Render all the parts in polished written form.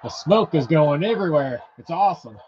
The smoke is going everywhere. It's awesome.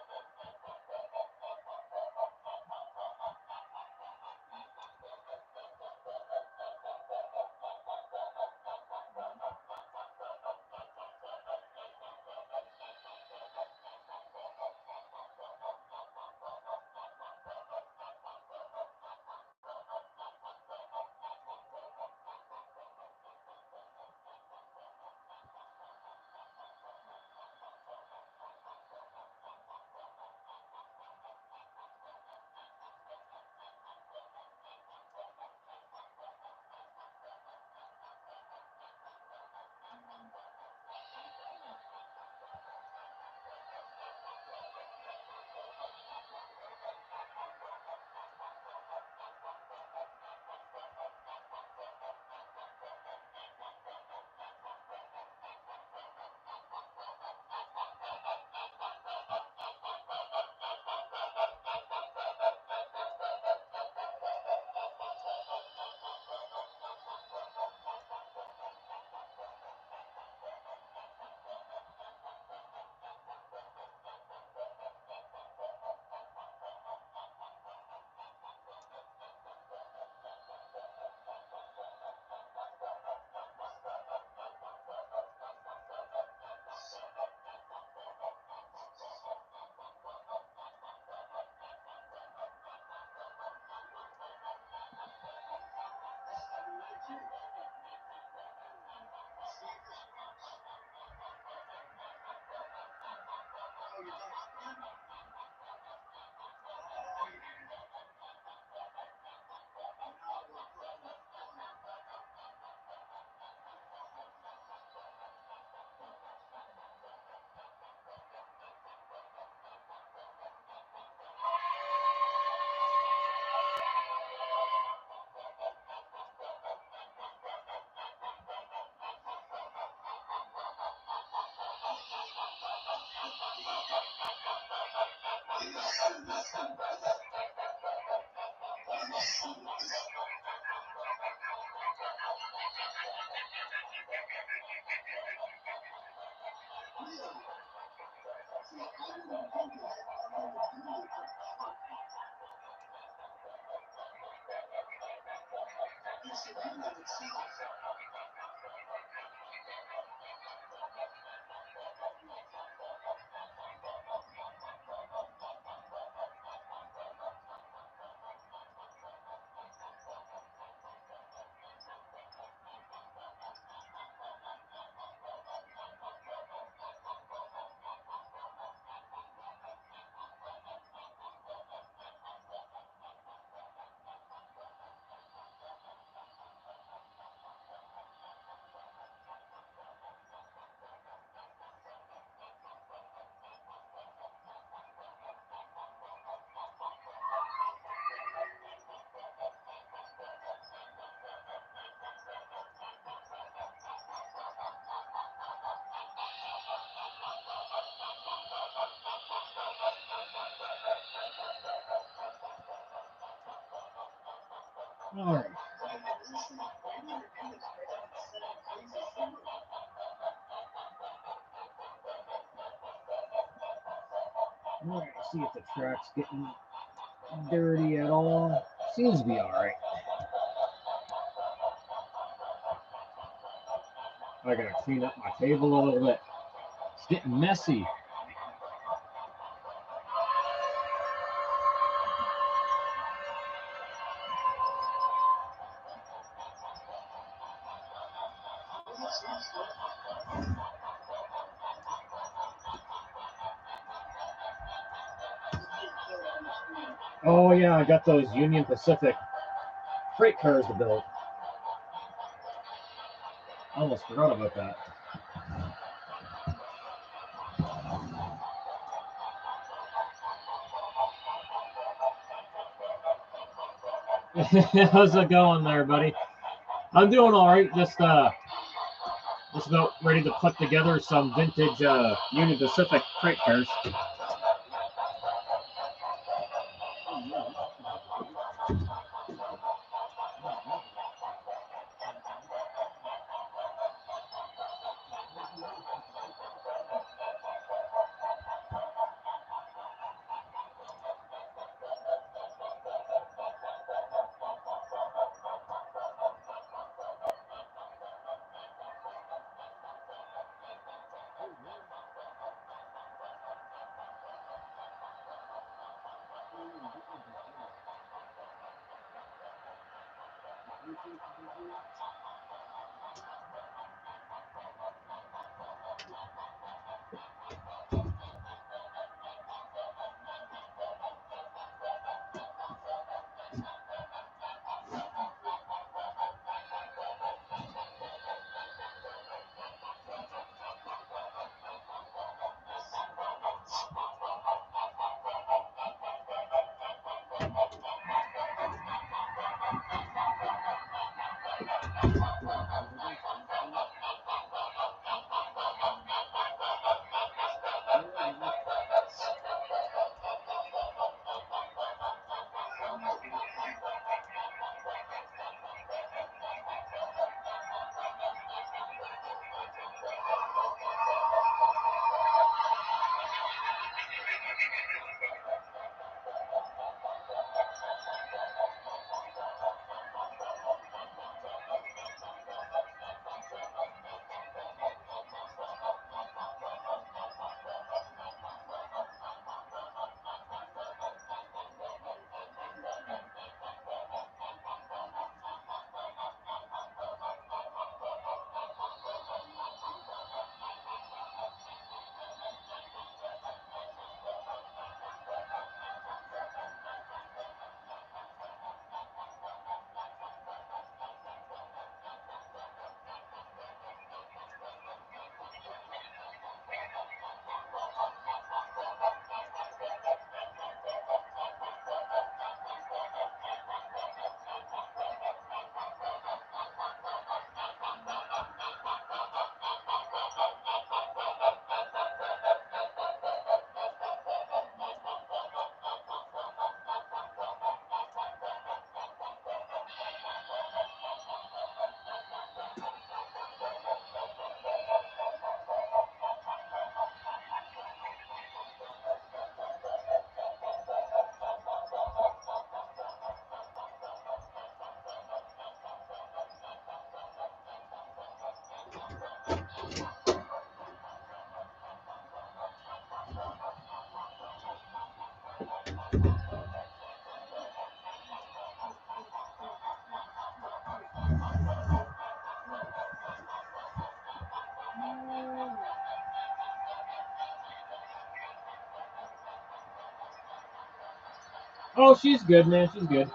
All right. All right. See if the track's getting dirty at all. Seems to be all right. I gotta clean up my table a little bit. It's getting messy. Oh yeah, I got those Union Pacific freight cars to build. I almost forgot about that. How's it going there, buddy? I'm doing all right. Just about ready to put together some vintage Union Pacific freight cars. Oh, she's good, man. She's good.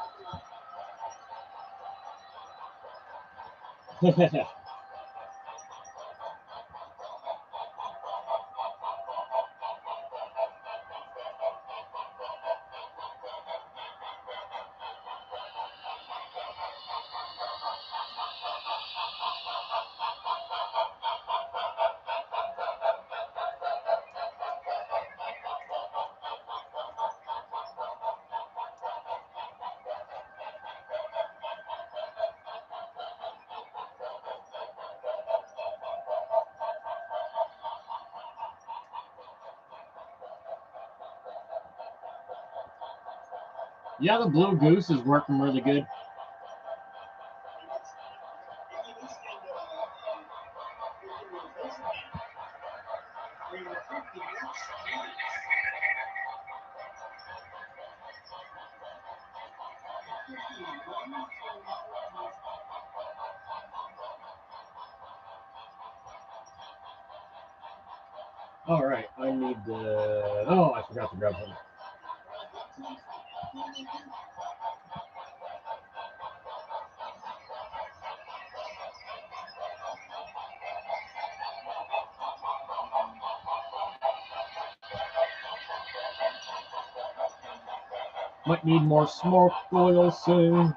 Yeah, the Blue Goose is working really good. All right, I need the. Oh, I forgot to grab one. Might need more smoke oil soon.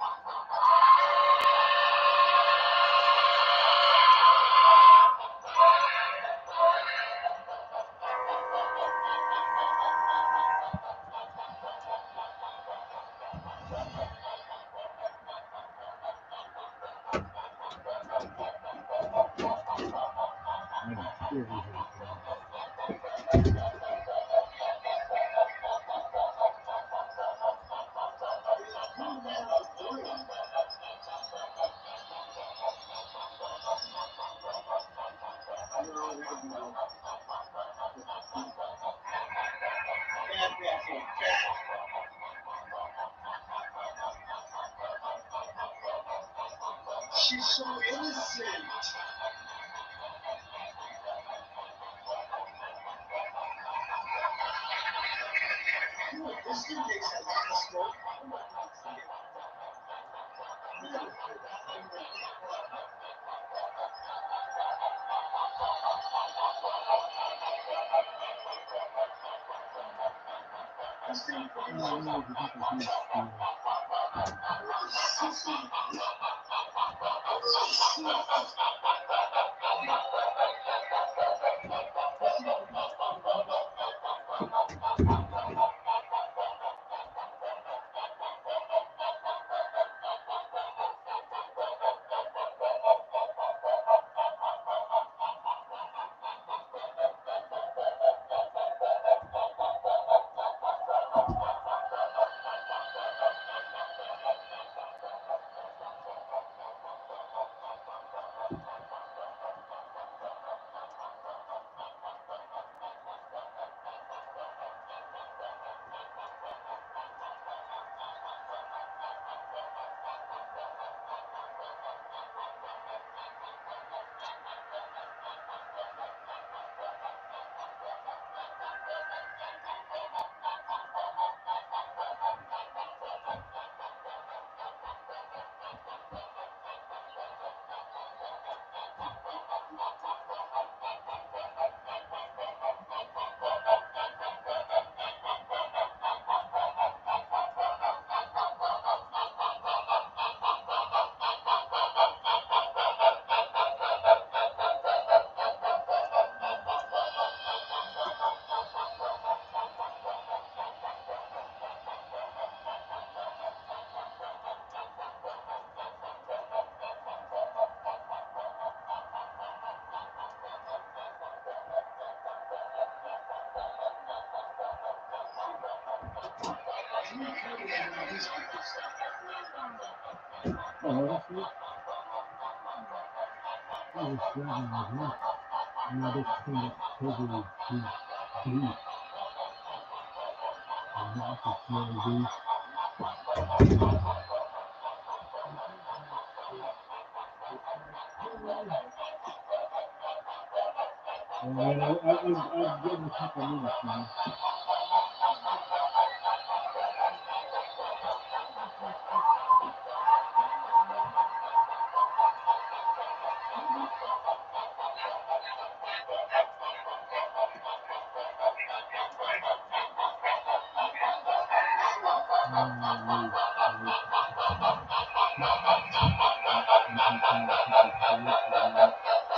She's so innocent. This dude makes that last smoke.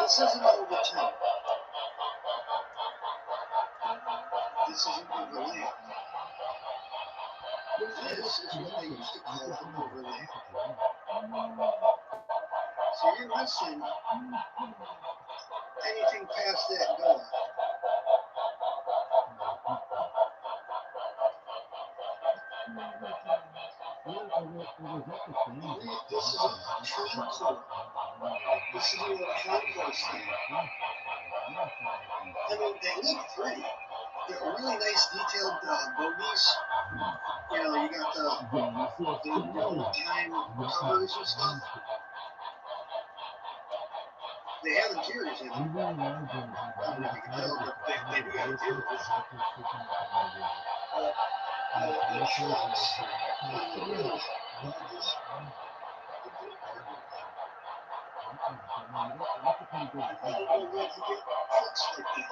This isn't over 10. This isn't overlap. This is what they used to call an overlap. So you're missing anything past that door. This is a treasure core. This is a little concourse thing. I mean, they look pretty. They're really nice detailed bogies. You know, you got the old time covers and stuff. They have interiors in them. I don't know if you can tell, but they do have interiors. The trucks and the wheels. I don't know where to get trucks like that.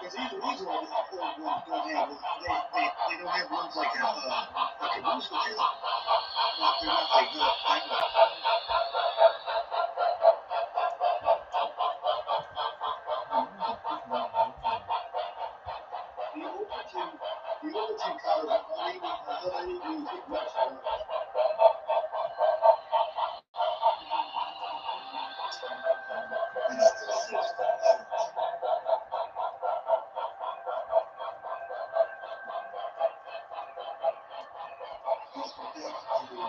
Because even these old ones don't have one. They don't have ones like a caboose with you. They're not like that. The Overton cars are uneven big restaurants. It still seems decent. Let's go back to the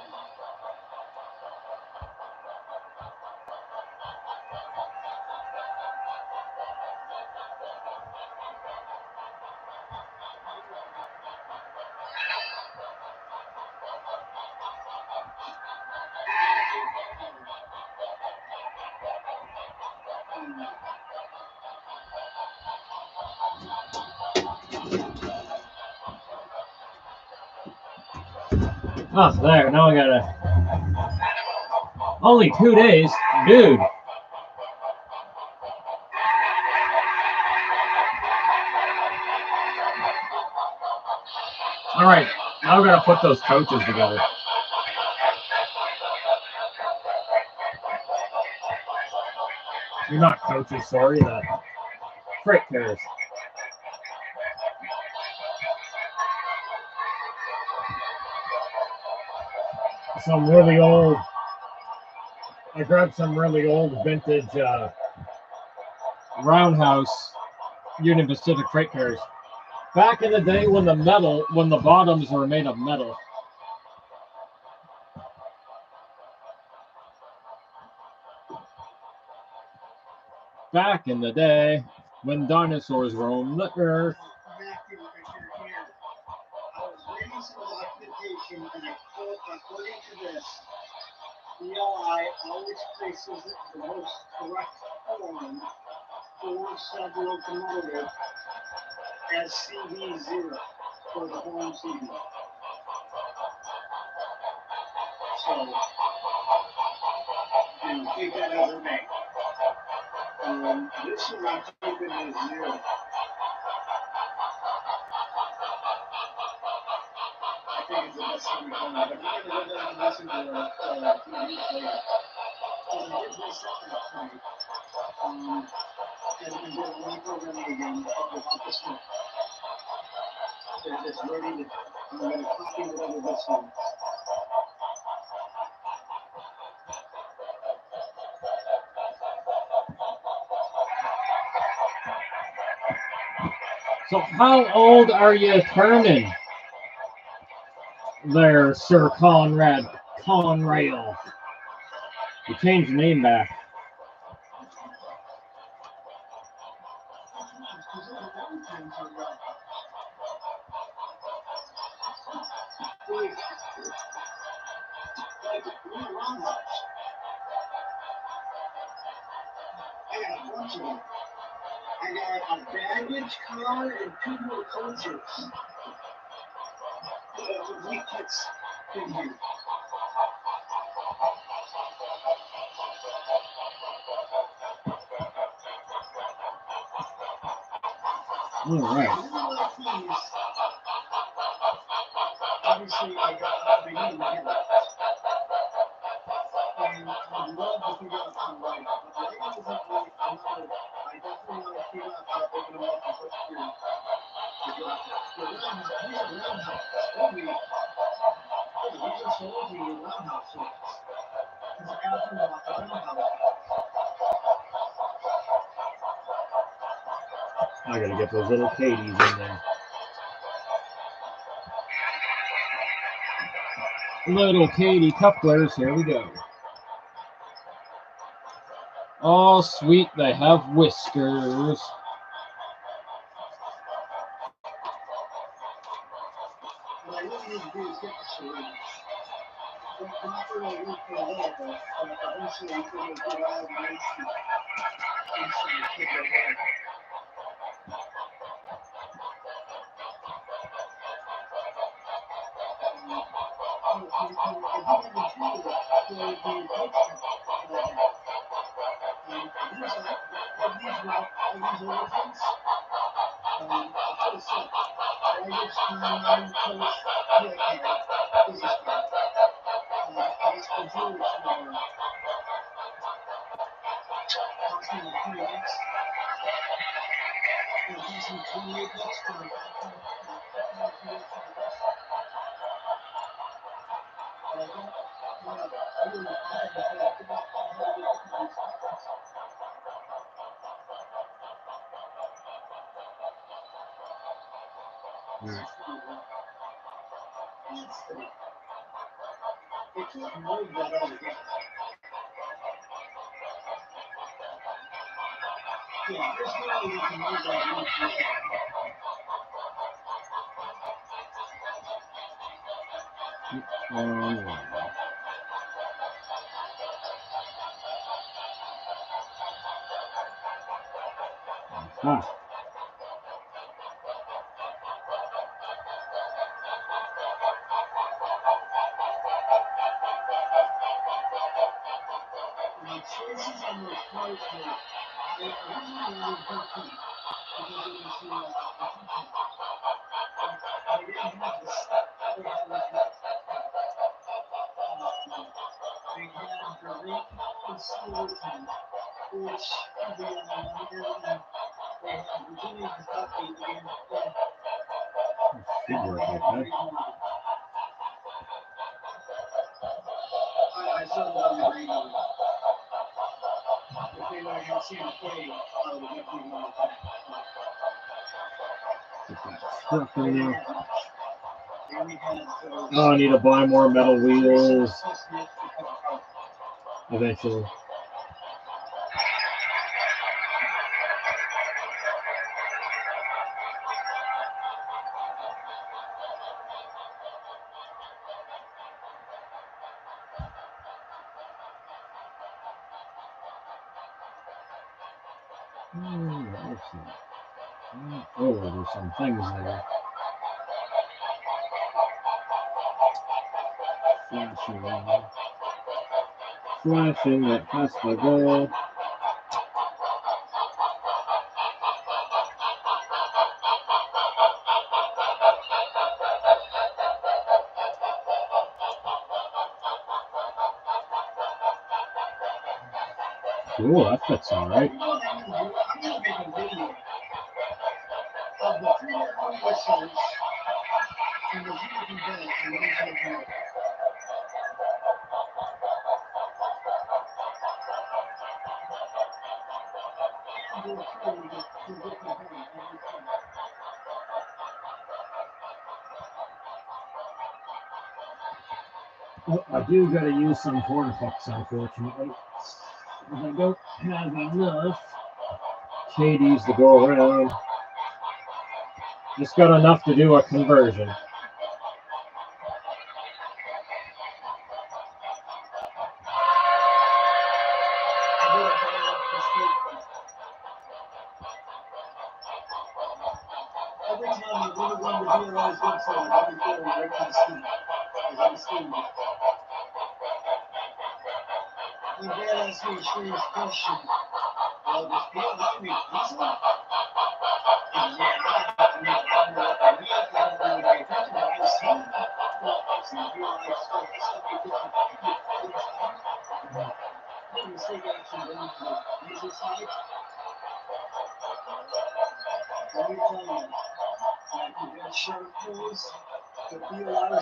Oh, it's there. Now I gotta. Only 2 days, dude. All right, now I gotta put those coaches together. You're not coaches, sorry. The freight carriers. Some really old. I grabbed some really old vintage roundhouse Union Pacific freight carriers. Back in the day when the bottoms were made of metal. Back in the day when dinosaurs roamed the earth. Matthew, if you're here, I was reading some documentation, and according to this, ELI always places the most correct form for said locomotive as CV0 for the horn CV. So, you take that as a may. This one I'm keeping as 0. I think it's the best thing we've done. But I'm going to go back and listen to the TV later. Because I did reset that tonight. And I'm doing reprogramming again without the smoke. It's ready to, I'm going to copy whatever this is. So how old are you turning there, Sir Conrad Conrail? You changed the name back. I got a bunch of them. I got a baggage car and 2 more coaches. We kids in here. All right. Obviously, I got the new mechanics. And I would love to figure out how to write it. But writing isn't really, I definitely want to figure out how to open them up and put your drop it. The roundhouse, these are roundhouses. These are supposed to be roundhouse swords. Because aftermarket roundhouse. I gotta get those little Katie's in there. Little Katie couplers, here we go. Oh, sweet, they have whiskers. What I really need to do is get the syringe. I'm not sure what we're for that, but eventually I'm going to go out and make some kick it ahead. Huh. this is on those parts where they originally were 13 because it was the teaching. They didn't have the stuff. All they had was the they had the rink in Silverton, which the they had Virginia, Kentucky, and Should work okay. I saw that on the radio. If they would have had Santa Fe, I would have definitely won with that. Get that truck in there. They only had Oh, I need to buy more metal wheels eventually. Let's see. Oh, there's some things there. Flashing that has to go. Cool, that fits all right. I'm going to make a video of the 3 whistles and the Hurricane Bell and Rachel Bell. And do a crew with Ricky Bell every time. Well, I do got to use some horn hooks, unfortunately. I don't have enough KDs to go around. Just got enough to do a conversion. Every time you really want to realize what's on, every time right to the steam. Because I'm steam. My dad asked me a strange question. Does PLI make diesel? And yeah, I mean, I don't know what that means. I don't really pay attention, but I've seen PLI stuff be different. Make a mistake actually going to the diesel side. Let me tell you, like that shark nose, the PLI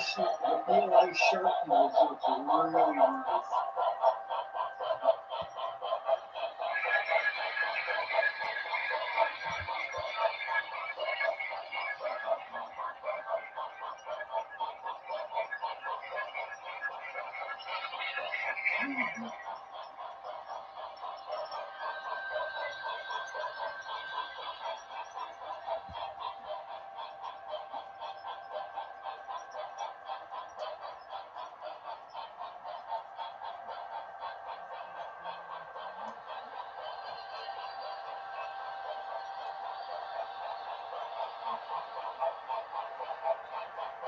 shark nose looks really nice.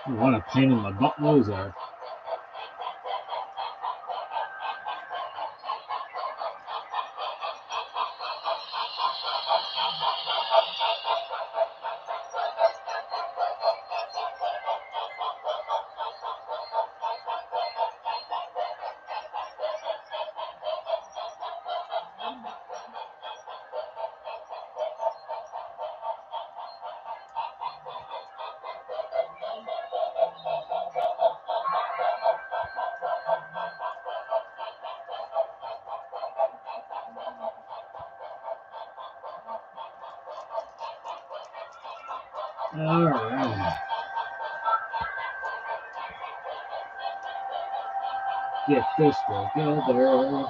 What a pain in my butt those are. All right. Get this together.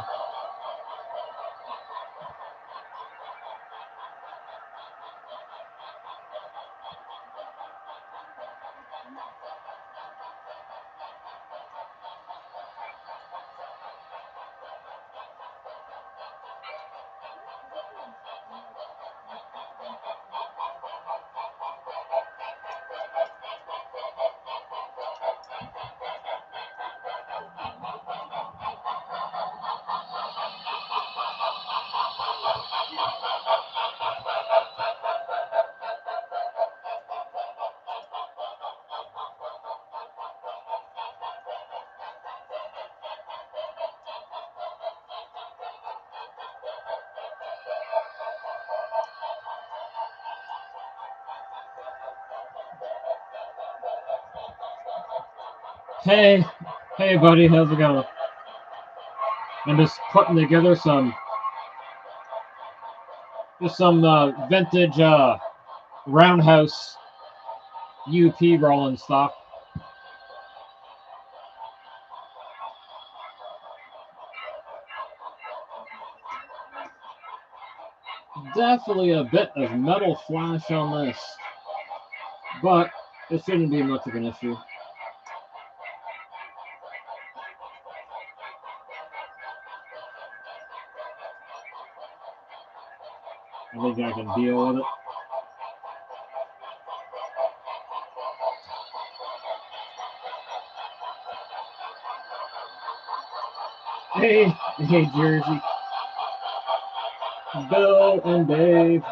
Hey, hey, buddy, how's it going? I'm just putting together some vintage roundhouse UP rolling stock. Definitely a bit of metal flash on this, but it shouldn't be much of an issue. I think I can deal with it. Hey, Jersey. Bill and Dave.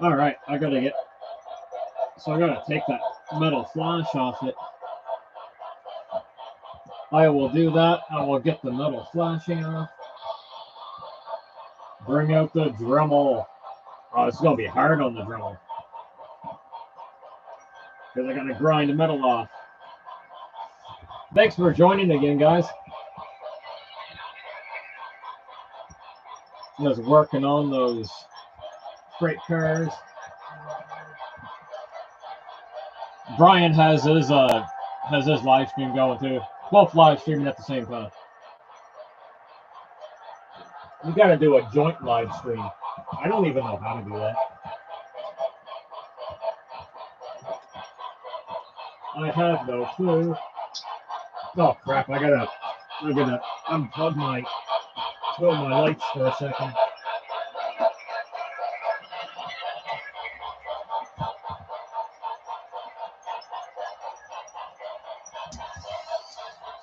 All right, I gotta take that metal flash off it. I will do that. I will get the metal flashing off. Bring out the Dremel. Oh, it's gonna be hard on the Dremel because I gotta grind the metal off. Thanks for joining again, guys. Just working on those freight cars. Brian has his live stream going too. Both live streaming at the same time. You gotta do a joint live stream. I don't even know how to do that. I have no clue. Oh crap! I gotta unplug my lights for a second.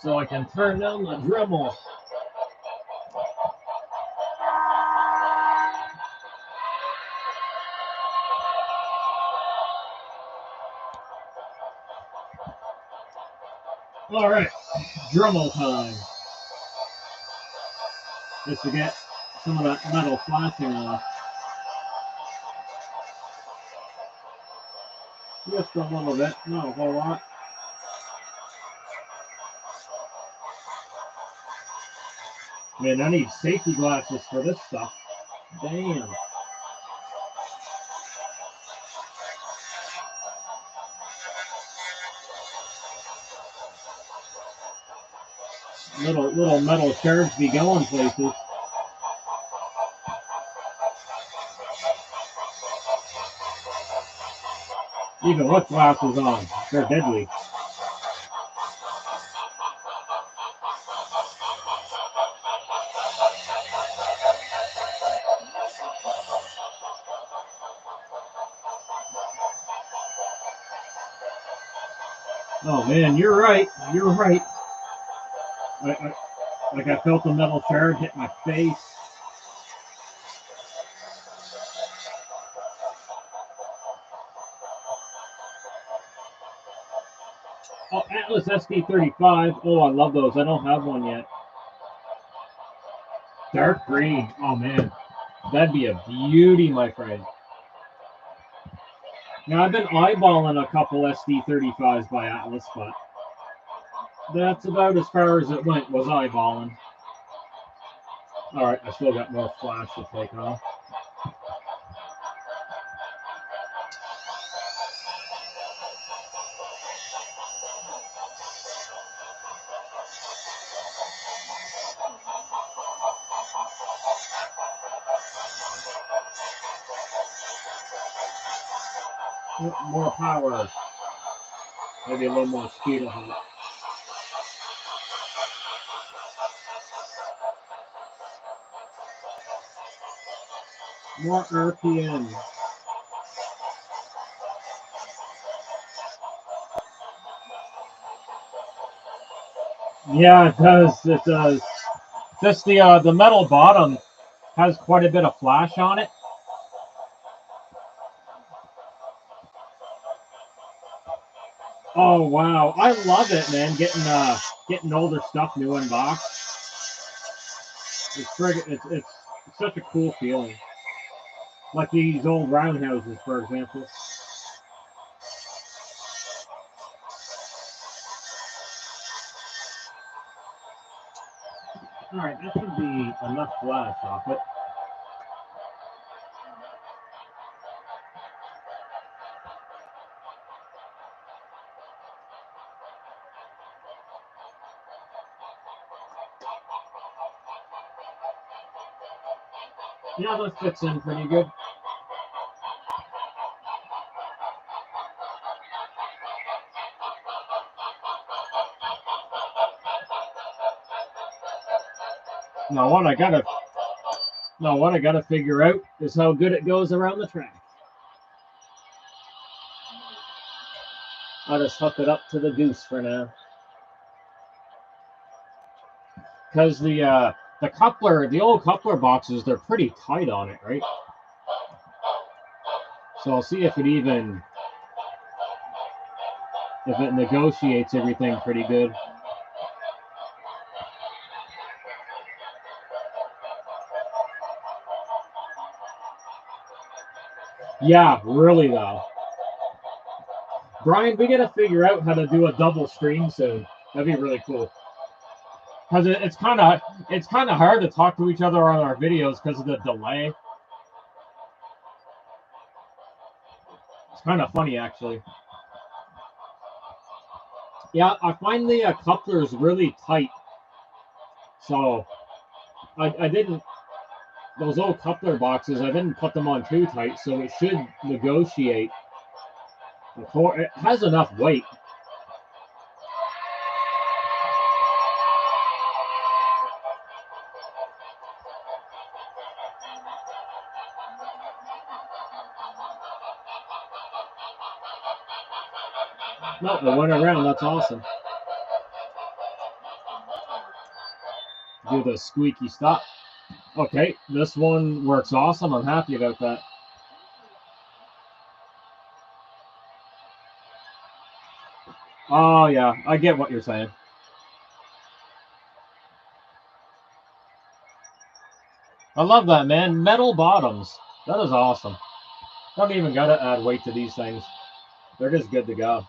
So I can turn down the Dremel. All right, Dremel time. Just to get some of that metal flashing off. Just a little bit, not a whole lot. Man, I need safety glasses for this stuff. Damn. Little metal shards be going places. Even with glasses on, they're deadly. Oh man, you're right. You're right. I felt the metal shard hit my face. Oh, Atlas SD35. Oh, I love those. I don't have one yet. Dark green. Oh man, that'd be a beauty, my friend. Now I've been eyeballing a couple SD35s by Atlas, but that's about as far as it went, was eyeballing. Alright, I still got more flash to take off. More power. Maybe a little more speed on it. More RPM. Yeah, it does. It does. Just the metal bottom has quite a bit of flash on it. Oh wow, I love it, man. Getting older stuff new in box. It's such a cool feeling. Like these old roundhouses, for example. All right, that should be enough flash off it. Yeah, that fits in pretty good. Now what I gotta figure out is how good it goes around the track. I'll just hook it up to the goose for now. Because the coupler, the old coupler boxes, they're pretty tight on it, right? So I'll see if it negotiates everything pretty good. Yeah, really though. Brian, we gotta figure out how to do a double stream soon. That'd be really cool. Because it's kind of hard to talk to each other on our videos because of the delay. It's kind of funny actually. Yeah, I find the couplers really tight. So I didn't, those old coupler boxes, I didn't put them on too tight, so it should negotiate. It has enough weight. No, it went around. That's awesome. Do the squeaky stop. Okay, this one works awesome. I'm happy about that. Oh, yeah, I get what you're saying. I love that, man. Metal bottoms. That is awesome. Don't even got to add weight to these things. They're just good to go.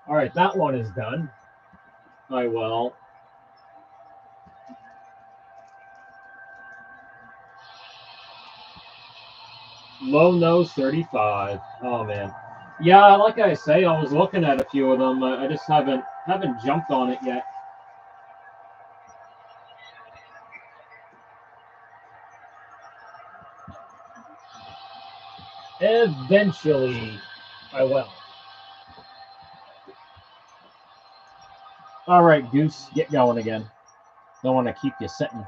All right, that one is done. I will. Low nose 35. Oh, man. Yeah, like I say, I was looking at a few of them. I just haven't jumped on it yet. Eventually, I will. All right, Goose, get going again. Don't want to keep you sitting.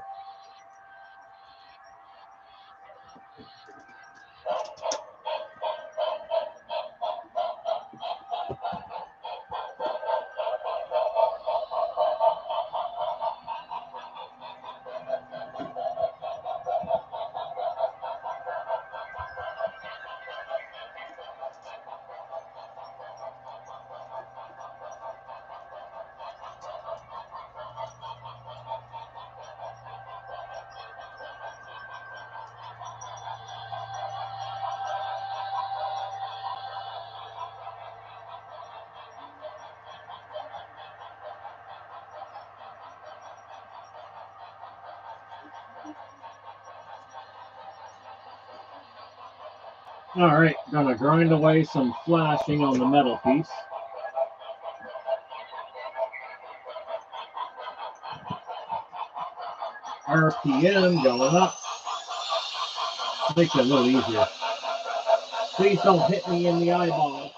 All right, gonna grind away some flashing on the metal piece. RPM going up. Makes it a little easier. Please don't hit me in the eyeball.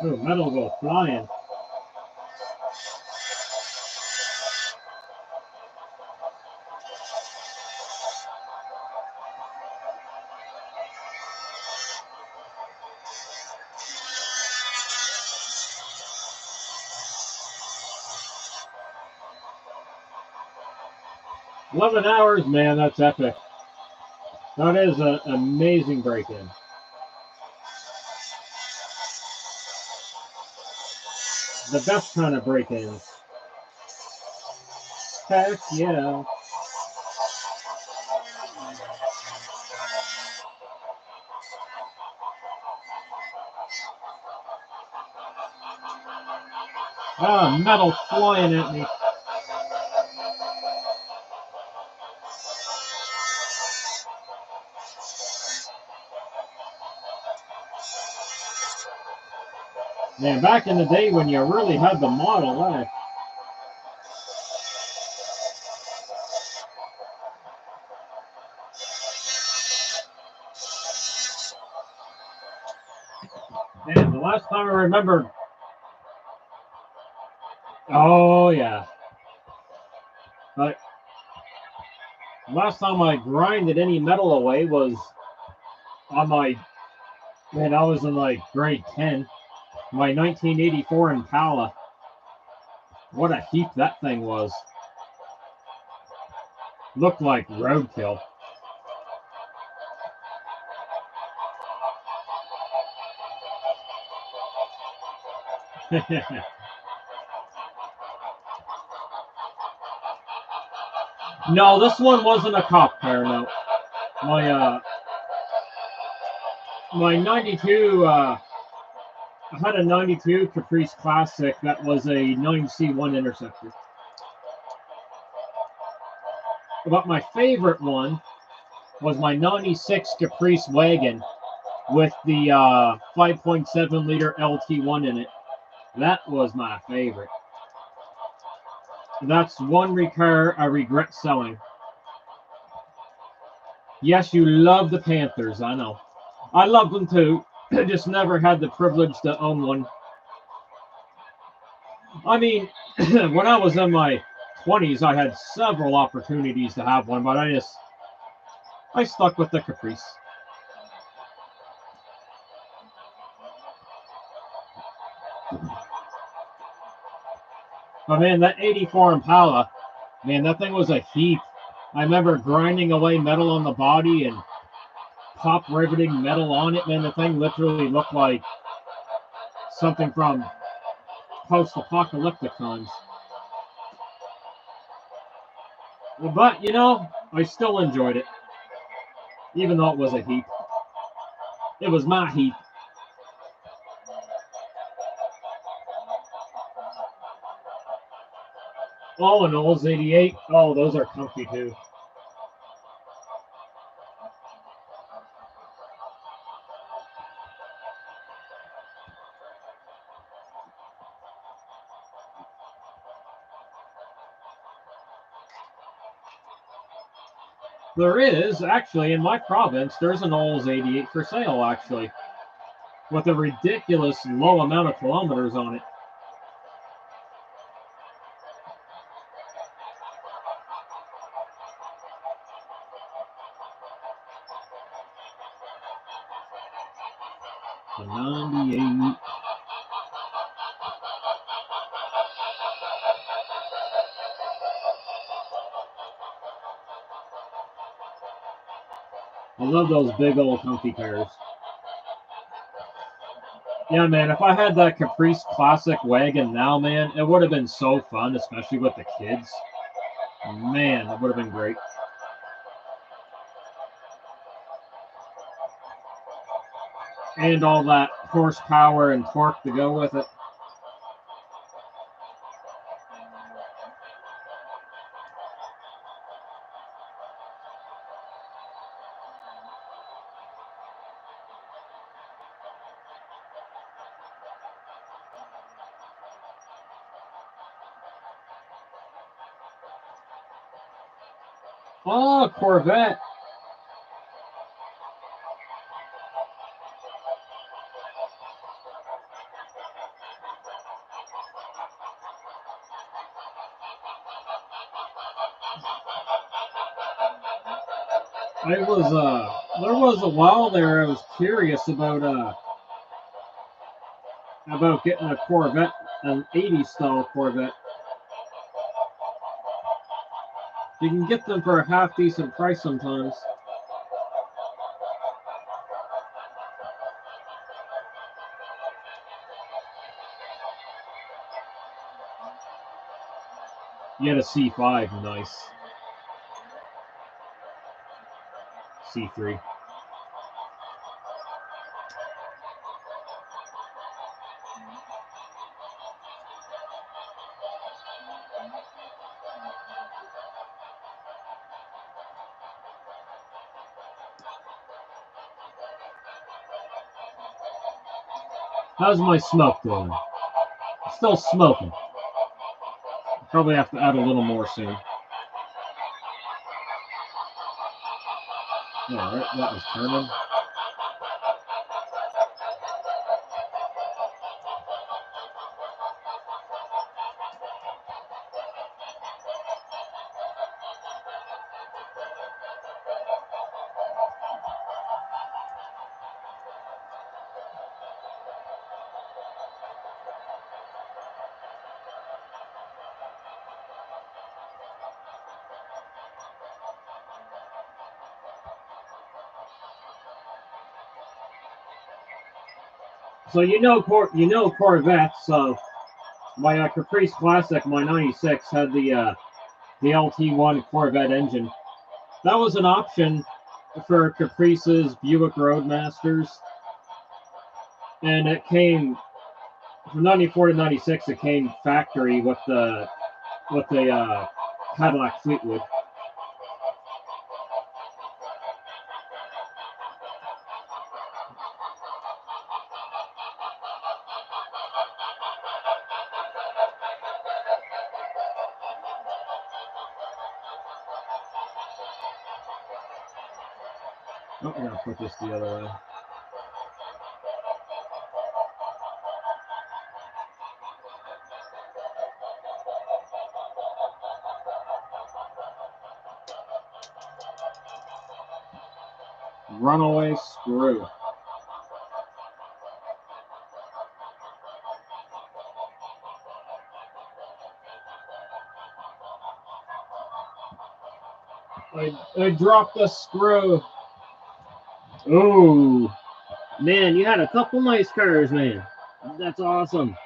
Ooh, metal go flying. 11 hours, man, that's epic. That is an amazing break-in. The best kind of break-ins. Heck yeah. Ah, metal flying at me. Man, back in the day when you really had the model, Man, the last time I remember. Oh, yeah. Like, last time I grinded any metal away was on my. Man, I was in like grade 10. My 1984 Impala. What a heap that thing was. Looked like roadkill. No, this one wasn't a cop car, no. My 92, I had a 92 Caprice Classic that was a 9C1 Interceptor. But my favorite one was my 96 Caprice Wagon with the 5.7 liter LT1 in it. That was my favorite. That's one car I regret selling. Yes, you love the Panthers, I know. I love them too. I just never had the privilege to own one. I mean, when I was in my 20s, I had several opportunities to have one, but I stuck with the Caprice. But man, that 84 Impala, man, that thing was a heap. I remember grinding away metal on the body and pop riveting metal on it. Man, the thing literally looked like something from post-apocalyptic times. But, you know, I still enjoyed it. Even though it was a heap. It was my heap. Oh, an Olds 88. Oh, those are comfy too. There is, actually, in my province, there's an Olds 88 for sale, actually, with a ridiculous low amount of kilometers on it. The 98. I love those big old comfy cars. Yeah, man, if I had that Caprice Classic wagon now, man, it would have been so fun, especially with the kids. Man, it would have been great. And all that horsepower and torque to go with it. Oh, Corvette. There was a while there I was curious about getting a Corvette, an 80 style Corvette. You can get them for a half decent price sometimes. You had a C5, nice. C3. How's my smoke doing? Still smoking. Probably have to add a little more soon. Alright, that was turning. So you know Corvettes. So my Caprice Classic, my '96 had the LT1 Corvette engine. That was an option for Caprice's Buick Roadmasters, and it came from '94 to '96. It came factory with the Cadillac Fleetwood. Oh, I'm gonna put this the other way. Runaway screw. I dropped the screw. Ooh. Man, you had a couple nice cars, man. That's awesome.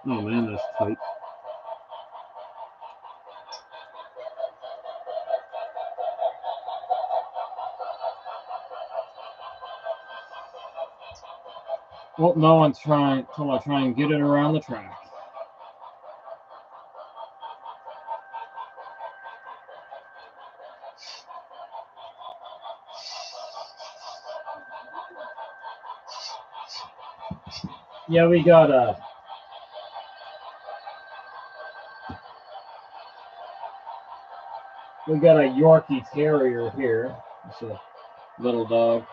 Oh man, that's tight. Well, no one's trying until I try and get it around the track. Yeah, we got a Yorkie Terrier here. It's a little dog.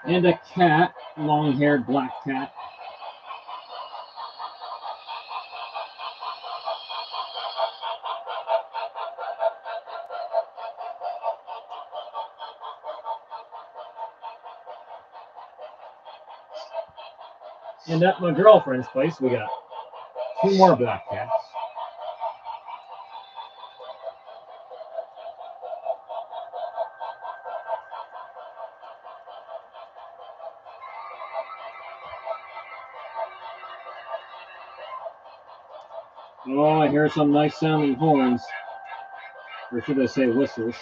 And a cat, long-haired black cat. And at my girlfriend's place, we got 2 more black cats. Oh, I hear some nice sounding horns. Or should I say whistles.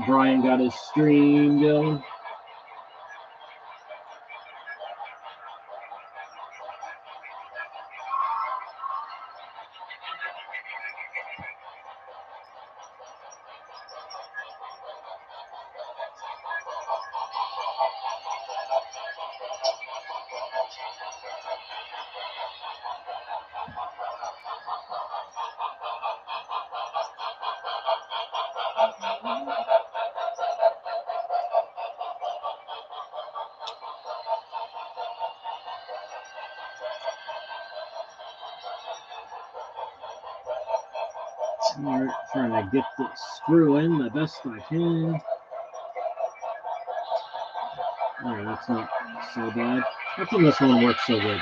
Brian got his stream going. Alright, trying to get the screw in the best I can. Alright, that's not so bad. How come this one works so good?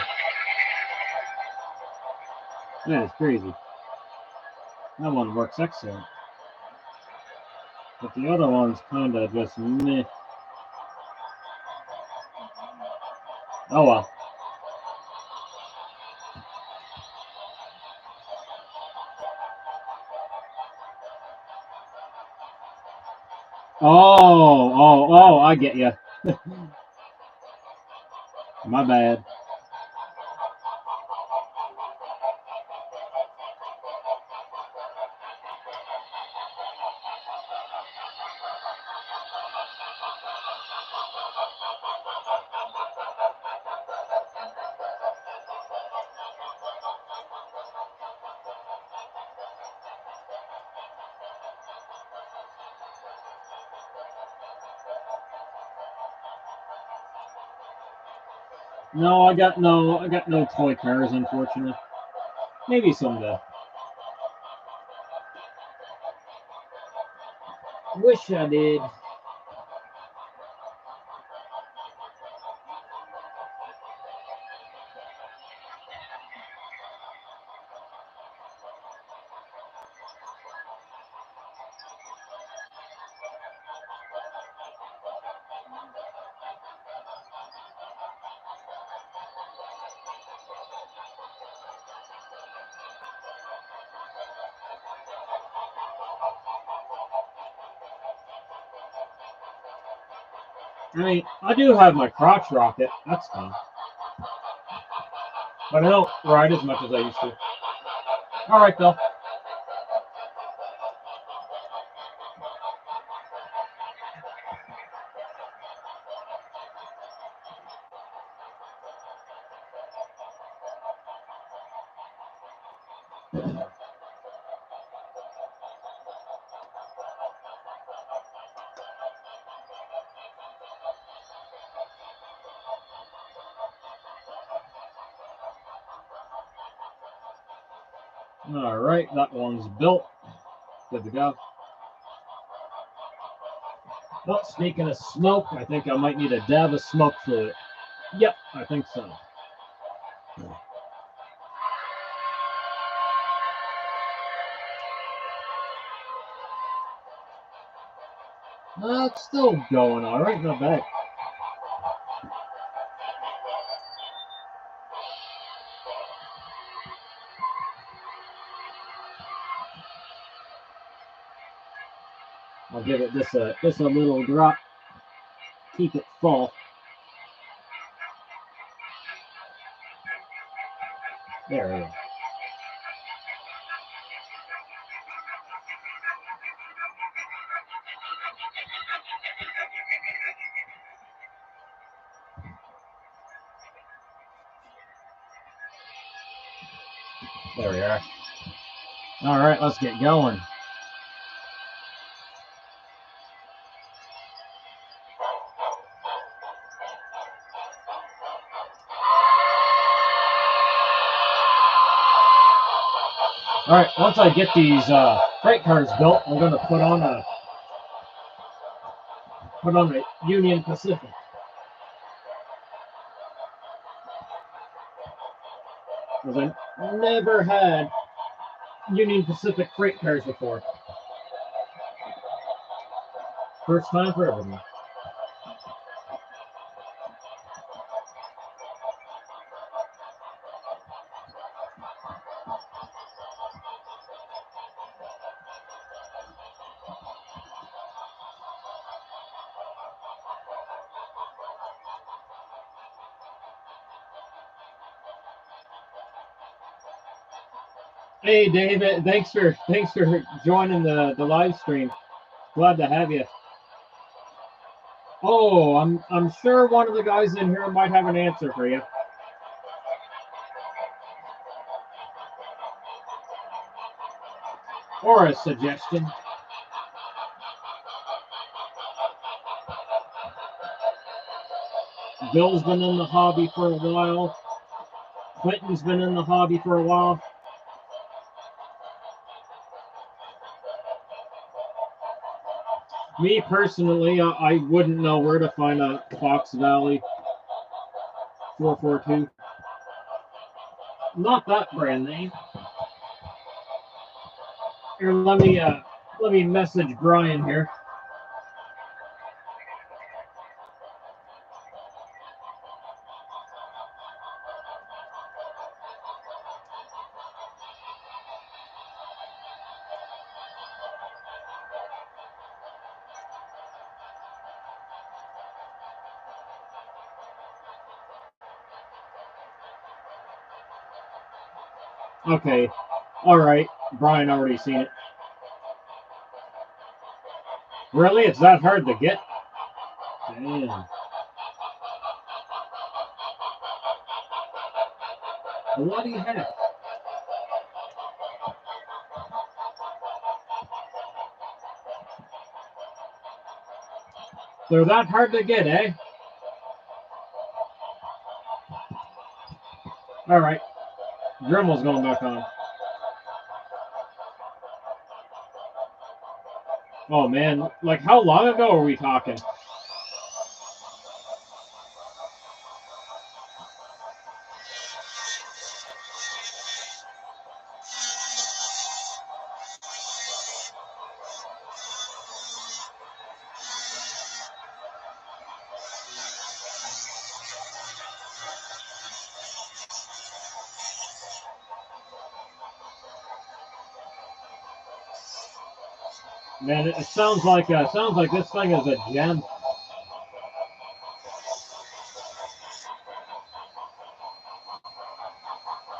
That is crazy. That one works excellent. But the other one's kind of just meh. Oh well. Oh, I get you. My bad. No, I got no toy cars, unfortunately. Maybe someday. Wish I did. I mean, I do have my crotch rocket. That's fun. But I don't ride as much as I used to. All right, Bill. All right, that one's built. Good to go. Well, speaking of smoke, I think I might need a dab of smoke fluid. Yep, I think so. It's still going all right, not bad. I'll give it just a little drop. Keep it full. There we go. There we are. All right, let's get going. All right, once I get these freight cars built, I'm going to put on a Union Pacific. Because I never had Union Pacific freight cars before. First time for everything. Hey David, thanks for joining the live stream. Glad to have you. Oh, I'm sure one of the guys in here might have an answer for you. Or a suggestion. Bill's been in the hobby for a while. Quentin's been in the hobby for a while. Me personally, I wouldn't know where to find a Fox Valley 442. Not that brand name. Here, let me message Brian here. Okay, all right. Brian already seen it. Really, it's that hard to get? Damn. Bloody heck. They're that hard to get, eh? All right. Dremel's going back on. Oh man, like how long ago are we talking? Man, it sounds like this thing is a gem.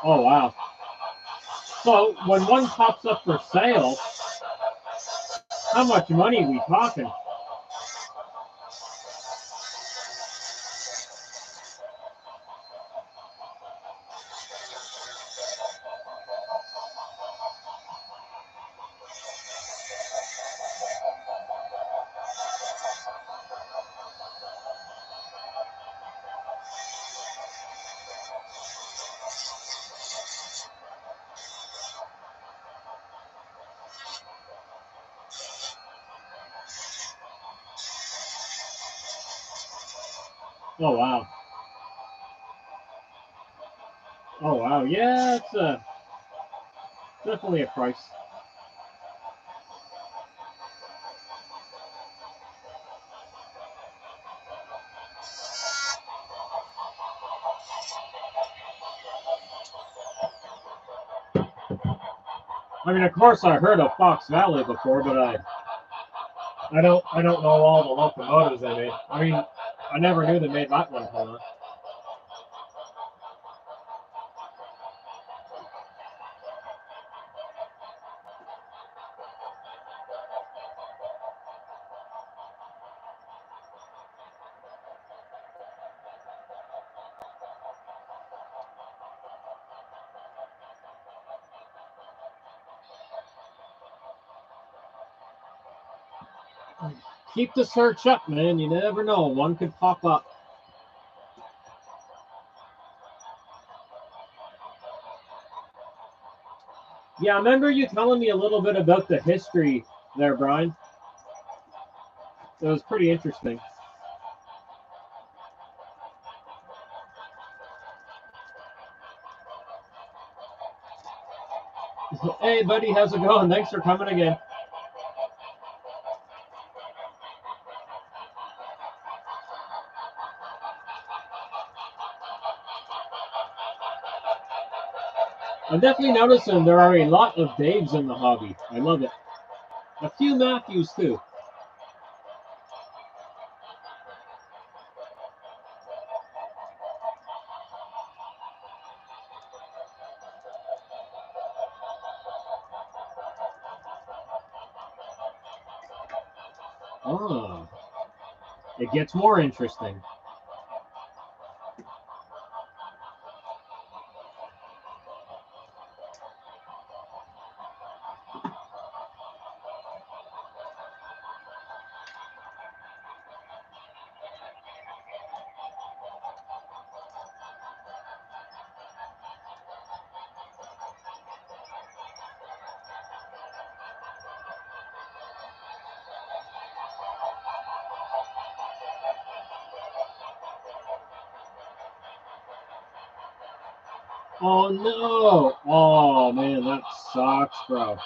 Oh wow. So when one pops up for sale, how much money are we talking? Oh wow. Oh wow. Yeah, it's definitely a price. I mean, of course, I heard of Fox Valley before, but I don't know all the locomotives they made. I mean, I never knew they made that one color. Keep the search up, man. You never know. One could pop up. Yeah, I remember you telling me a little bit about the history there, Brian. It was pretty interesting. Hey, buddy, how's it going? Thanks for coming again. I'm definitely noticing there are a lot of Daves in the hobby. I love it. A few Matthews, too. Ah, it gets more interesting. Oh no! Oh man, that sucks, bro.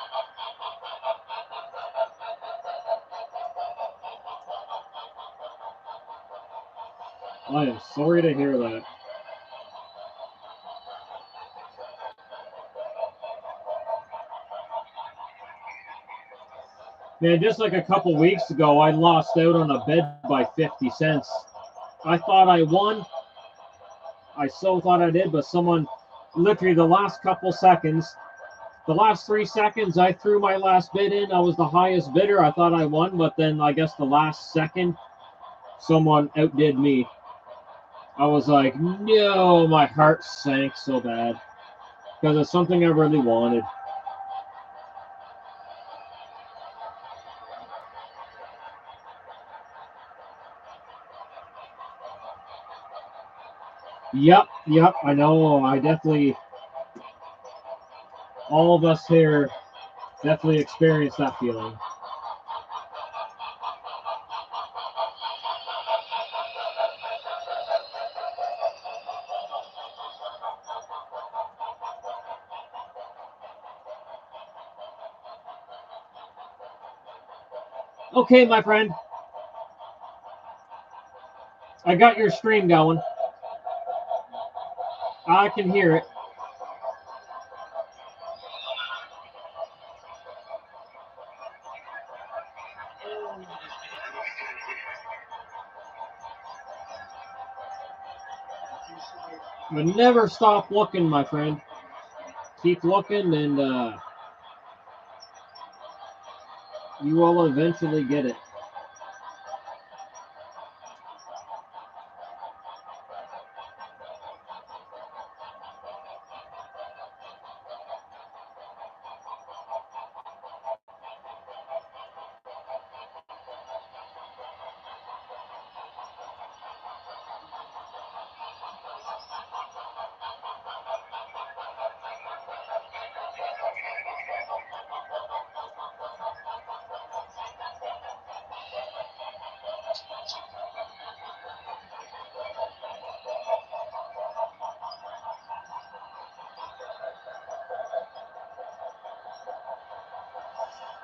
I am sorry to hear that. Man, just like a couple weeks ago, I lost out on a bid by 50 cents. I thought I won. I so thought I did, but someone literally the last couple seconds, the last 3 seconds, I threw my last bid in. I was the highest bidder. I thought I won, but then I guess the last second, someone outdid me. I was like, no, my heart sank so bad because it's something I really wanted. Yep, I know. I definitely, all of us here definitely experienced that feeling. Okay, my friend. I got your stream going. I can hear it. But never stop looking, my friend. Keep looking, and you will eventually get it.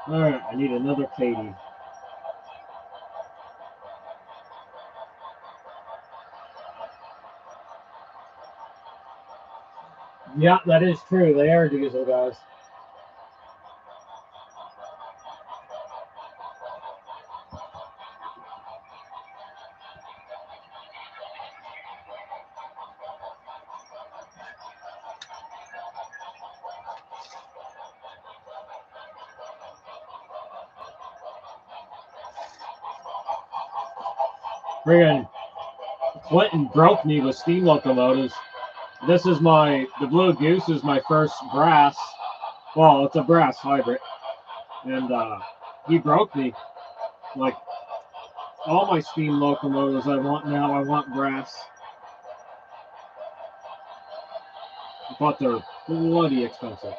All right, I need another Katie. Yeah, that is true. They are diesel guys. Friggin' Clinton broke me with steam locomotives. This is the Blue Goose is my first brass. Well, it's a brass hybrid. And he broke me. Like, all my steam locomotives I want now, I want brass. But they're bloody expensive.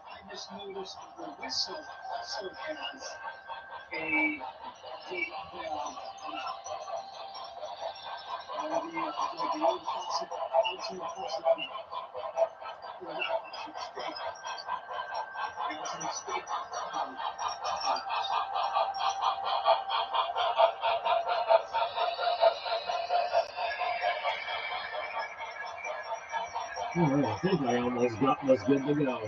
I just noticed the whistle also has a deep valve mouth. Like the old faucet, outside faucet mouth. Or not faucet, steak. The outside steak valve. All right, I think I almost got this good to go.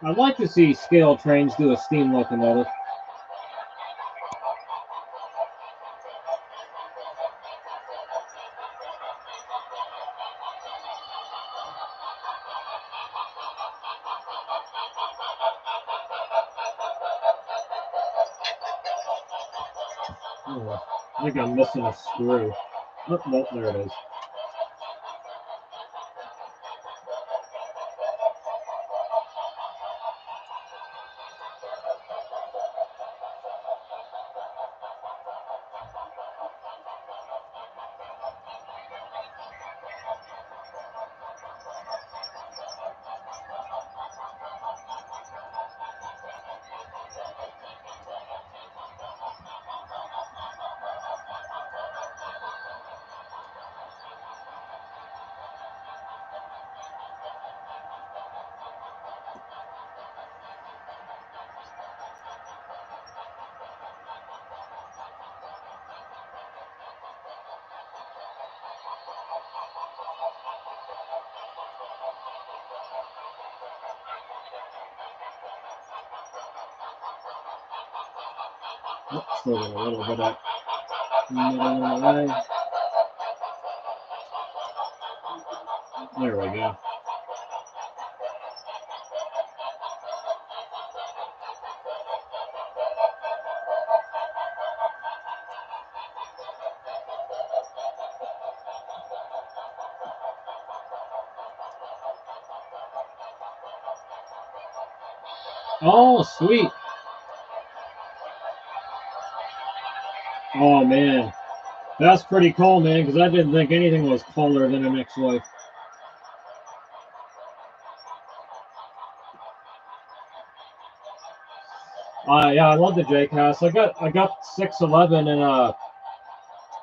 I'd like to see scale trains do a steam locomotive. Oh, I think I'm missing a screw. Oh, no, there it is. Oh, still got a little bit of metal in the way. There we go. Oh, sweet. Oh, man. That's pretty cool, man, because I didn't think anything was cooler than an ex-wife. Yeah, I love the J-Cast. I got 611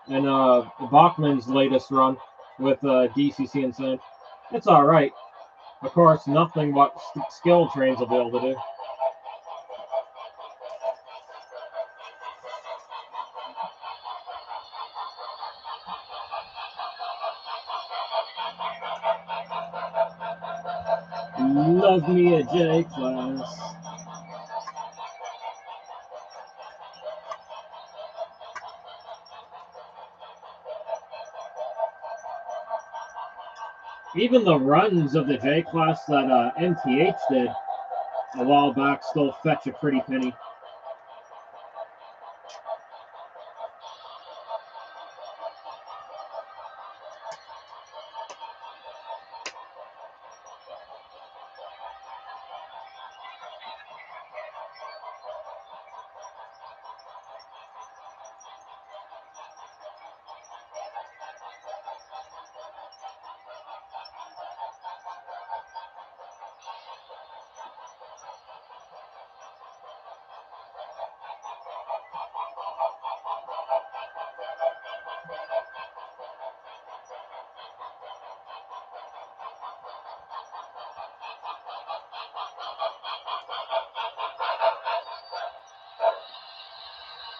in Bachman's latest run with DCC and Sand. It's all right. Of course, nothing what skill trains will be able to do. Love me a J-Class. Even the runs of the J-Class that MTH did a while back still fetch a pretty penny.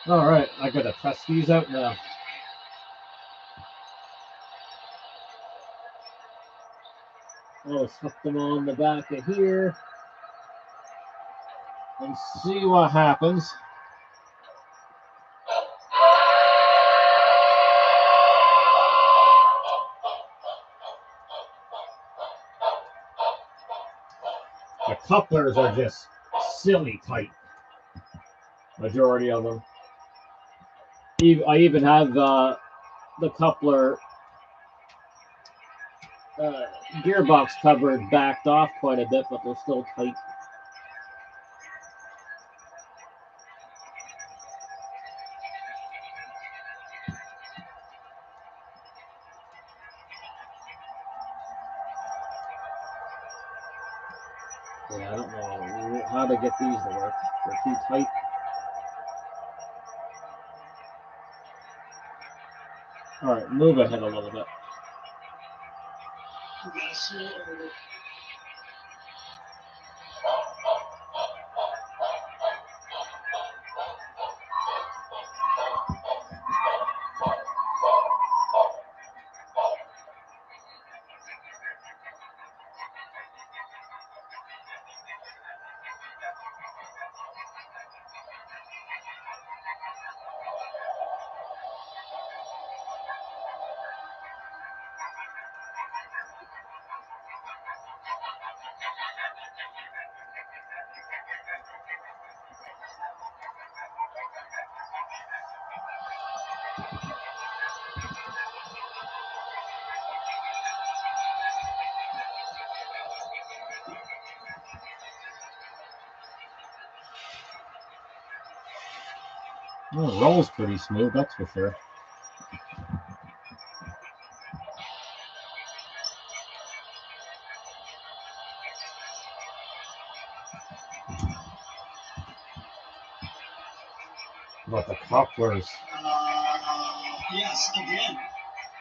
All right, I gotta test these out now. I'll hook them on the back of here and see what happens. The couplers are just silly tight. Majority of them. I even have the coupler gearbox cover backed off quite a bit, but they're still tight. Yeah, I don't know how to get these to work. They're too tight. All right, move ahead a little bit. Well, it rolls pretty smooth, that's for sure. What about the couplers? Yes, again,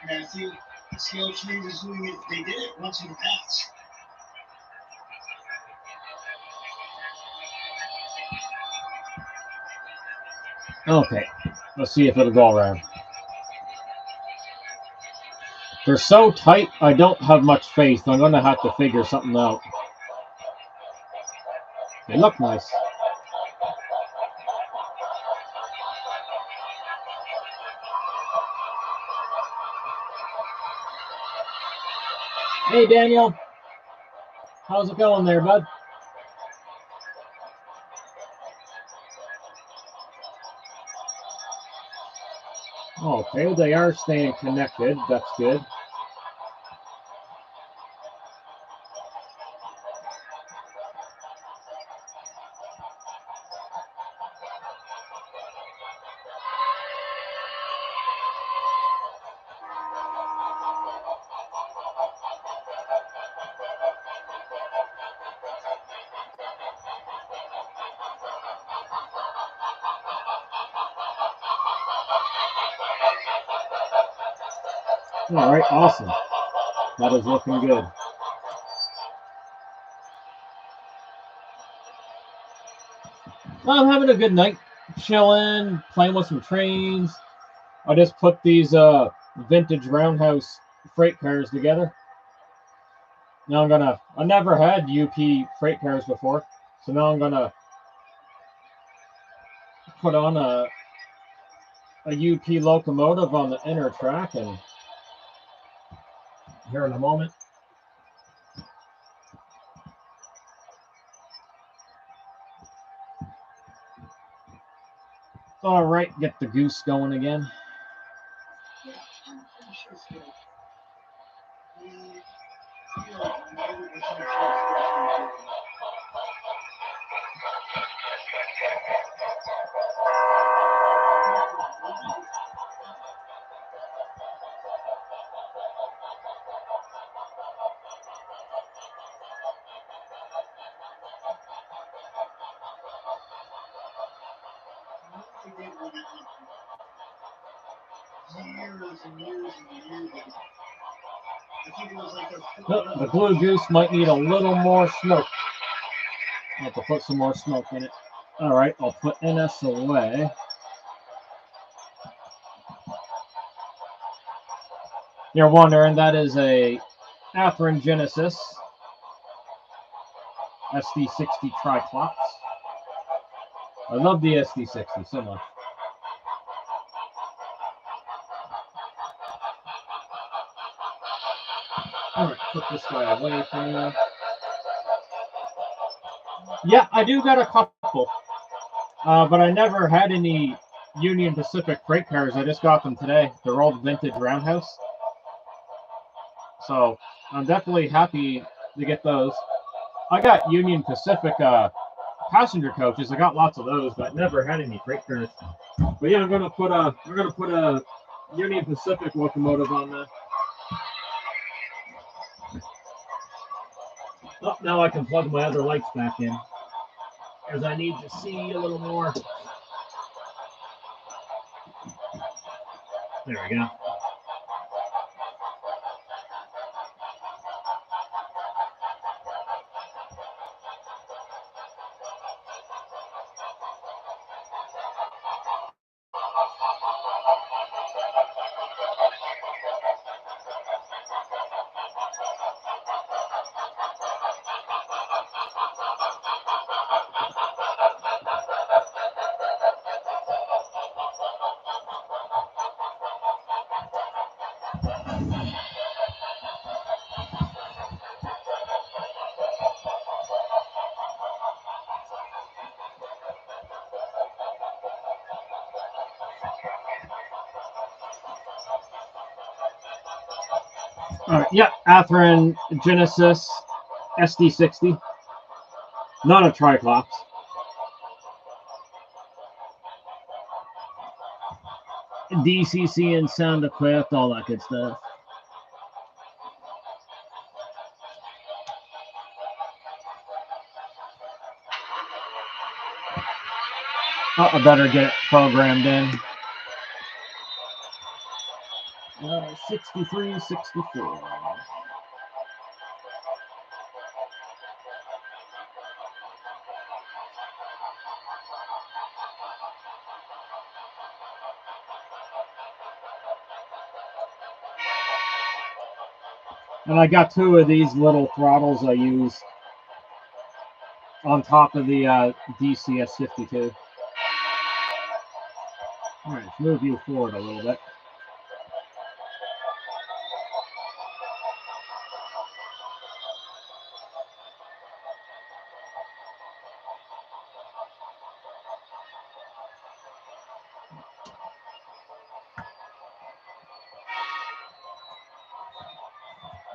Matthew. Scale Change is doing it. They did it once in the past. Okay, let's see if it'll go around. They're so tight, I don't have much faith. I'm going to have to figure something out. They look nice. Hey, Daniel. How's it going there, bud? Okay, they are staying connected. That's good. All right, awesome. That is looking good. Well, I'm having a good night, chilling, playing with some trains. I just put these vintage roundhouse freight cars together. Now I never had UP freight cars before, so now I'm gonna put on a UP locomotive on the inner track, and here in a moment. All right, get the goose going again. The Blue Goose might need a little more smoke. I'll have to put some more smoke in it. All right, I'll put NS away. You're wondering, that is a Athearn Genesis SD60 Triclops. I love the SD60 so much. All right, put this guy away from you. Yeah, I do got a couple, but I never had any Union Pacific freight cars. I just got them today. They're all vintage roundhouse. So I'm definitely happy to get those. I got Union Pacific passenger coaches. I got lots of those, but never had any freight cars. But yeah, we're gonna put a Union Pacific locomotive on there. Oh, now I can plug my other lights back in, as I need to see a little more. There we go. All right, yeah, Athearn Genesis SD60, not a Triclops. DCC and sound equipped, all that good stuff. Oh, I better get it programmed in. 63, 64. And I got two of these little throttles I use on top of the DCS52. All right, let's move you forward a little bit.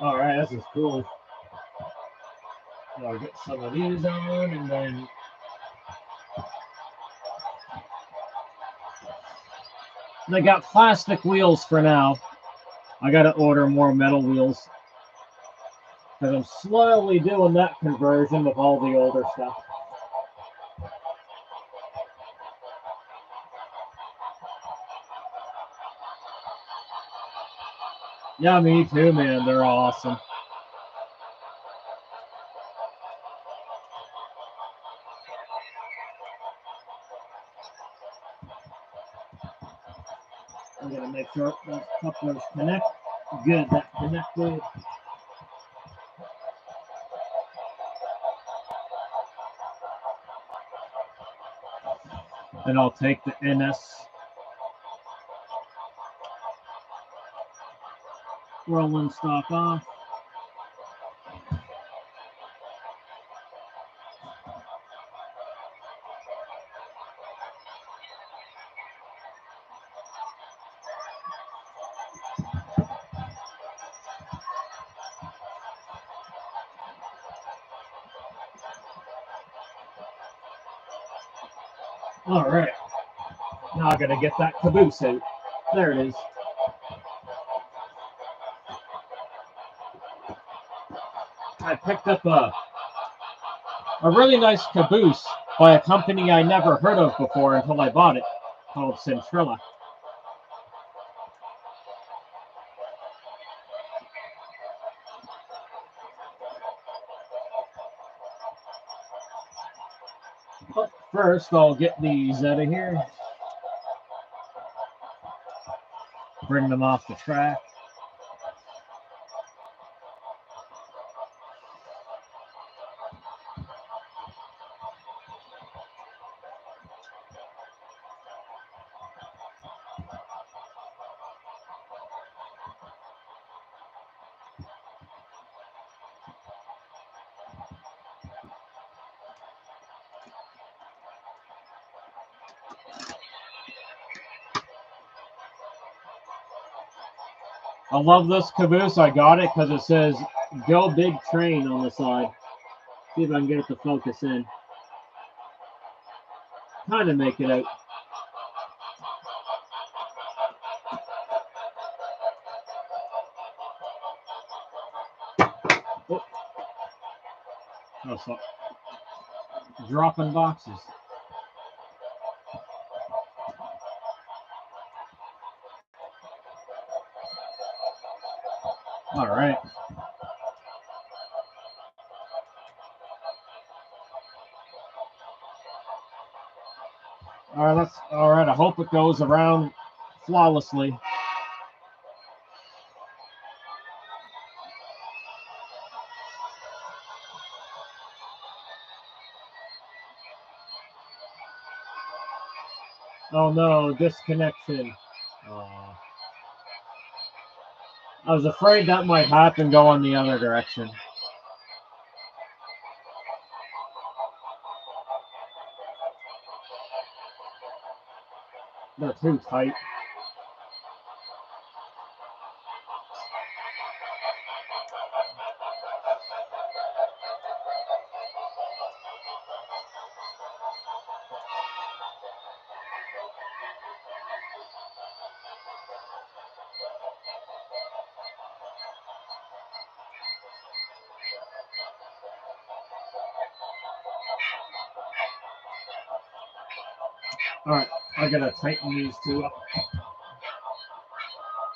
All right, this is cool. I'll get some of these on, and then they got plastic wheels for now. I got to order more metal wheels because I'm slowly doing that conversion with all the older stuff. Yeah, me too, man. They're awesome. I'm going to make sure those couplers connect. Good, that connected. And I'll take the NS rolling stock off. All right. Now I gotta get that caboose out. There it is. I picked up a really nice caboose by a company I never heard of before until I bought it, called Centrilla. But first, I'll get these out of here. Bring them off the track. I love this caboose. I got it because it says "Go Big Train" on the side. See if I can get it to focus in. Kind of make it out. Oh, so dropping boxes. All right. All right, that's all right. I hope it goes around flawlessly. Oh no, disconnection. I was afraid that might happen going the other direction. They're too tight. All right, I gotta tighten these two up.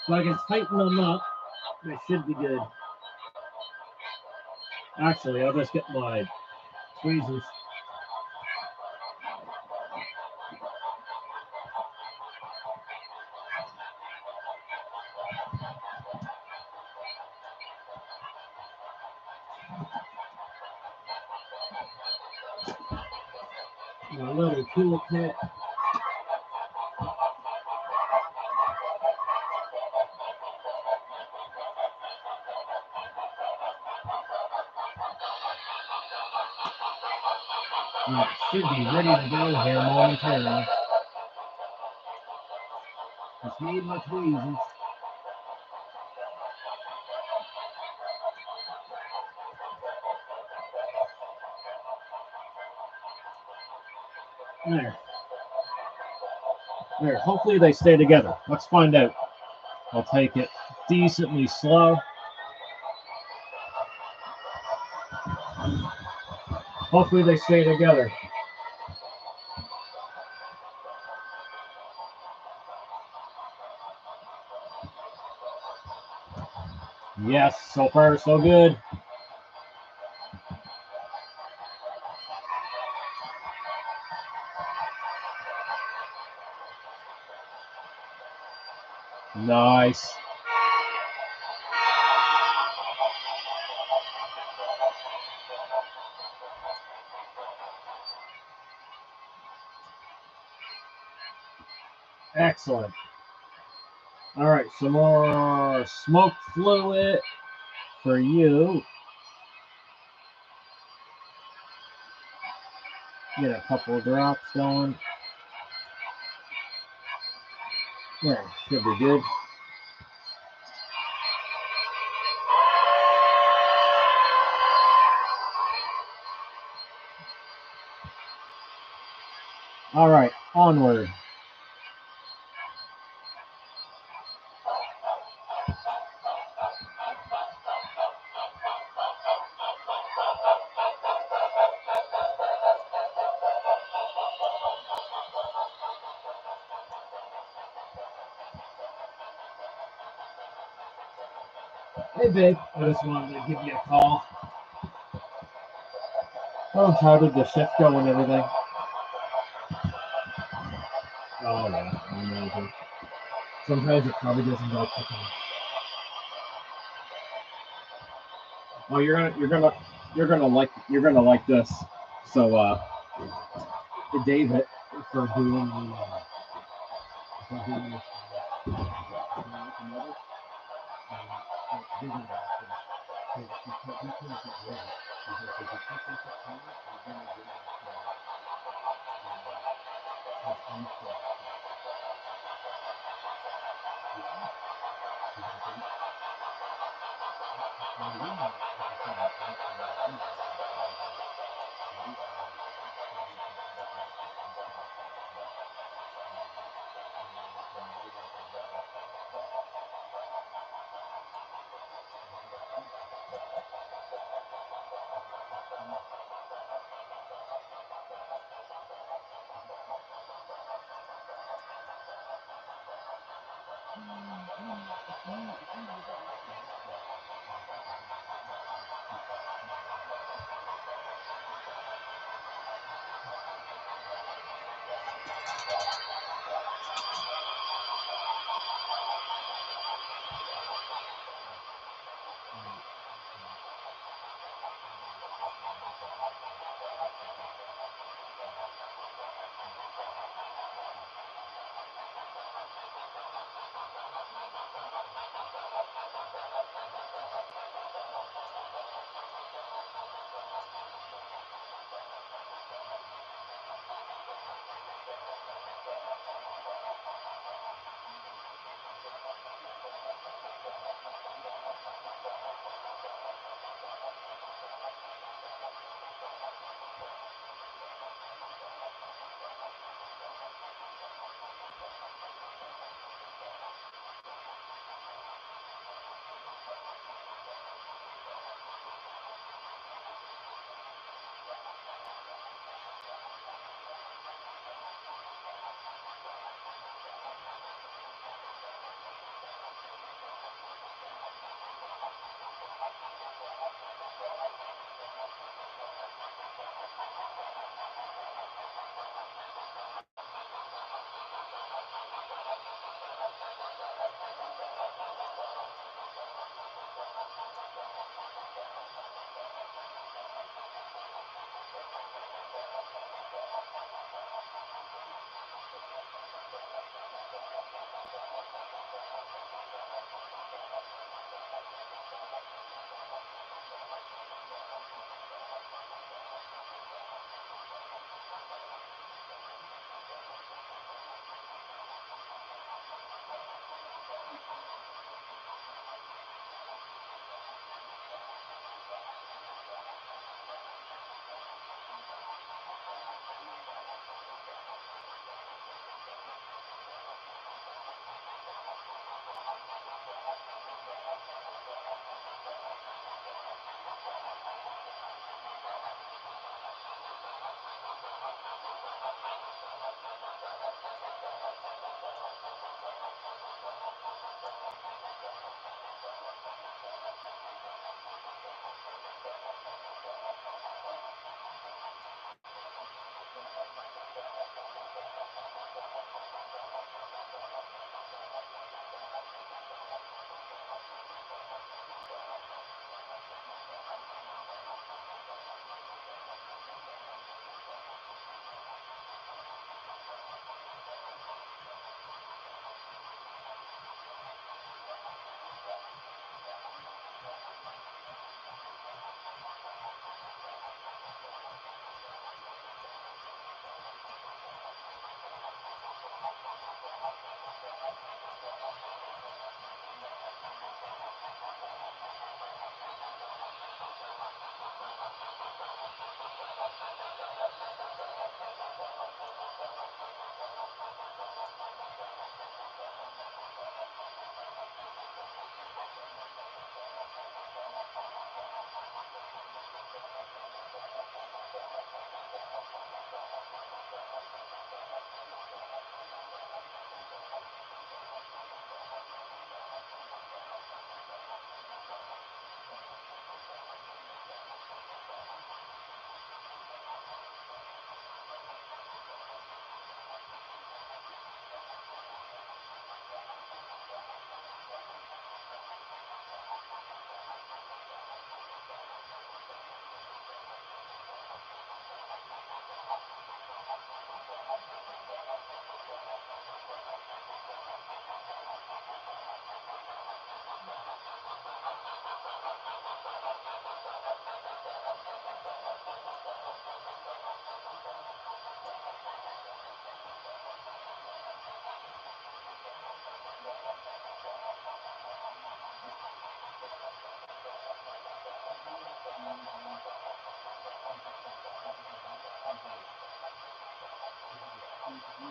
If I can tighten them up, they should be good. Actually, I'll just get my tweezers. My little toolkit. It should be ready to go here momentarily. Just need my tweezers. There. There. Hopefully they stay together. Let's find out. I'll take it decently slow. Hopefully they stay together. Yes, so far so good. Nice. Excellent. All right, some more smoke fluid for you. Get a couple of drops going. Yeah, should be good. All right, onward. Hey, babe. I just wanted to give you a call. Oh, how did the shift go and everything? Oh, yeah, amazing. Sometimes it probably doesn't go quick enough. Oh, you're gonna like this. So, David, for doing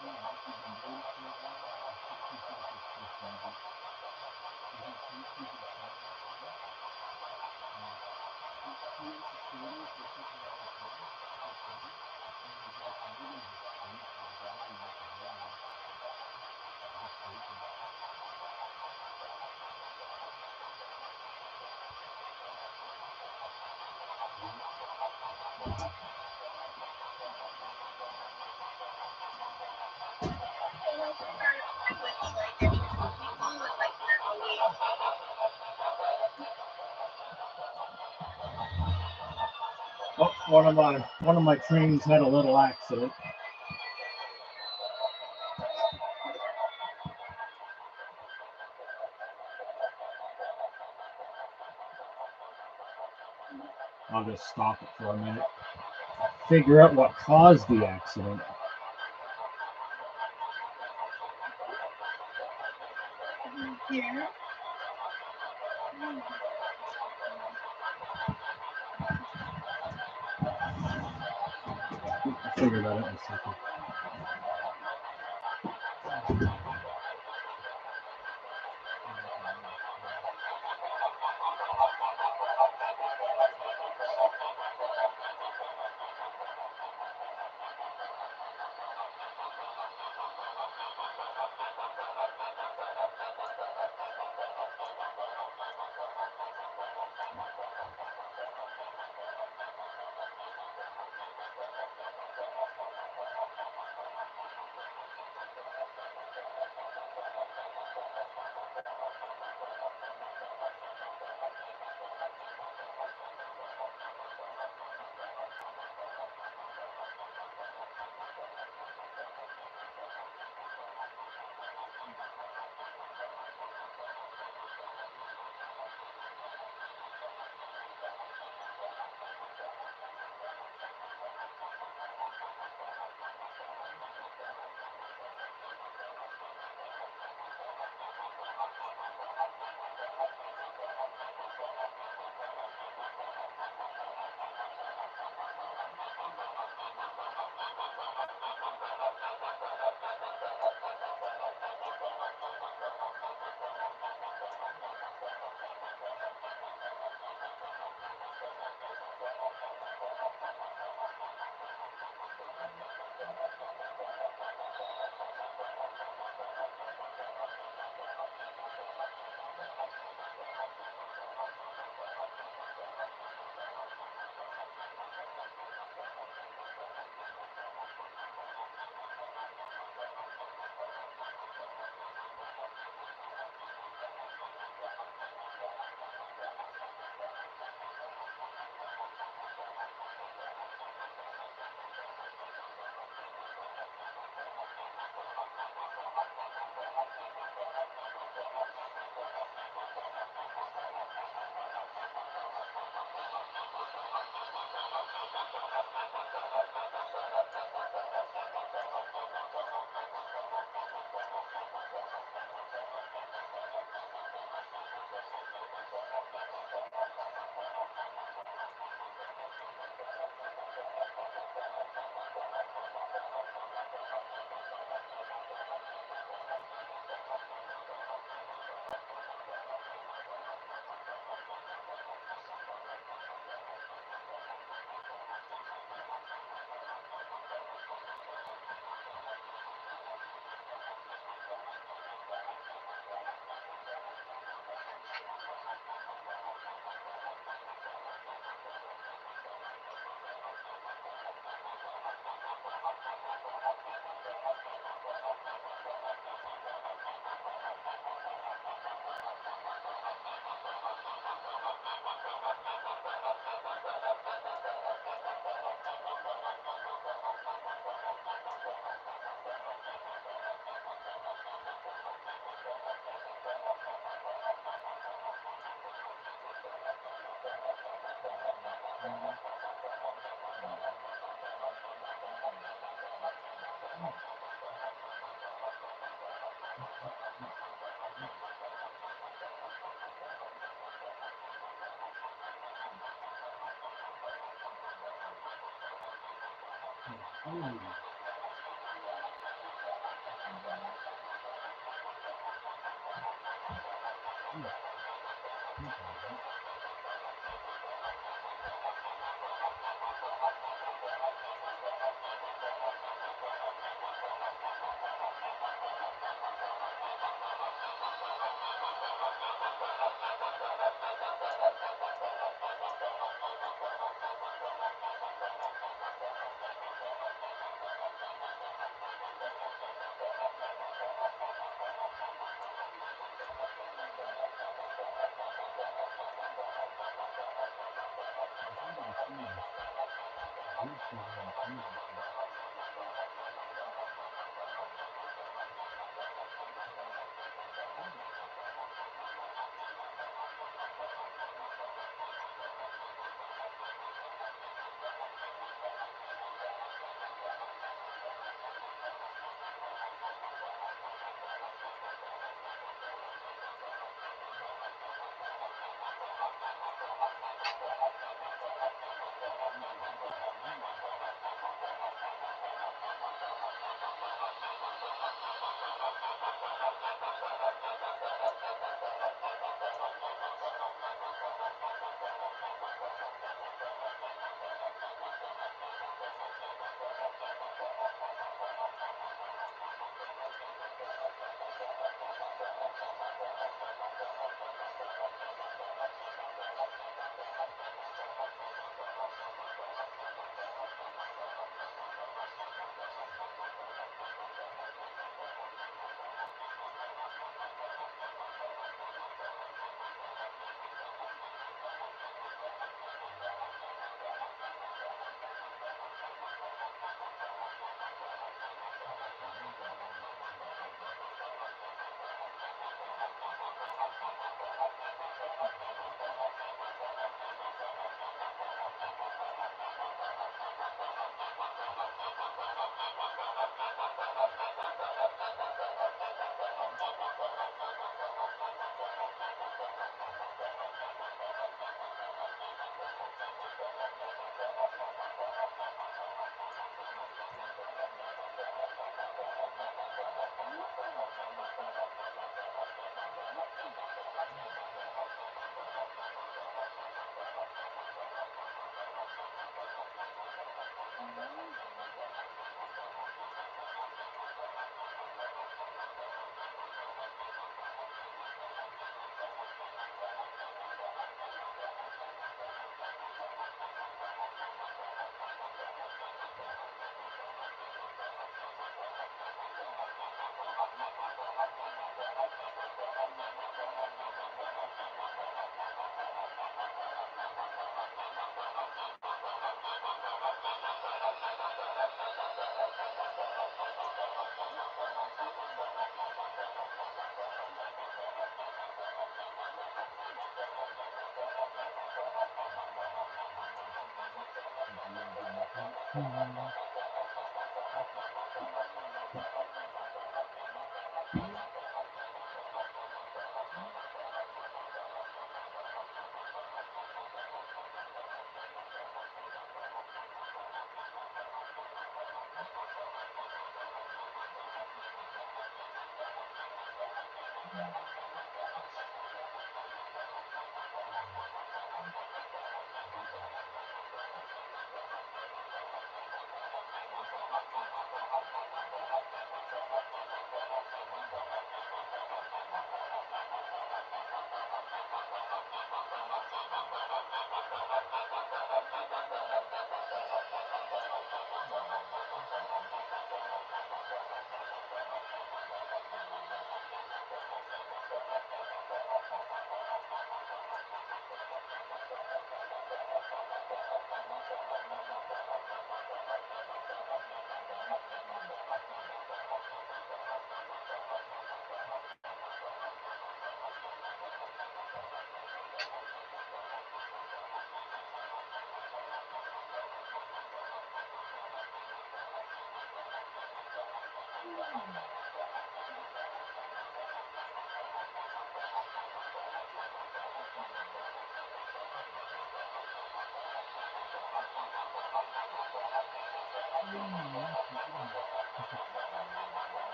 Oh, one of my trains had a little accident. I'll just stop it for a minute. Figure out what caused the accident. Yeah. I'll figure that out in a second.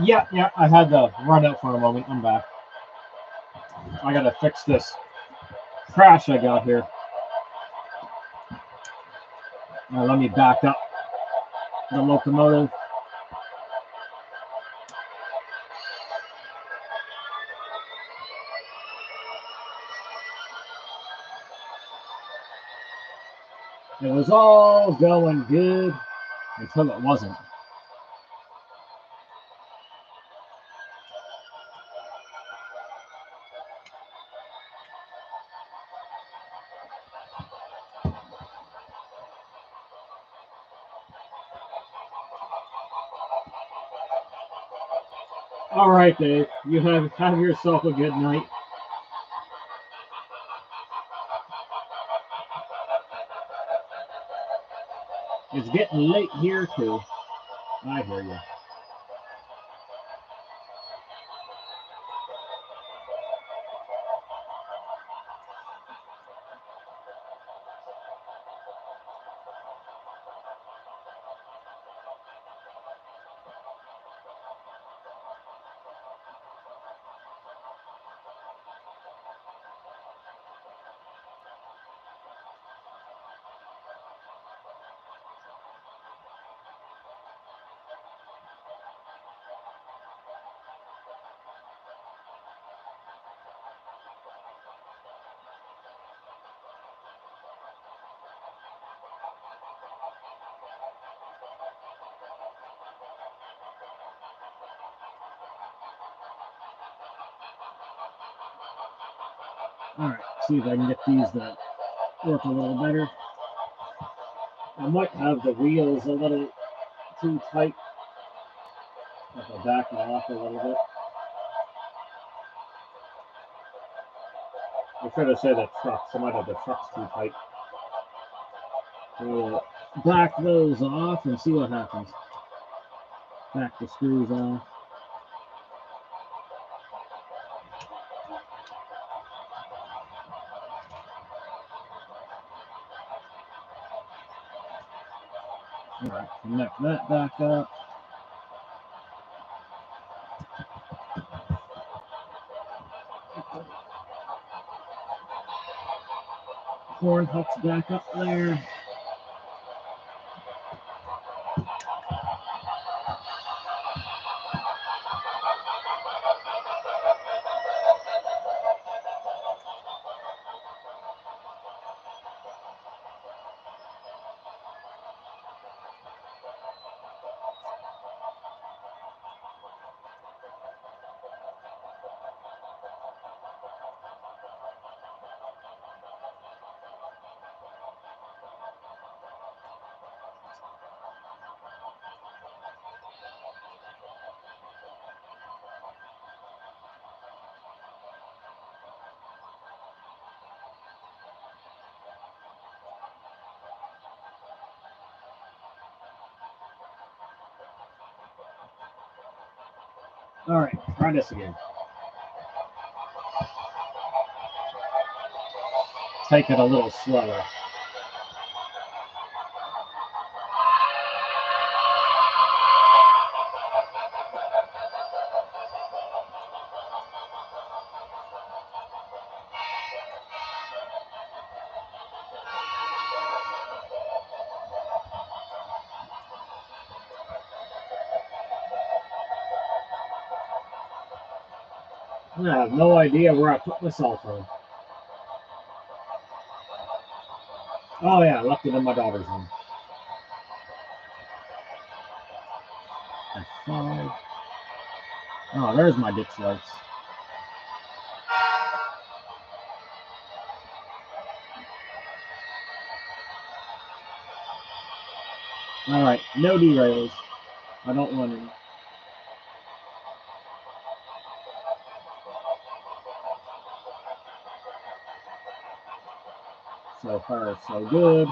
Yeah, I had to run out for a moment. I'm back. I gotta fix this crash I got here. Now let me back up the locomotive. It was all going good until it wasn't. All right, Dave. You have yourself a good night. It's getting late here too. I hear you. All right, see if I can get these to work a little better. I might have the wheels a little too tight. If I back it off a little bit. I should have said the trucks. I might have the trucks too tight. We'll back those off and see what happens. Back the screws off. All right, connect that back up. Horn hooks back up there. All right, try this again. Take it a little slower. I have no idea where I put my cell phone. Oh yeah, I left it in my daughter's room. F5. Oh, there's my ditch lights. All right, no derails. I don't want any. So far, so good.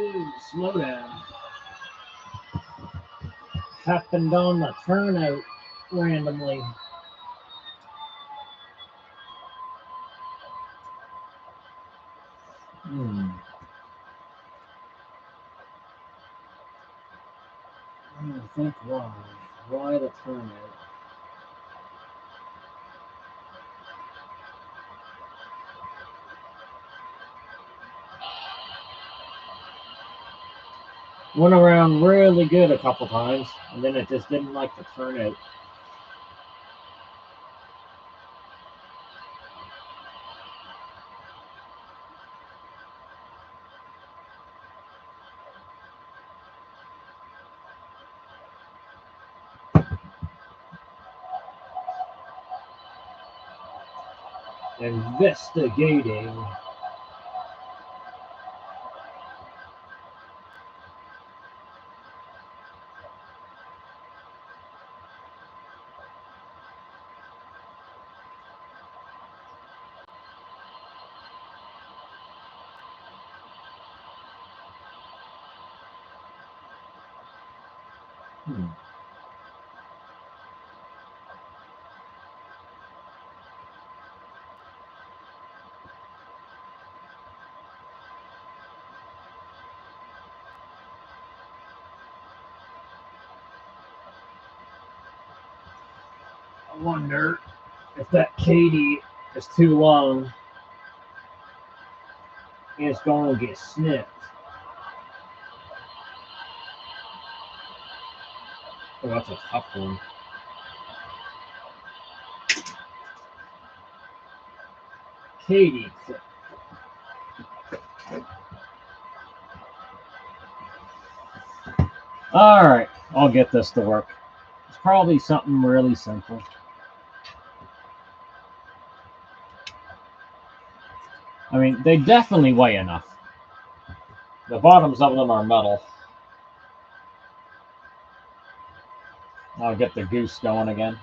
Ooh, slow down. Happened on the turnout randomly. I think why? Why the turnout? Went around really good a couple times, and then it just didn't like the turnout. Investigating. I wonder if that Katie is too long and it's going to get snipped. Oh, that's a tough one. Katie. All right, I'll get this to work. It's probably something really simple. I mean, they definitely weigh enough. The bottoms of them are metal. I'll get the goose going again.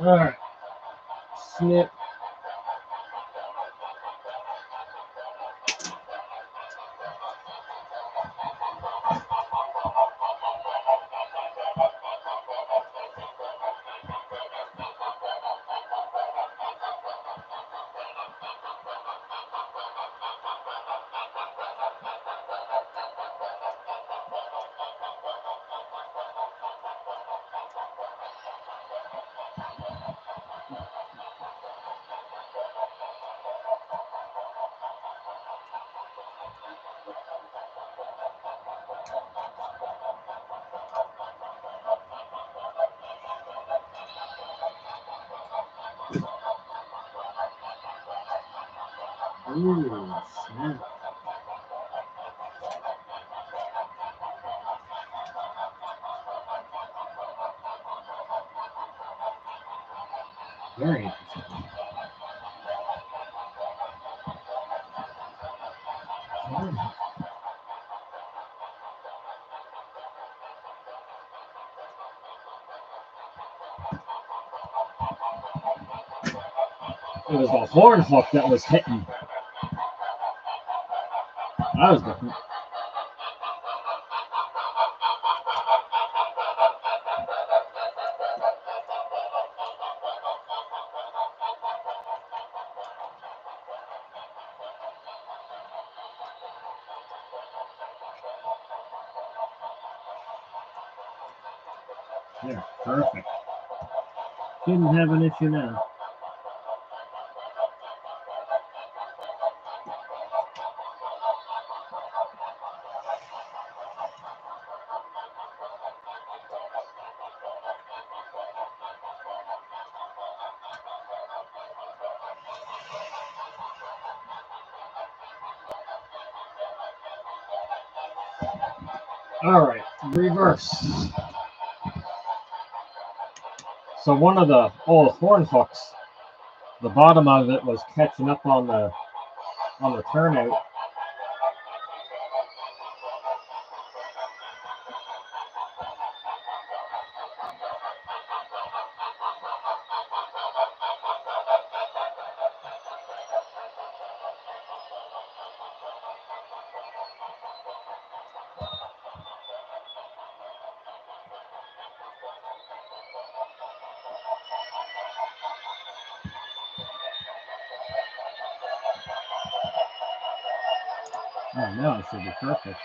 All right. Snip. Ooh, snap. Very interesting. It was the horn hook that was hitting. That was different. Yeah, perfect. Shouldn't have an issue now. All right, reverse. So one of the old horn hooks, the bottom of it was catching up on the turnout. Oh, now it should be perfect.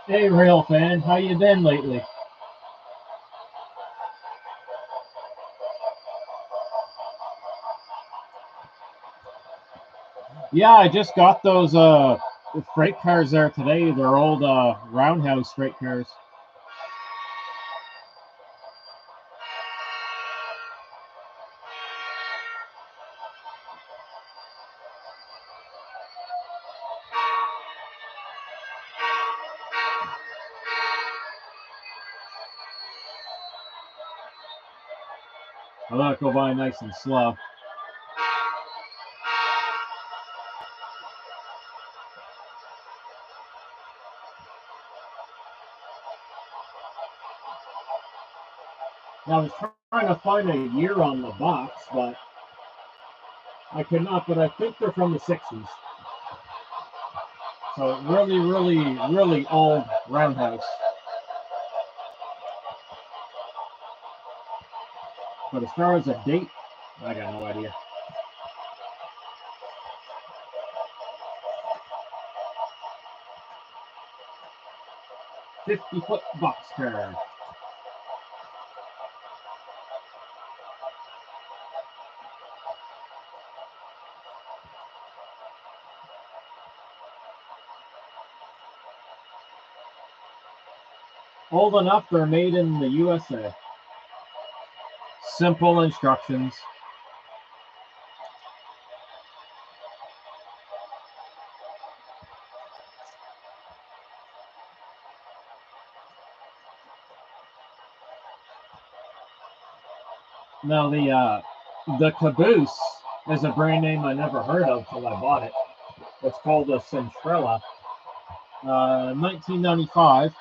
Hey, Rail fan, how you been lately? Yeah, I just got those freight cars there today. They're old roundhouse freight cars. I let it go by nice and slow. Now, I was trying to find a year on the box, but I could not. But I think they're from the 60s. So really, really, really old roundhouse. But as far as a date, I got no idea. 50-foot box car. Old enough, they're made in the USA. Simple instructions. Now the Caboose is a brand name I never heard of till I bought it. It's called a Centrella. 1995.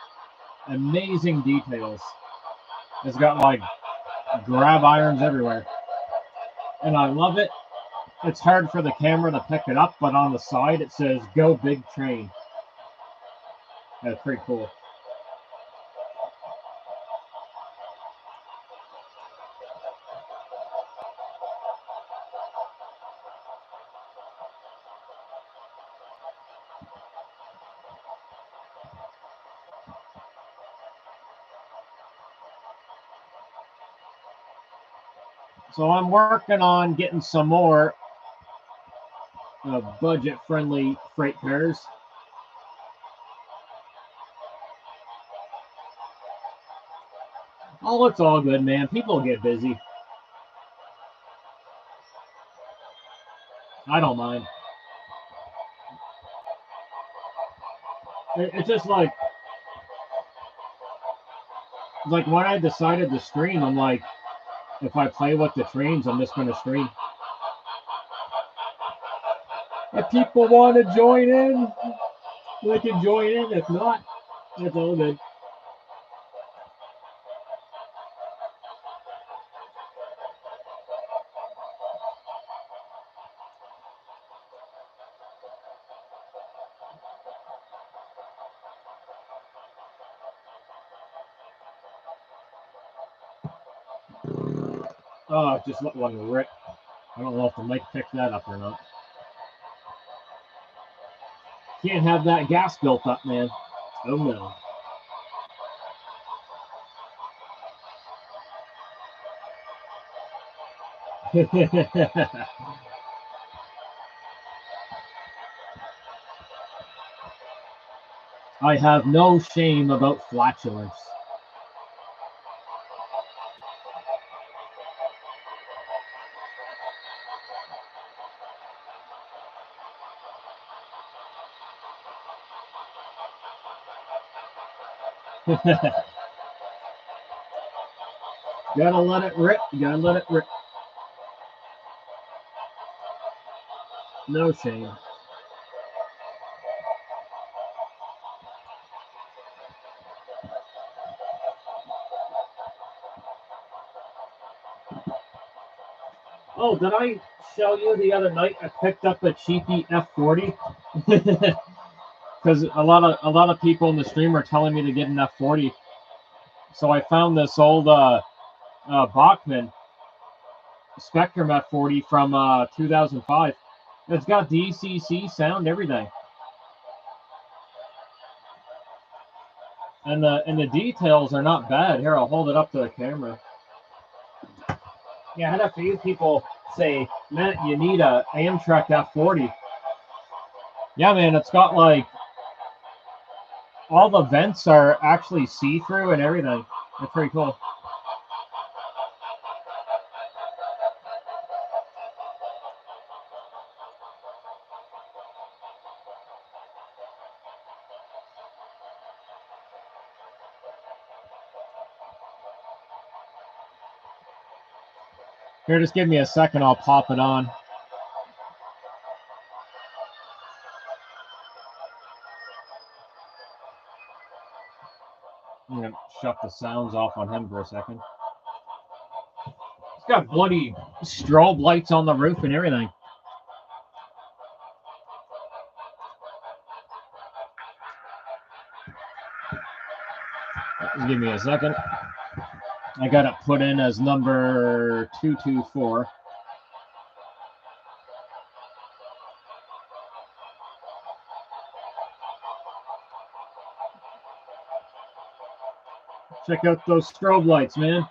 Amazing details. It's got like grab irons everywhere. And I love it. It's hard for the camera to pick it up, but on the side it says "Go Big Train." That's pretty cool. So I'm working on getting some more budget-friendly freight cars. Oh, it's all good, man. People get busy. I don't mind. It's just like when I decided to stream, I'm like, if I play with the trains, I'm just going to stream. If people want to join in, they can join in. If not, that's all good. Oh, just let one rip. I don't know if the mic picked that up or not. Can't have that gas built up, man. Oh no. I have no shame about flatulence. Gotta let it rip. Gotta let it rip. No shame. Oh, did I show you the other night I picked up a cheapy F40? Because a lot of people in the stream are telling me to get an F40. So I found this old Bachmann Spectrum F40 from 2005. It's got DCC sound, everything. And the details are not bad. Here, I'll hold it up to the camera. Yeah, I had a few people say, Matt, you need a Amtrak F40. Yeah, man, it's got like all the vents are actually see-through and everything. It's pretty cool. Here, just give me a second. I'll pop it on. I'm going to shut the sounds off on him for a second. It's got bloody strobe lights on the roof and everything. Just give me a second. I got it put in as number 224. Check out those strobe lights, man.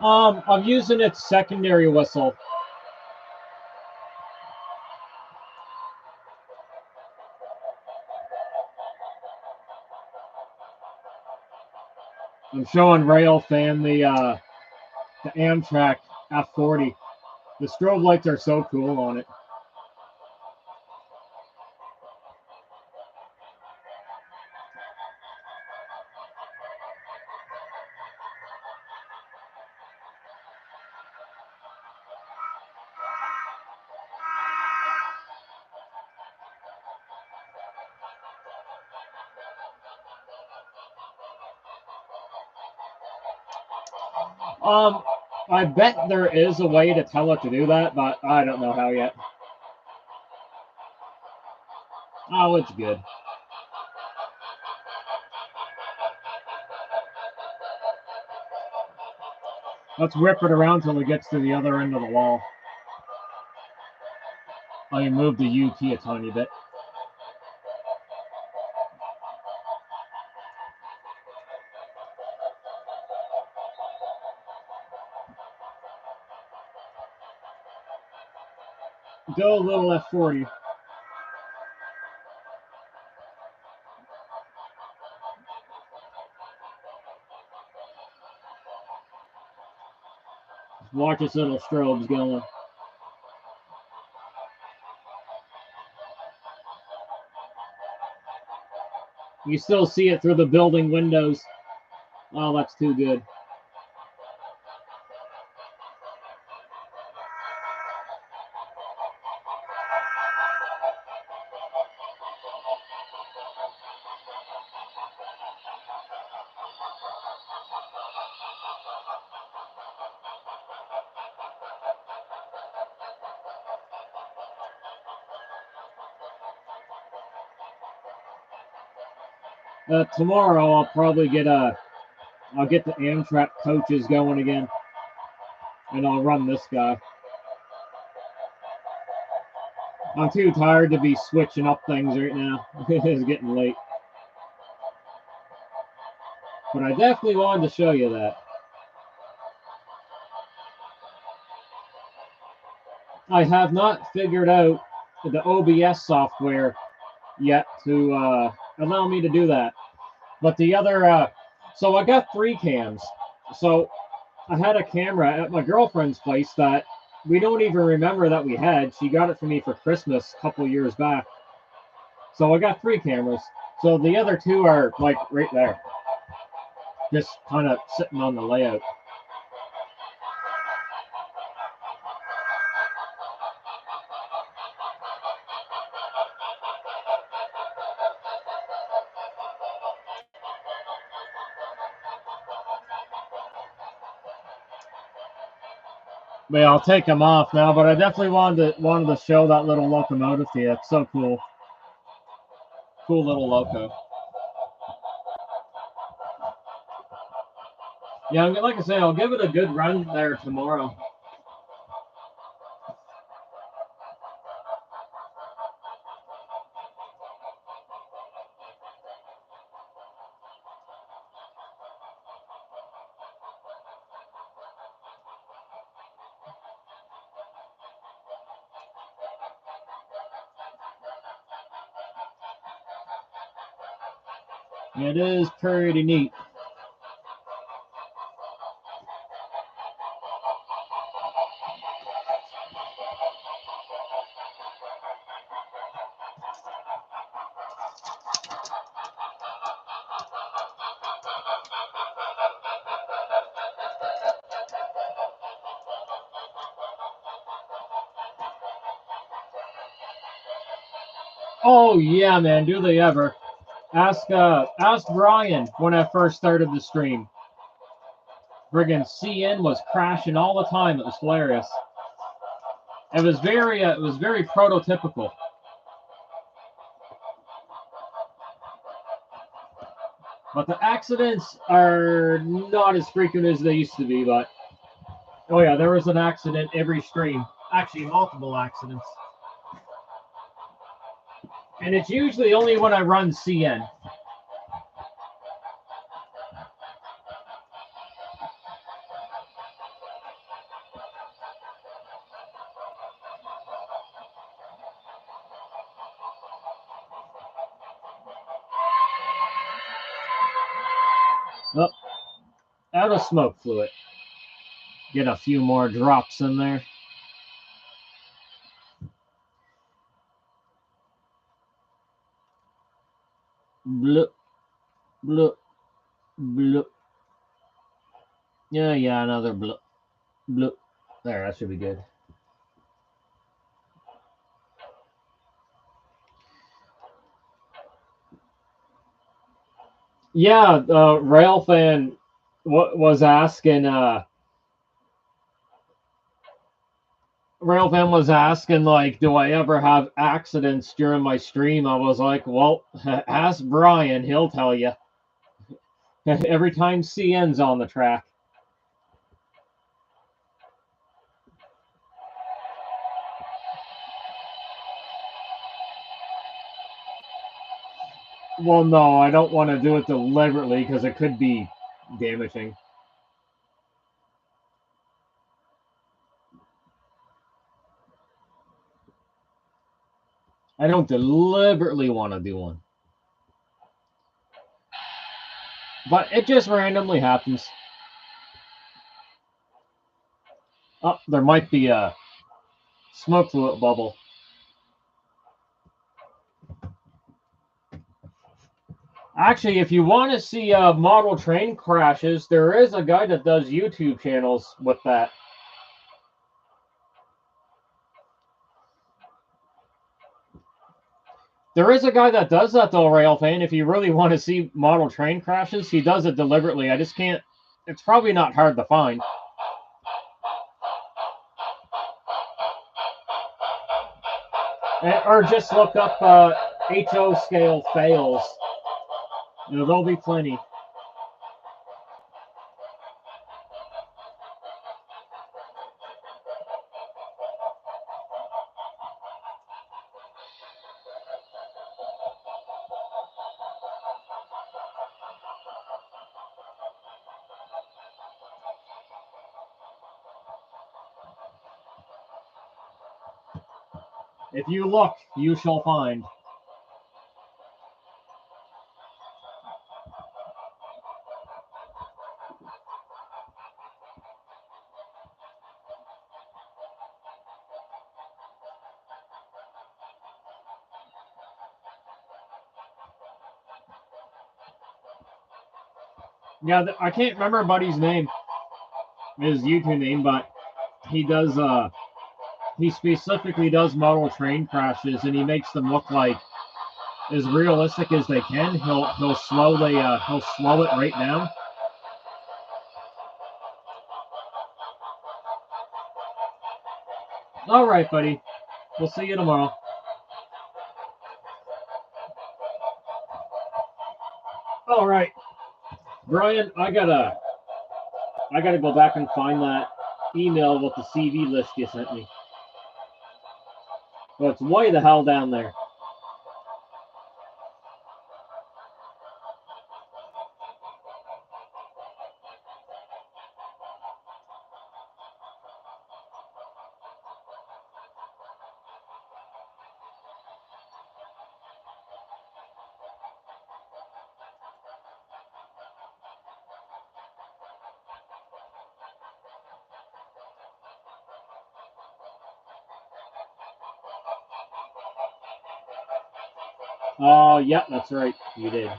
I'm using its secondary whistle. I'm showing Rail Fan the Amtrak F40. The strobe lights are so cool on it. I bet there is a way to tell it to do that, but I don't know how yet. Oh, it's good. Let's whip it around till it gets to the other end of the wall. I can move the U key a tiny bit. Go a little F40. Watch its little strobes going. You still see it through the building windows. Oh, that's too good. Tomorrow I'll probably I'll get the Amtrak coaches going again, and I'll run this guy. I'm too tired to be switching up things right now. It's getting late. But I definitely wanted to show you that. I have not figured out the OBS software yet to allow me to do that. But the other, so I got 3 cams. So I had a camera at my girlfriend's place that we don't even remember that we had. She got it for me for Christmas a couple years back. So I got 3 cameras. So the other 2 are like right there, just kind of sitting on the layout. But yeah, I'll take them off now. But I definitely wanted to show that little locomotive to you. It's so cool. Cool little loco. Yeah, like I say, I'll give it a good run there tomorrow. It is pretty neat. Oh yeah, man, do they ever? Ask Brian when I first started the stream. Friggin' CN was crashing all the time. It was hilarious. It was very prototypical. But the accidents are not as frequent as they used to be. But oh yeah, there was an accident every stream. Actually, multiple accidents. And it's usually only when I run CN. Oh, out of smoke fluid. Get a few more drops in there. Bloop, bloop, bloop. Yeah, another bloop, bloop. There, that should be good. Yeah, Rail fan was asking. Rail fan was asking, like, do I ever have accidents during my stream? I was like, well, ask Brian, he'll tell you. Every time CN's on the track. Well, no, I don't want to do it deliberately because it could be damaging. I don't deliberately want to do one. But it just randomly happens. Oh, there might be a smoke fluid bubble. Actually, if you want to see model train crashes, there is a guy that does YouTube channels with that. There is a guy that does that, though, Rail fan. If you really want to see model train crashes, he does it deliberately. I just can't. It's probably not hard to find. Or just look up HO scale fails. There'll be plenty. If you look, you shall find. Yeah, I can't remember Buddy's name, his YouTube name, but he does. He specifically does model train crashes, and he makes them look like as realistic as they can. He'll slow it right down. All right, buddy. We'll see you tomorrow. All right, Brian. I gotta go back and find that email with the CV list you sent me. Well, it's way the hell down there. Oh, yeah, that's right. You did.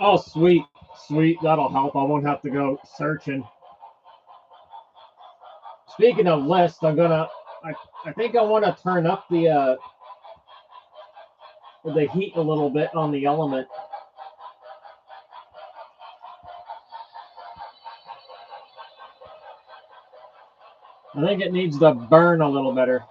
Oh, sweet, sweet. That'll help. I won't have to go searching. Speaking of lists, I think I want to turn up the heat a little bit on the Element. I think it needs to burn a little better.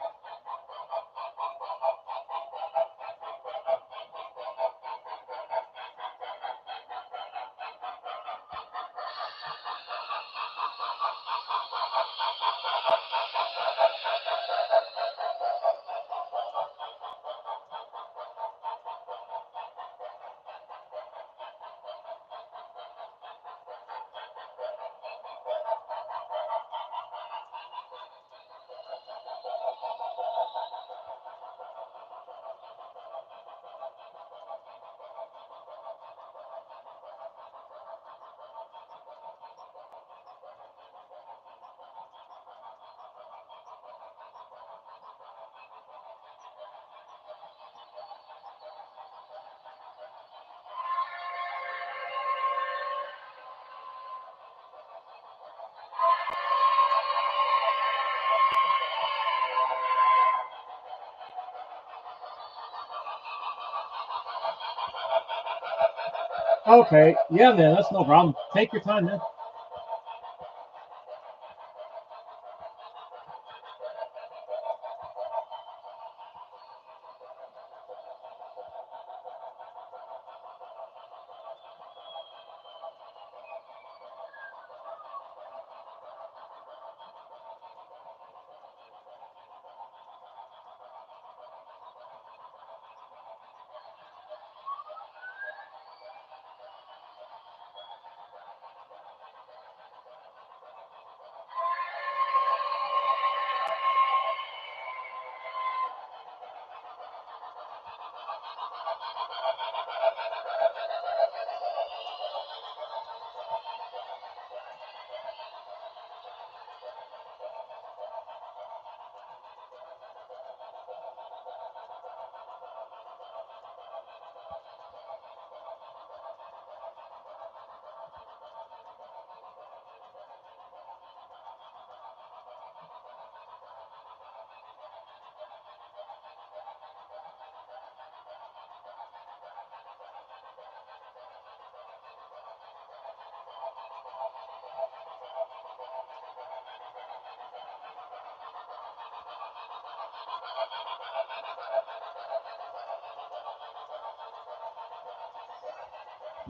Okay, yeah, man, that's no problem. Take your time, man.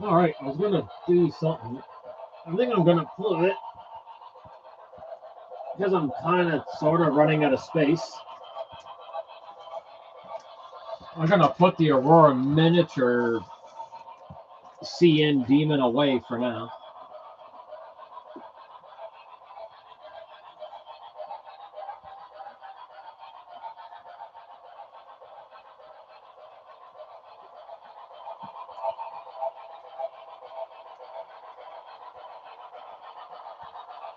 All right, I was gonna do something. I think I'm gonna put it because I'm kind of sort of running out of space. I'm gonna put the Aurora Miniature CN Demon away for now.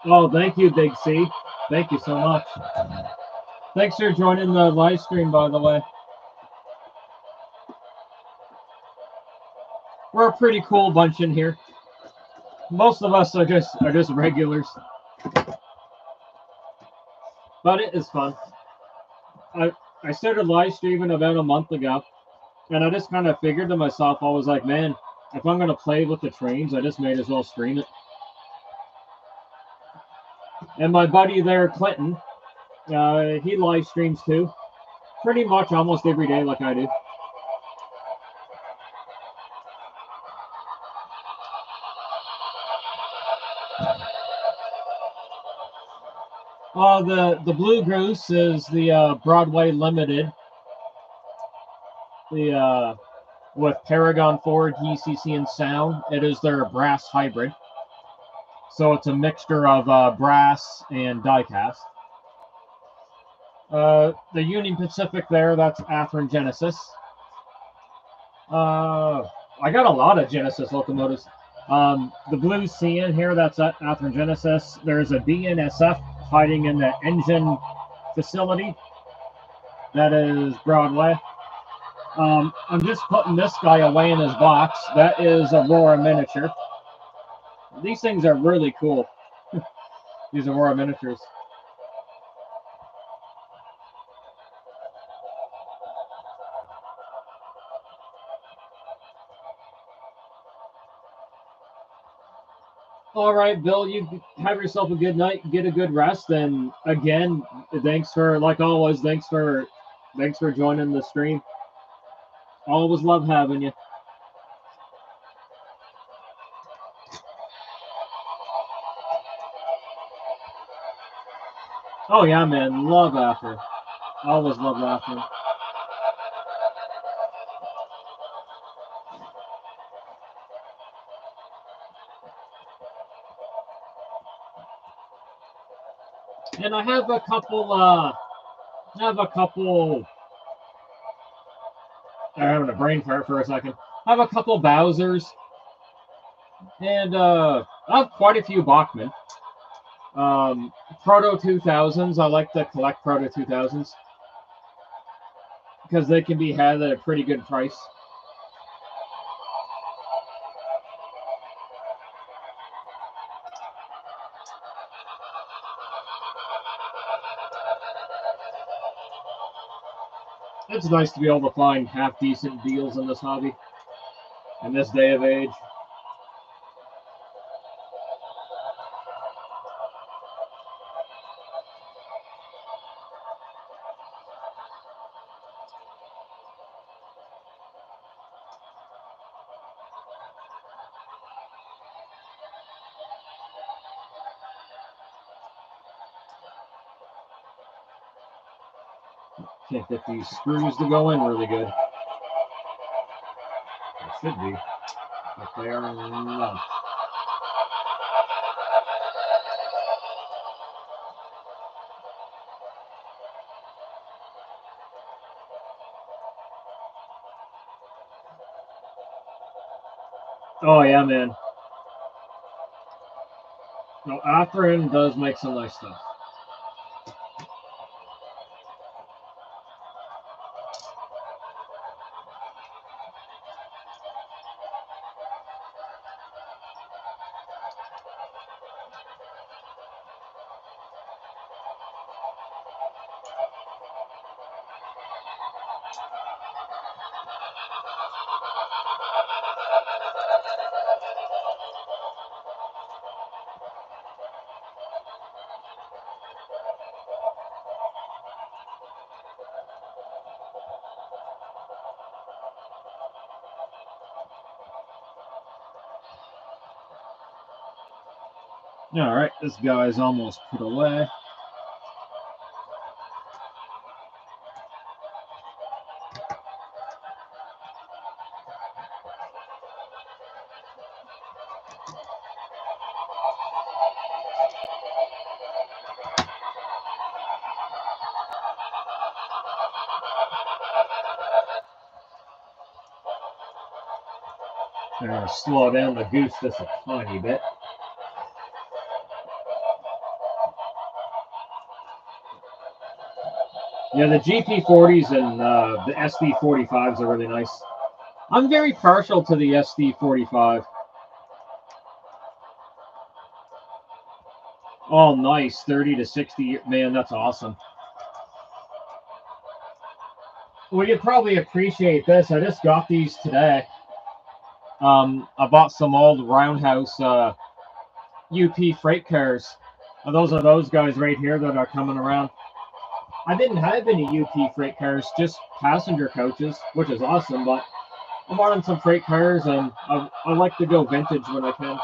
Oh, thank you, Big C. Thank you so much. Thanks for joining the live stream, by the way. We're a pretty cool bunch in here. Most of us are just regulars, but it is fun. I started live streaming about a month ago, and I just kind of figured to myself, I was like, man, if I'm gonna play with the trains, I just may as well stream it. And my buddy there, Clinton, he live streams too, pretty much almost every day, like I do. The Blue Goose is the Broadway Limited, with Paragon Ford, ECC, and Sound. It is their brass hybrid, so it's a mixture of brass and die-cast. The Union Pacific there, that's Athearn Genesis. I got a lot of Genesis locomotives. The Blue CN here, that's Athearn Genesis. There's a BNSF hiding in the engine facility. That is Broadway. I'm just putting this guy away in his box. That is Aurora Miniature. These things are really cool. These Aurora Miniatures. All right, Bill, you have yourself a good night. Get a good rest. And again, thanks for, like always, thanks for joining the stream. Always love having you. Oh yeah, man, love Athearn. Always love Athearn. And I have a couple. I'm having a brain fart for a second. I have a couple Bowsers, and I have quite a few Bachmann. Proto 2000s. I like to collect Proto 2000s because they can be had at a pretty good price. It's nice to be able to find half decent deals in this hobby in this day of age. Can't get these screws to go in really good. It should be, but they are not. Oh yeah, man. No, Athearn does make some nice stuff. All right, this guy's almost put away. I'm going to slow down the goose just a tiny bit. Yeah, the GP40s and the SD45s are really nice. I'm very partial to the SD45. Oh, nice. 30 to 60. Man, that's awesome. Well, you'd probably appreciate this. I just got these today. I bought some old Roundhouse UP freight cars. Those are those guys right here that are coming around. I didn't have any UP freight cars, just passenger coaches, which is awesome, but I'm wanting some freight cars, and I like to go vintage when I can.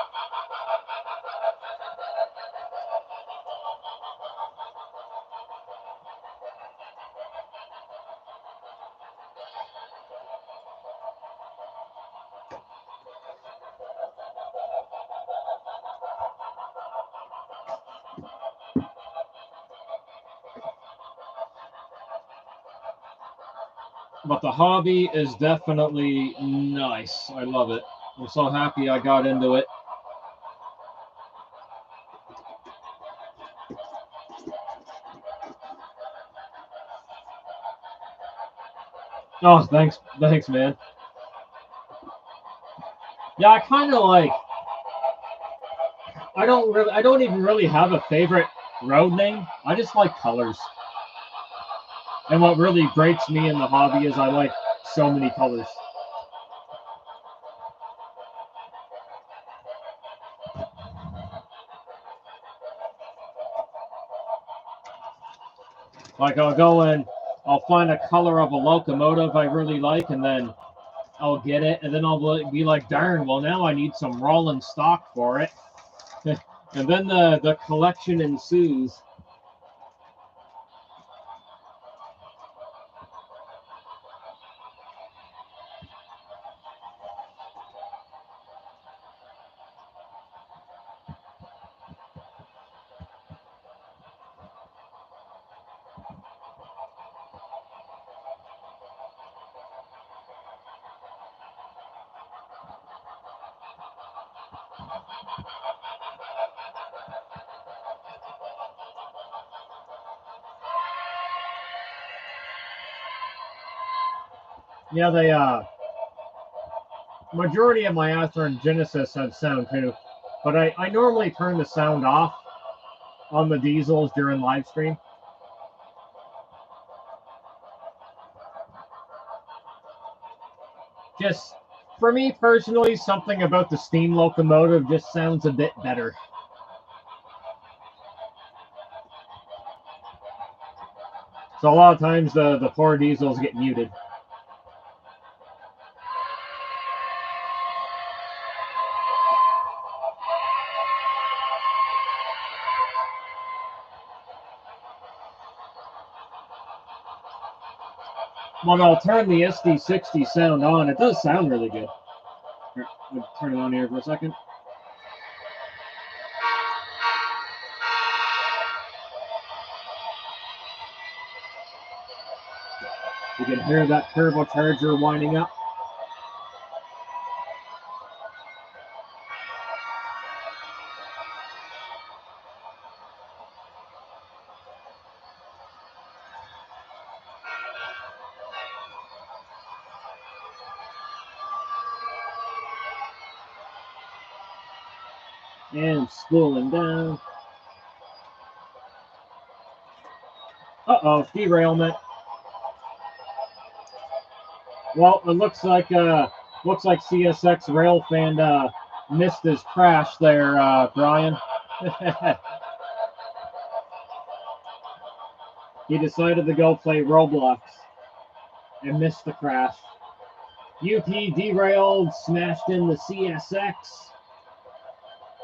But the hobby is definitely nice. I love it. I'm so happy I got into it. Oh, thanks, man. Yeah, I kind of like. I don't even really have a favorite road name. I just like colors. And what really breaks me in the hobby is I like so many colors. Like I'll go and I'll find a color of a locomotive I really like, and then I'll get it, and then I'll be like, darn, well now I need some rolling stock for it. And then the collection ensues. Yeah, they majority of my Athearn Genesis have sound too, but I normally turn the sound off on the diesels during live stream. Just for me personally, something about the steam locomotive just sounds a bit better. So a lot of times the poor diesels get muted. When I'll turn the SD60 sound on, it does sound really good. Here, I'll turn it on here for a second. You can hear that turbocharger winding up. And spooling down. Uh-oh, derailment. Well, it looks like CSX rail fan missed his crash there, Brian. He decided to go play Roblox and missed the crash. UP derailed, smashed in the CSX.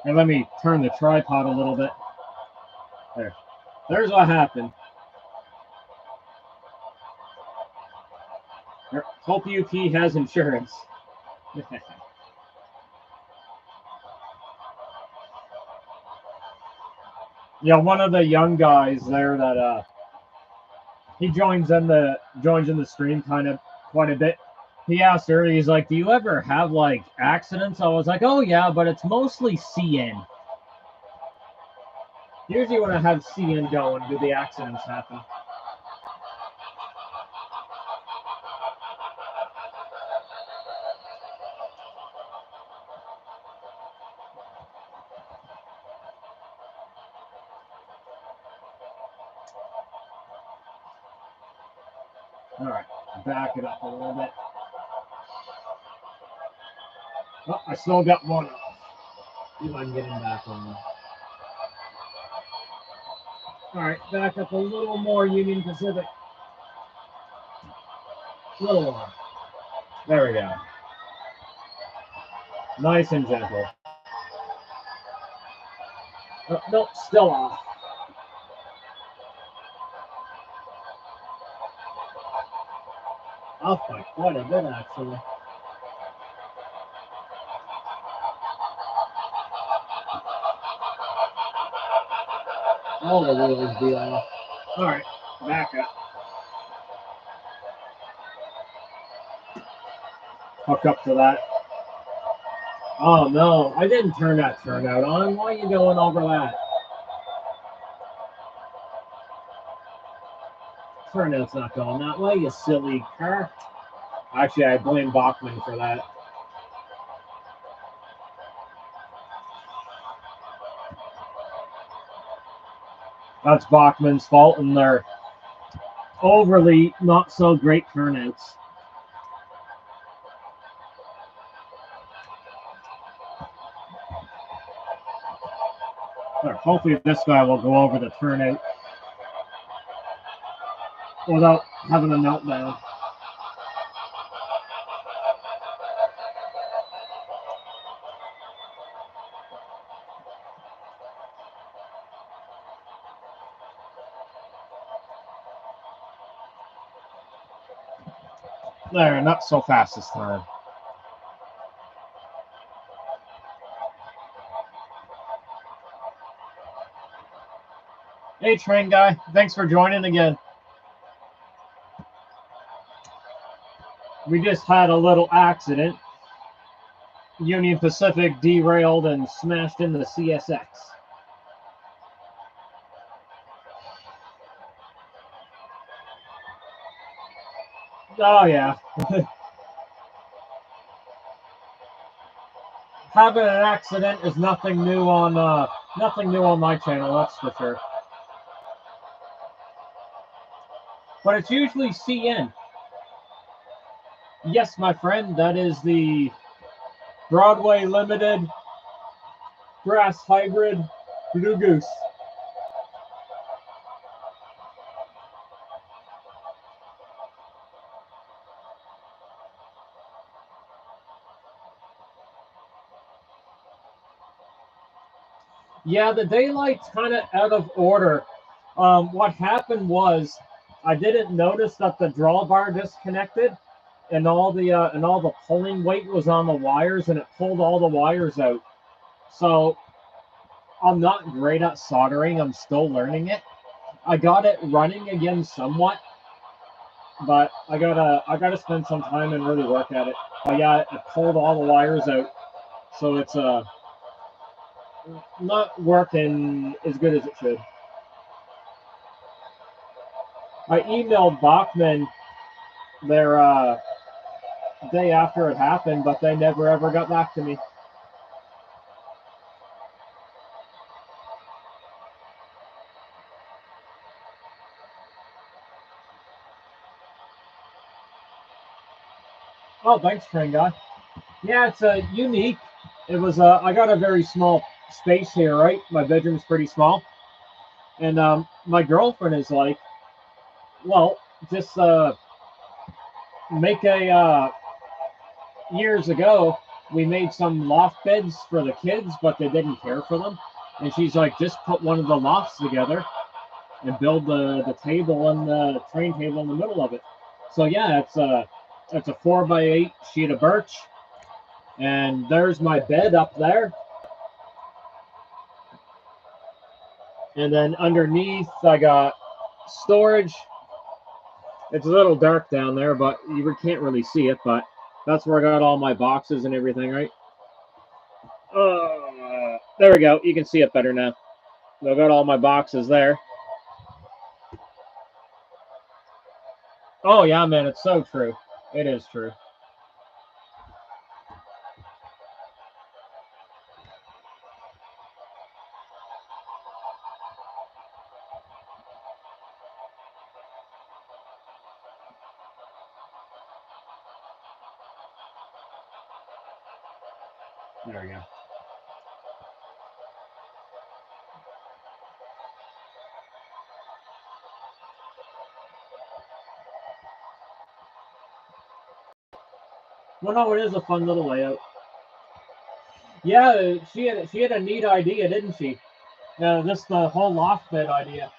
And let me turn the tripod a little bit. There. There's what happened. Hope UP has insurance. Yeah, one of the young guys there that he joins in the stream kind of quite a bit. He asked earlier, he's like, "Do you ever have like accidents?" I was like, "Oh yeah, but it's mostly CN. Usually when I have CN going, do the accidents happen?" All right, back it up a little bit. Oh, I still got one off. See if I can get him back on. All right, back up a little more, Union Pacific. A little more. There we go. Nice and gentle. Oh, nope, still off. Off by quite a bit, actually. All the wheels be off. All right, back up. Hook up to that. Oh no, I didn't turn that turnout on. Why are you going over that? Turnout's not going that way, you silly car. Actually, I blame Bachman for that. That's Bachman's fault, and they're overly not so great turnouts. Hopefully this guy will go over the turnout without having a meltdown. There, not so fast this time. Hey, train guy, thanks for joining again. We just had a little accident. Union Pacific derailed and smashed into the CSX. Oh yeah. Having an accident is nothing new on my channel, that's for sure. But it's usually CN. Yes, my friend, that is the Broadway Limited Grass Hybrid Blue Goose. Yeah, the daylight's kind of out of order. What happened was I didn't notice that the drawbar disconnected, and all the pulling weight was on the wires, and it pulled all the wires out. So I'm not great at soldering. I'm still learning it. I got it running again somewhat, but I gotta spend some time and really work at it. But yeah, it pulled all the wires out, so it's not working as good as it should. I emailed Bachman their day after it happened, but they never ever got back to me. Oh, thanks, train guy. Yeah, it's unique. It was I got a very small space here, right? My bedroom's pretty small, and my girlfriend is like, well, just make a years ago we made some loft beds for the kids, but they didn't care for them. And she's like, just put one of the lofts together and build the table and the train table in the middle of it. So yeah, it's a 4x8 sheet of birch, and there's my bed up there. And then underneath, I got storage. It's a little dark down there, but you can't really see it, but that's where I got all my boxes and everything, right? There we go. You can see it better now. I got all my boxes there. Oh, yeah, man, it's so true. It is true. There we go. Well, no, it is a fun little layout. Yeah, she had a neat idea, didn't she? Just the whole loft bed idea.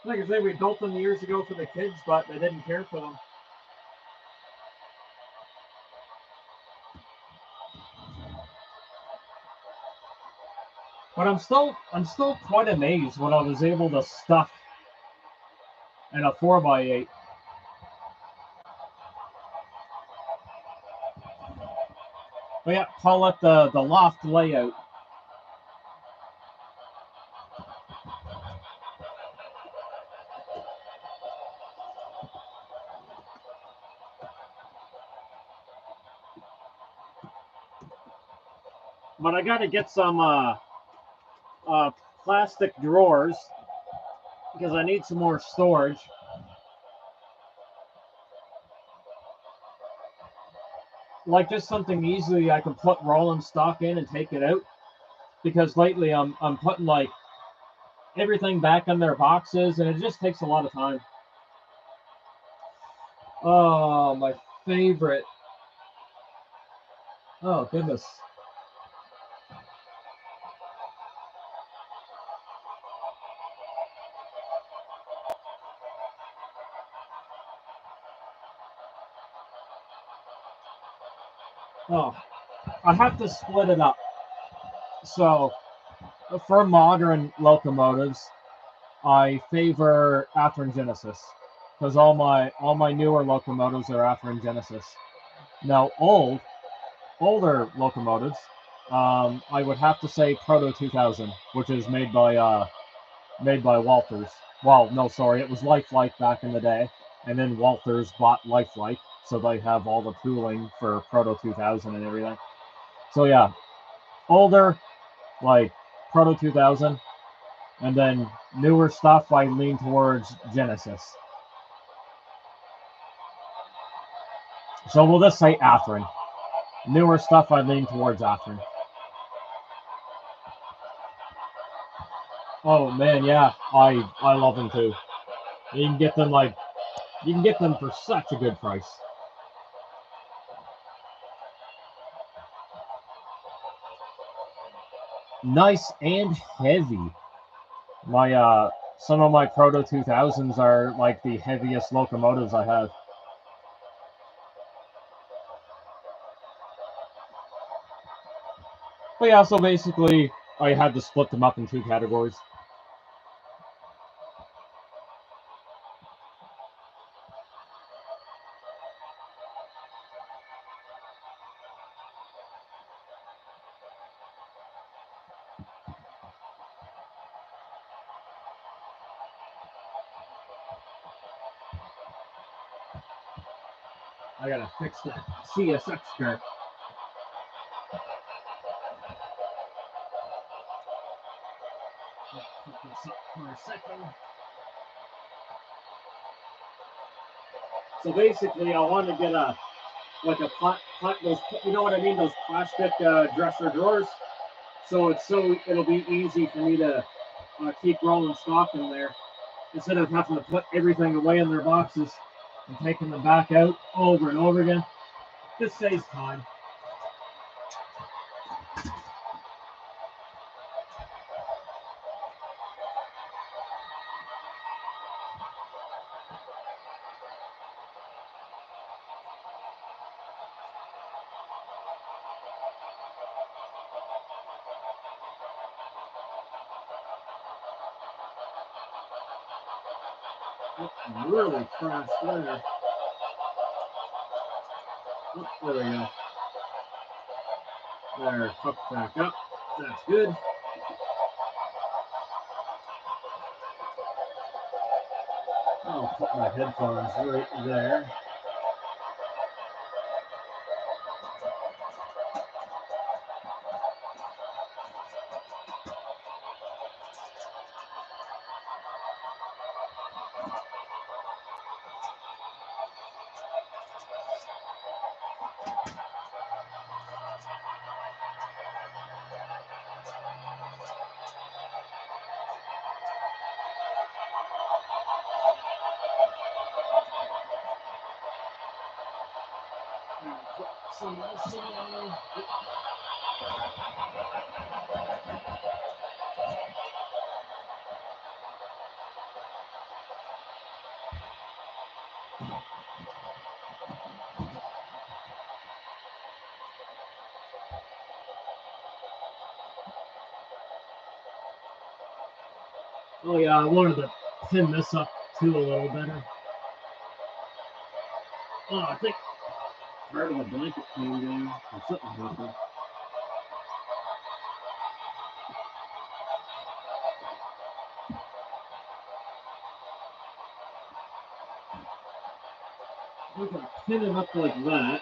Like I say, we built them years ago for the kids, but they didn't care for them. But I'm still quite amazed when I was able to stuff in a 4x8. But yeah, call it the loft layout. But I got to get some plastic drawers because I need some more storage. Like just something easily I can put rolling stock in and take it out. Because lately I'm putting like everything back in their boxes and it just takes a lot of time. Oh, my favorite. Oh, goodness. Oh, I have to split it up. So, for modern locomotives, I favor Athearn Genesis because all my newer locomotives are Athearn Genesis. Now, older locomotives, I would have to say Proto 2000, which is made by Walthers. Well, no, sorry, it was Lifelike back in the day, and then Walthers bought Lifelike, so they have all the tooling for Proto 2000 and everything. So yeah, older, like Proto 2000, and then newer stuff I lean towards Genesis. So we'll just say Athearn. Newer stuff I lean towards Athearn. Oh man, yeah, I love them too. You can get them for such a good price. Nice and heavy. My some of my Proto 2000s are like the heaviest locomotives I have. But yeah, so basically I had to split them up in two categories. I gotta fix the CSX car. Put this up for a second. So basically, I want to get those, you know what I mean, those plastic dresser drawers. So it'll be easy for me to keep rolling stock in there instead of having to put everything away in their boxes and taking them back out over and over again. This saves time. Really crashed there. Oh, there we go. There, hooked back up. That's good. I'll put my headphones right there. Oh yeah, I wanted to pin this up too a little better. Oh, I think part of the blanket came down or something happened. We can pin it up like that.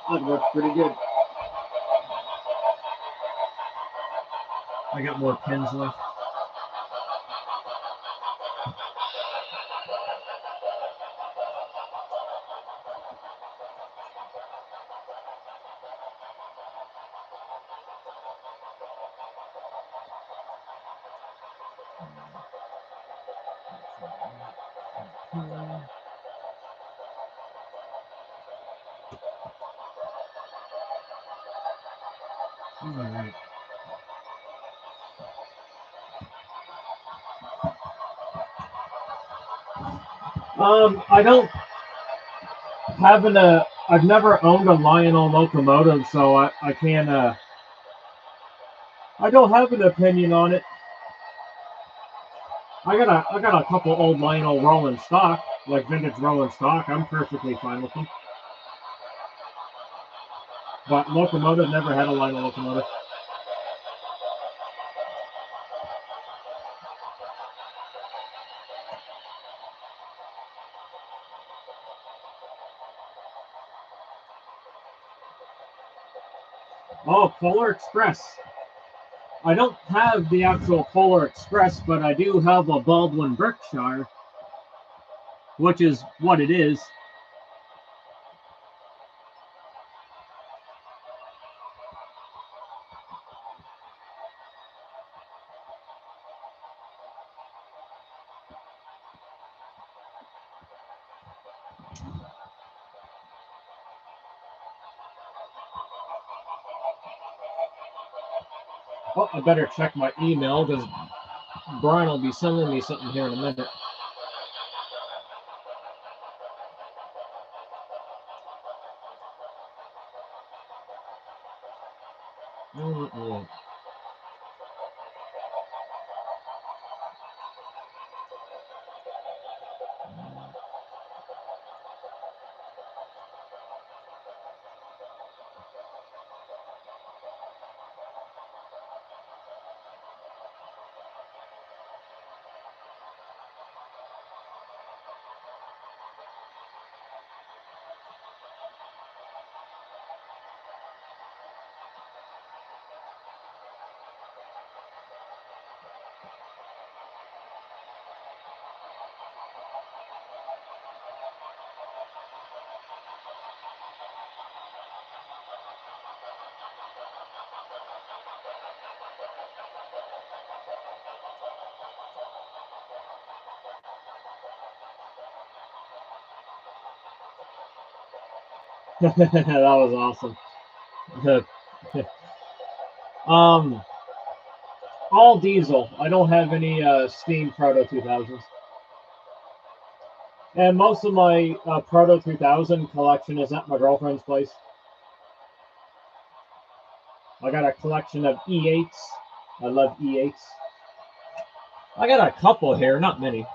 That works pretty good. I got more pins left. All right. I don't have I've never owned a Lionel locomotive, so I can't, I don't have an opinion on it. I got a couple old Lionel rolling stock, like vintage rolling stock. I'm perfectly fine with them. But locomotive, never had a Lionel locomotive. Oh, Polar Express. I don't have the actual Polar Express, but I do have a Baldwin Berkshire, which is what it is. Oh, I better check my email because Brian will be sending me something here in a minute. Mm-mm. That was awesome. All diesel. I don't have any steam Proto 2000s. And most of my Proto 3000 collection is at my girlfriend's place. I got a collection of E8s. I love E8s. I got a couple here, not many.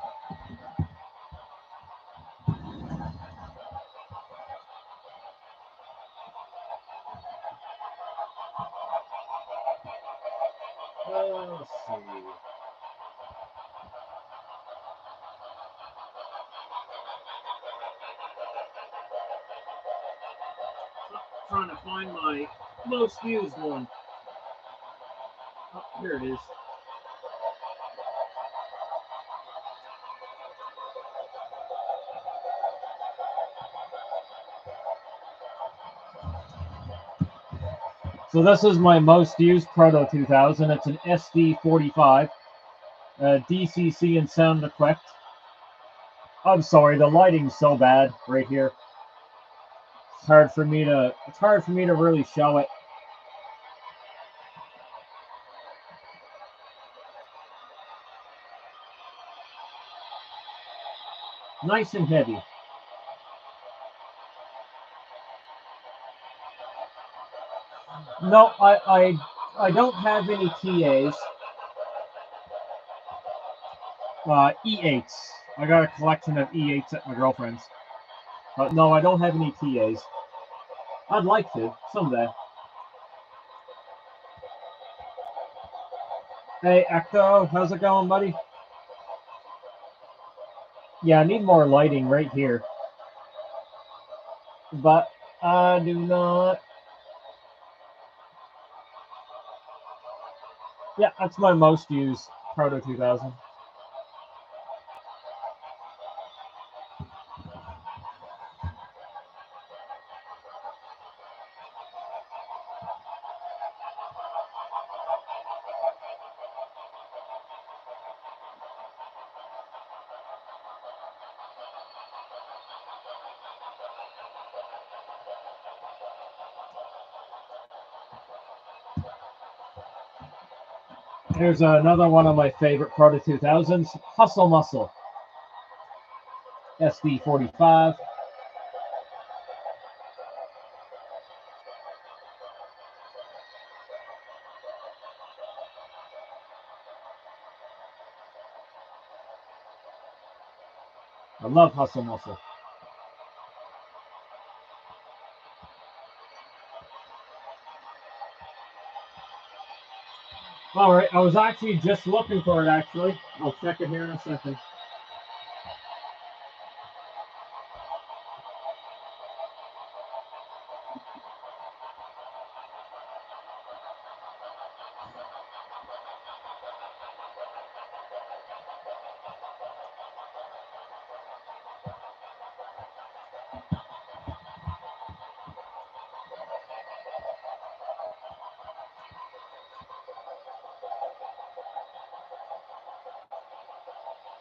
Let's see. Trying to find my most used one. Oh, here it is. So this is my most used Proto 2000. It's an SD45, DCC and sound equipped. I'm sorry, the lighting's so bad right here. It's hard for me to really show it. Nice and heavy. No, I don't have any TAs. E8s. I got a collection of E8s at my girlfriend's. But no, I don't have any TAs. I'd like to someday. Hey, Ecto, how's it going, buddy? Yeah, I need more lighting right here. But I do not. Yeah, that's my most used Proto 2000. Here's another one of my favorite Proto 2000s, Hustle Muscle. SD45. I love Hustle Muscle. All right, I was actually just looking for it, actually. I'll check it here in a second.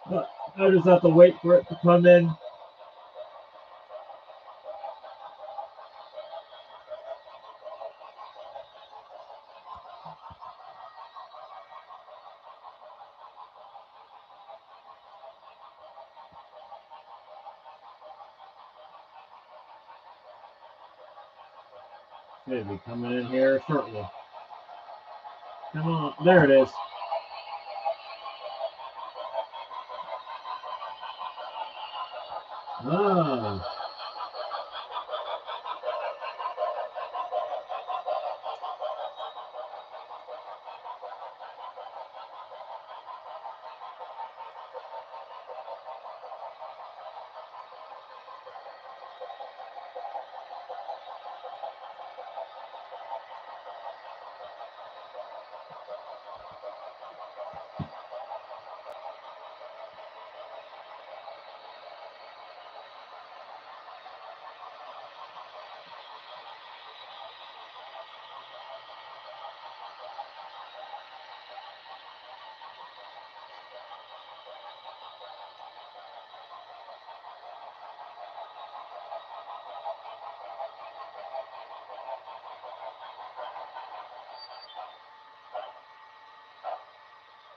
But I just have to wait for it to come in. Should be coming in here shortly. Come on, there it is. Ah.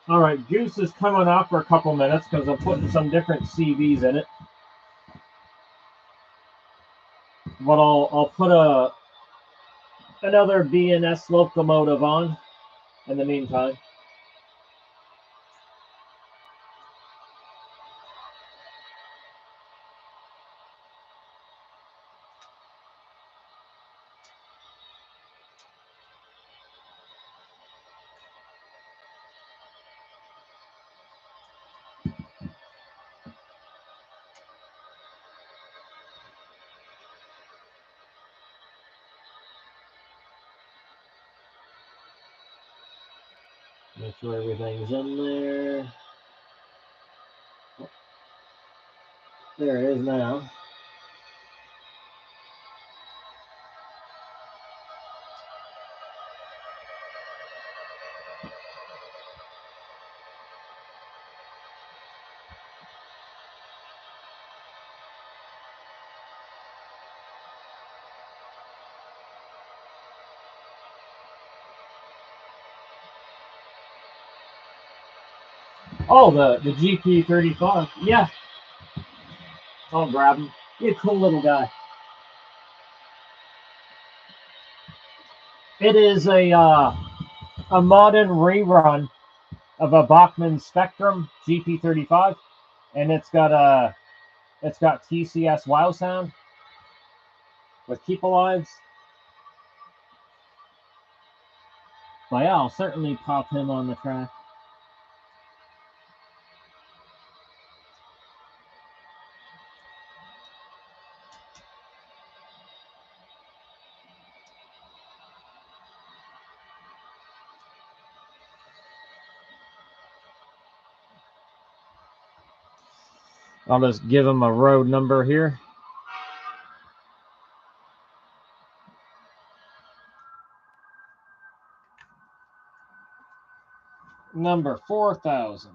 All right, juice is coming off for a couple minutes because I'm putting some different CVs in it. But I'll put another BNS locomotive on in the meantime. Make sure everything's in there. There it is now. Oh, the GP35. Yeah, I'll grab him. He's a cool little guy. It is a modern rerun of a Bachmann Spectrum GP35, and it's got TCS Wow sound with keep alives. But yeah, I'll certainly pop him on the track. I'll just give him a road number here. Number 4000.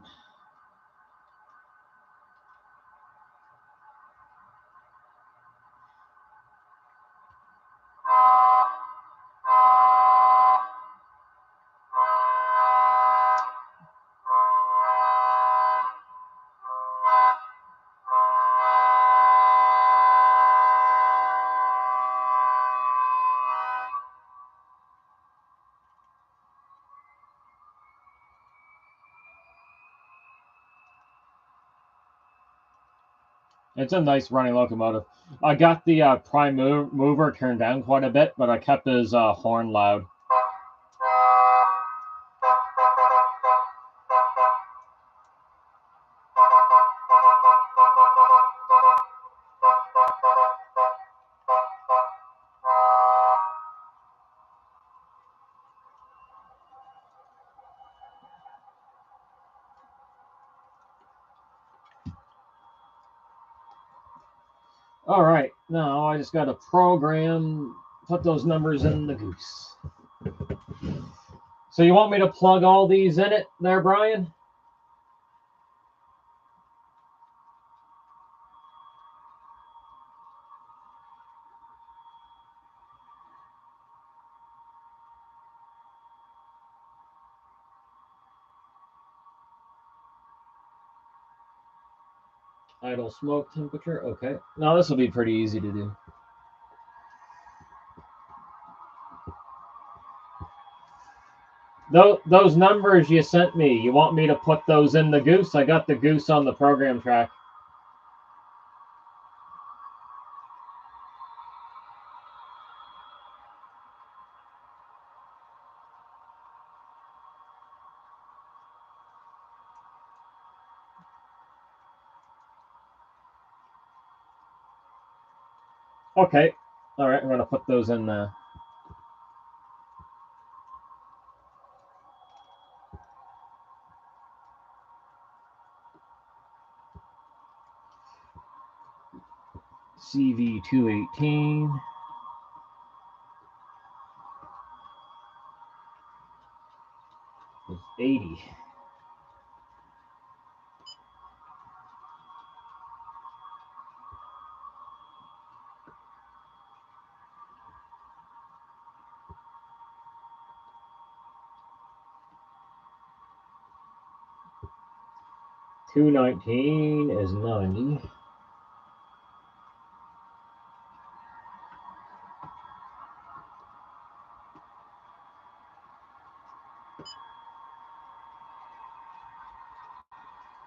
It's a nice running locomotive. I got the prime mover turned down quite a bit, but I kept his horn loud. All right, now I just got to program, put those numbers in the goose. So you want me to plug all these in it there, Brian? Idle smoke temperature, okay. Now this will be pretty easy to do. Those numbers you sent me, you want me to put those in the goose? I got the goose on the program track. Okay. All right, I'm going to put those in there. CV218. It's 80. $219 is 90.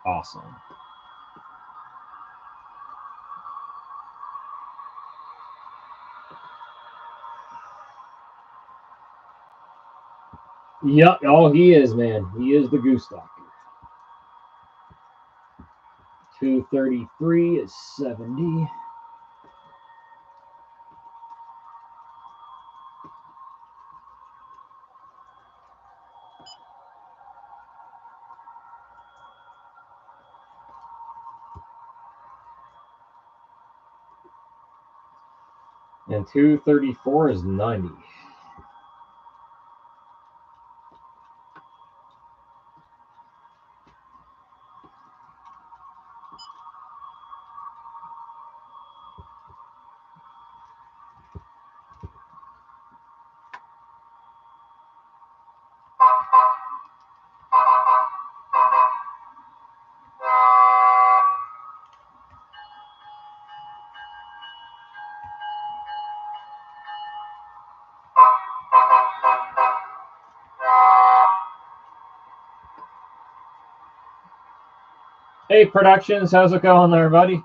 Awesome. Yep. Oh, he is, man. He is the goose doctor. 233 is 70. And 234 is 90. Hey, Productions, how's it going there, buddy?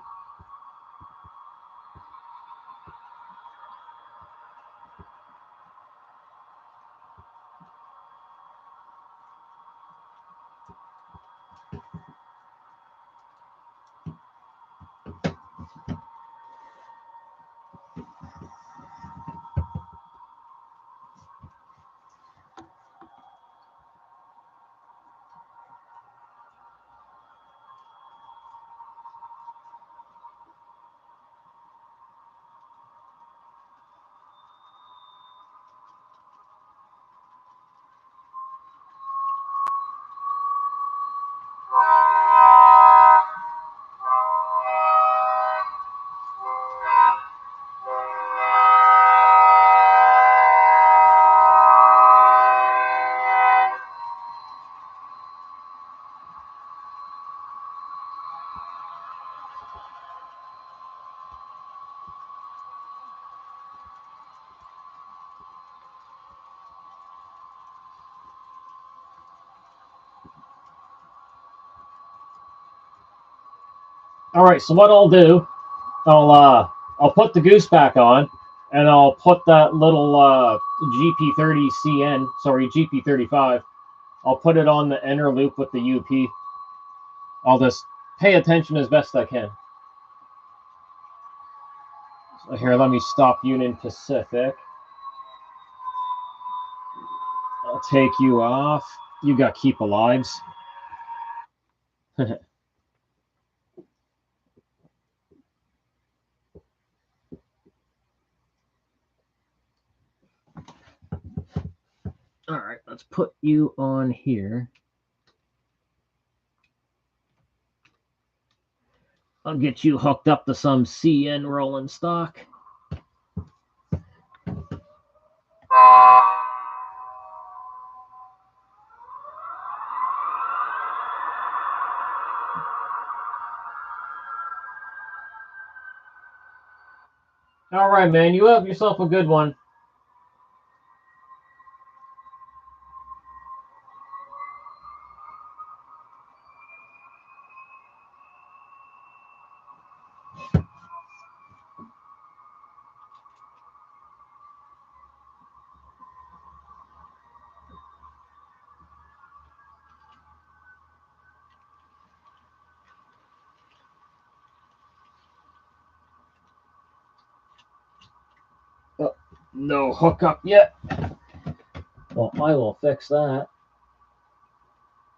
All right, so what I'll do, I'll put the goose back on, and I'll put that little GP30 CN, sorry, GP35. I'll put it on the inner loop with the UP. I'll just pay attention as best I can. So here, let me stop Union Pacific. I'll take you off. You got keep alives. All right, let's put you on here. I'll get you hooked up to some CN rolling stock. All right, man, you have yourself a good one. Oh, no hookup yet. Well, I will fix that.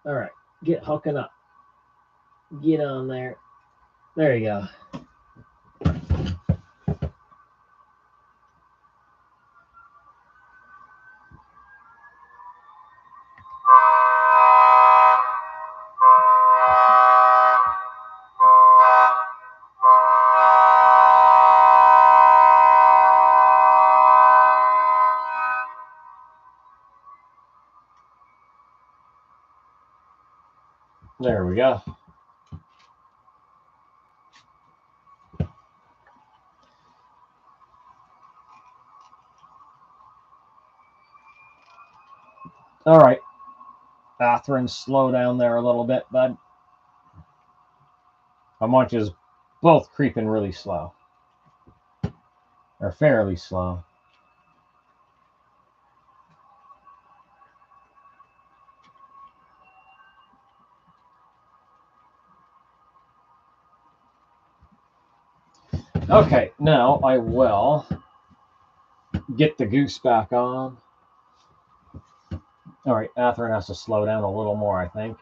All right, get hooking up. Get on there. There you go. There we go. All right. Catherine, slow down there a little bit, bud. I want you both creeping really slow. Or fairly slow. Okay, now I will get the goose back on. All right, Catherine has to slow down a little more, I think.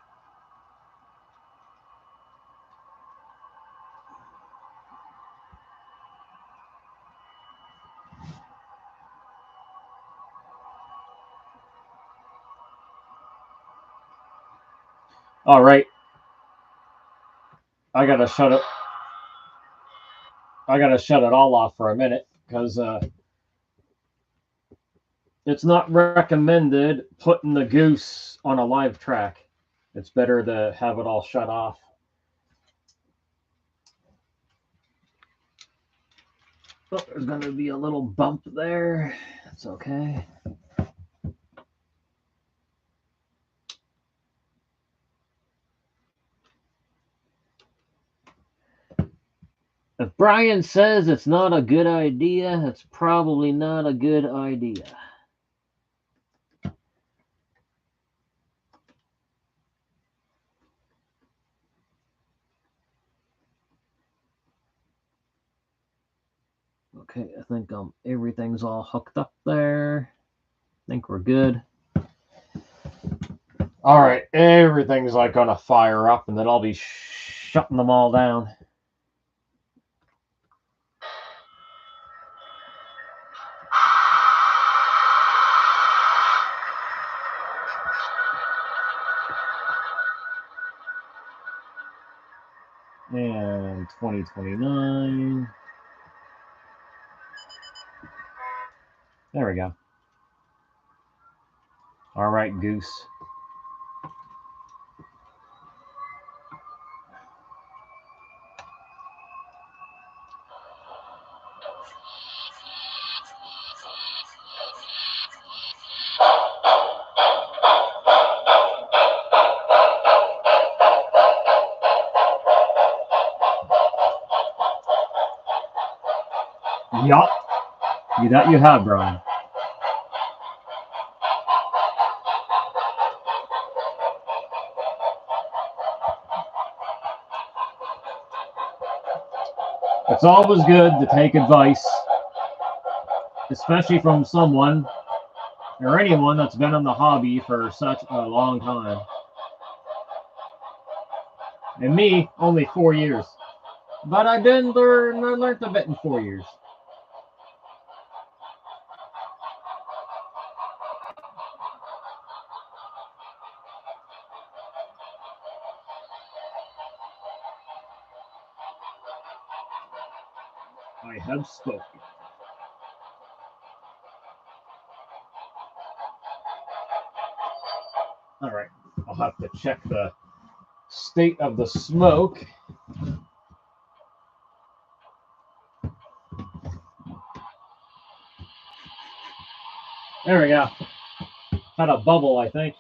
All right. I gotta shut it. I gotta shut it all off for a minute because it's not recommended putting the goose on a live track. It's better to have it all shut off. Oh, there's gonna be a little bump there. It's okay. If Brian says it's not a good idea, it's probably not a good idea. Okay, I think everything's all hooked up there. I think we're good. All right, everything's like gonna fire up, and then I'll be shutting them all down. And 2029. There we go. All right, Goose. Yup. That you have, Brian. It's always good to take advice, especially from someone or anyone that's been in the hobby for such a long time. And me, only 4 years. But I learned a bit in 4 years. I have spoken. All right, I'll have to check the state of the smoke. There we go. Had a bubble, I think.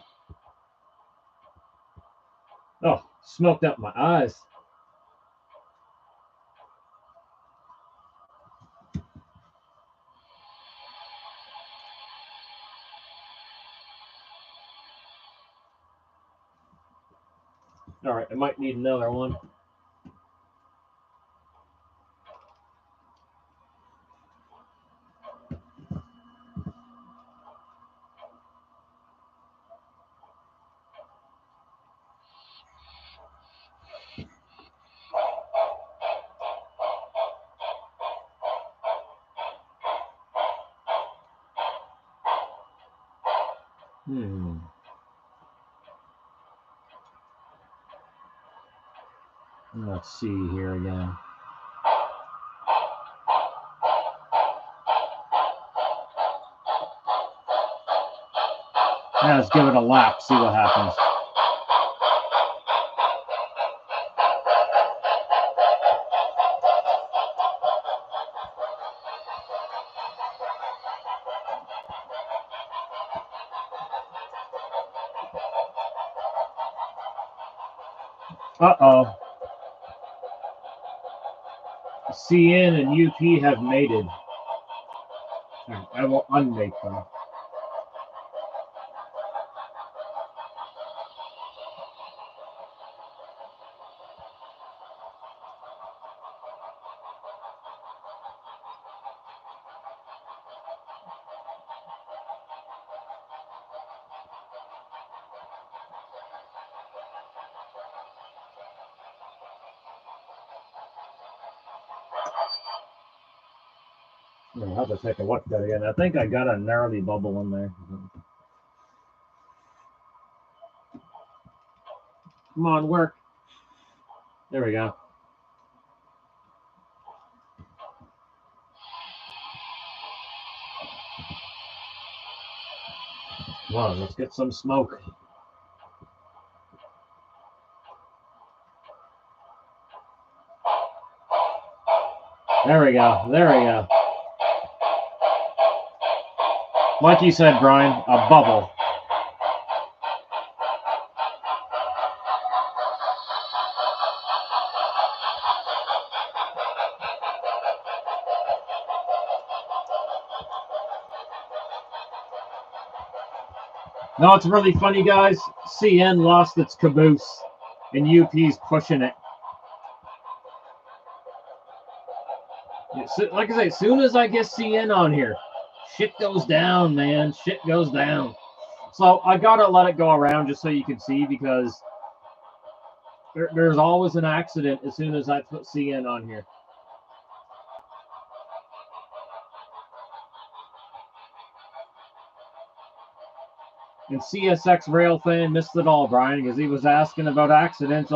Oh, smoked up my eyes. All right, I might need another one. Let's see here again. Yeah, let's give it a lap, see what happens. Uh-oh. CN and UP have mated. I will unmake them. I'll have to take a look at that again. I think I got a gnarly bubble in there. Come on, work. There we go. Come on, let's get some smoke. There we go. There we go. Like you said, Brian, a bubble. No, it's really funny, guys. CN lost its caboose, and UP's pushing it. Like I say, as soon as I get CN on here, shit goes down, man. Shit goes down. So I gotta let it go around just so you can see, because there's always an accident as soon as I put CN on here. And CSX Rail fan missed it all, Brian, because he was asking about accidents.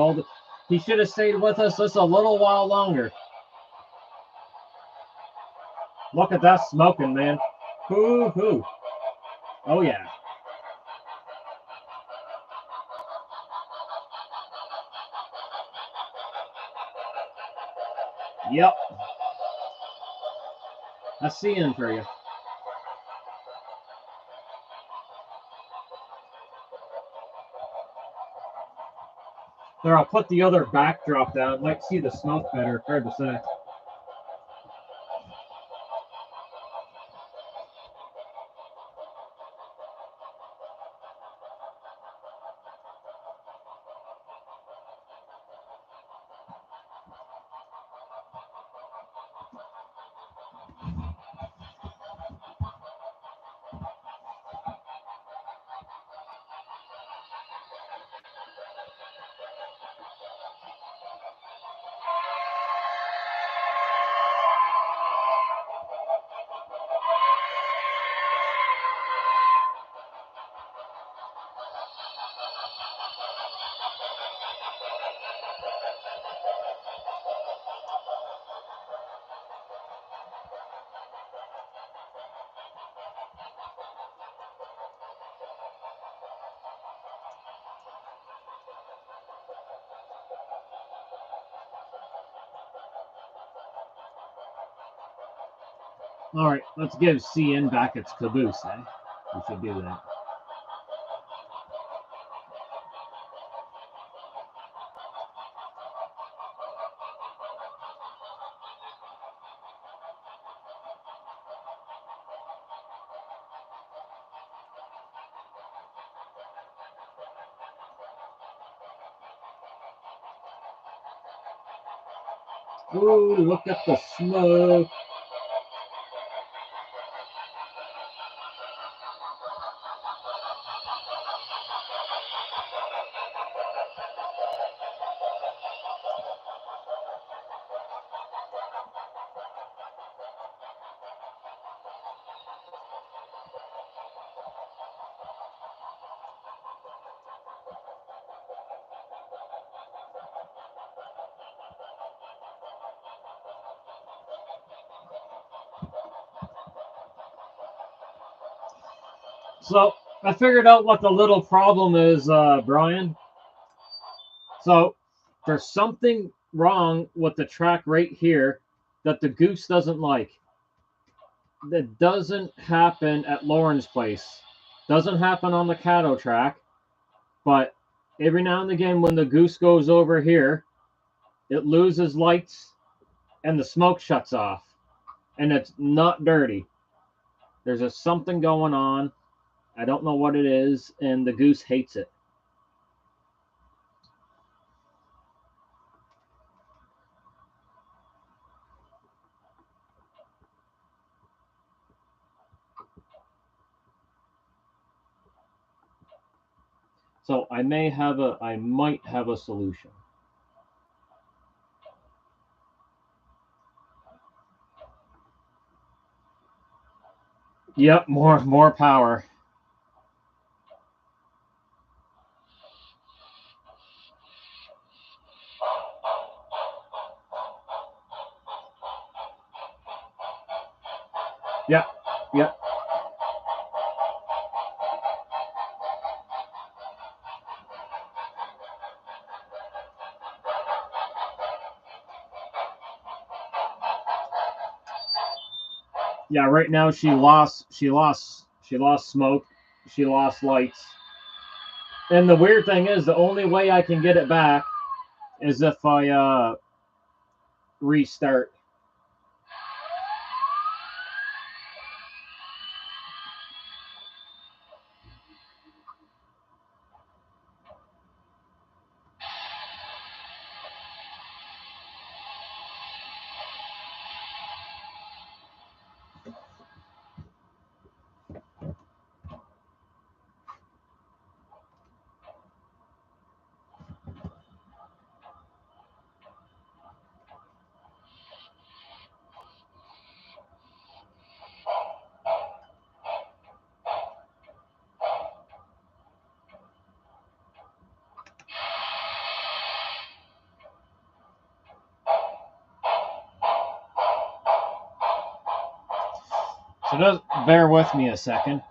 He should have stayed with us just a little while longer. Look at that smoking, man. Hoo-hoo. Oh, yeah. Yep. That's CN for you. There, I'll put the other backdrop down. Might see the smoke better. Hard to say. All right, let's give CN back its caboose, eh? We should do that. Ooh, look at the smoke. So I figured out what the little problem is, Brian. So there's something wrong with the track right here that the goose doesn't like. That doesn't happen at Lauren's place. Doesn't happen on the Caddo track. But every now and again when the goose goes over here, it loses lights and the smoke shuts off. And it's not dirty. There's just something going on. I don't know what it is, and the goose hates it. So I might have a solution. Yep, more power. Yep. Yeah, right now she lost smoke, she lost lights. And the weird thing is the only way I can get it back is if I restart. So just bear with me a second.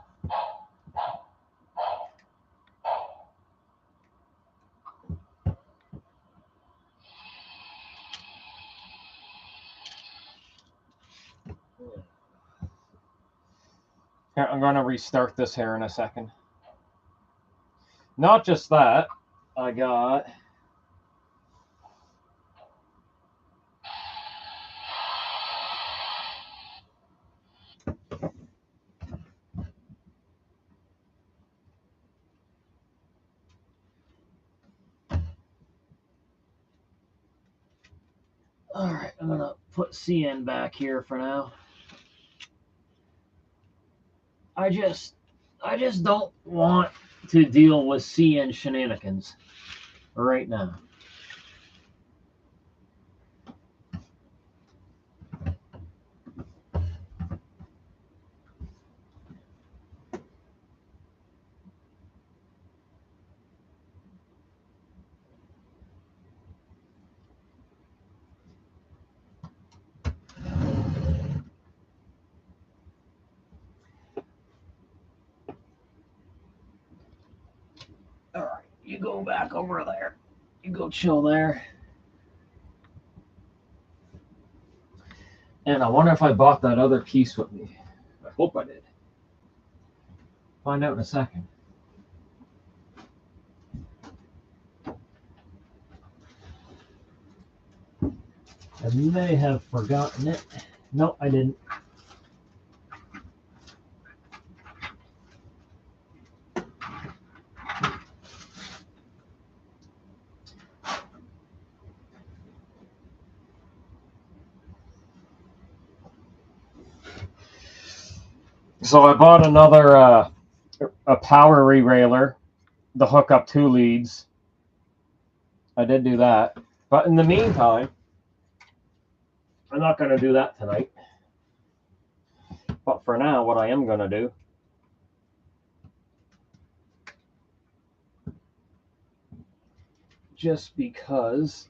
Here, I'm going to restart this here in a second. Not just that, I got... All right, I'm going to put CN back here for now. I just don't want to deal with CN shenanigans right now. All right, you go back over there. You go chill there. And I wonder if I bought that other piece with me. I hope I did. Find out in a second. I may have forgotten it. No, I didn't. So I bought another a power rerailer to hook up 2 leads. I did do that. But in the meantime, I'm not going to do that tonight. But for now, what I am going to do, just because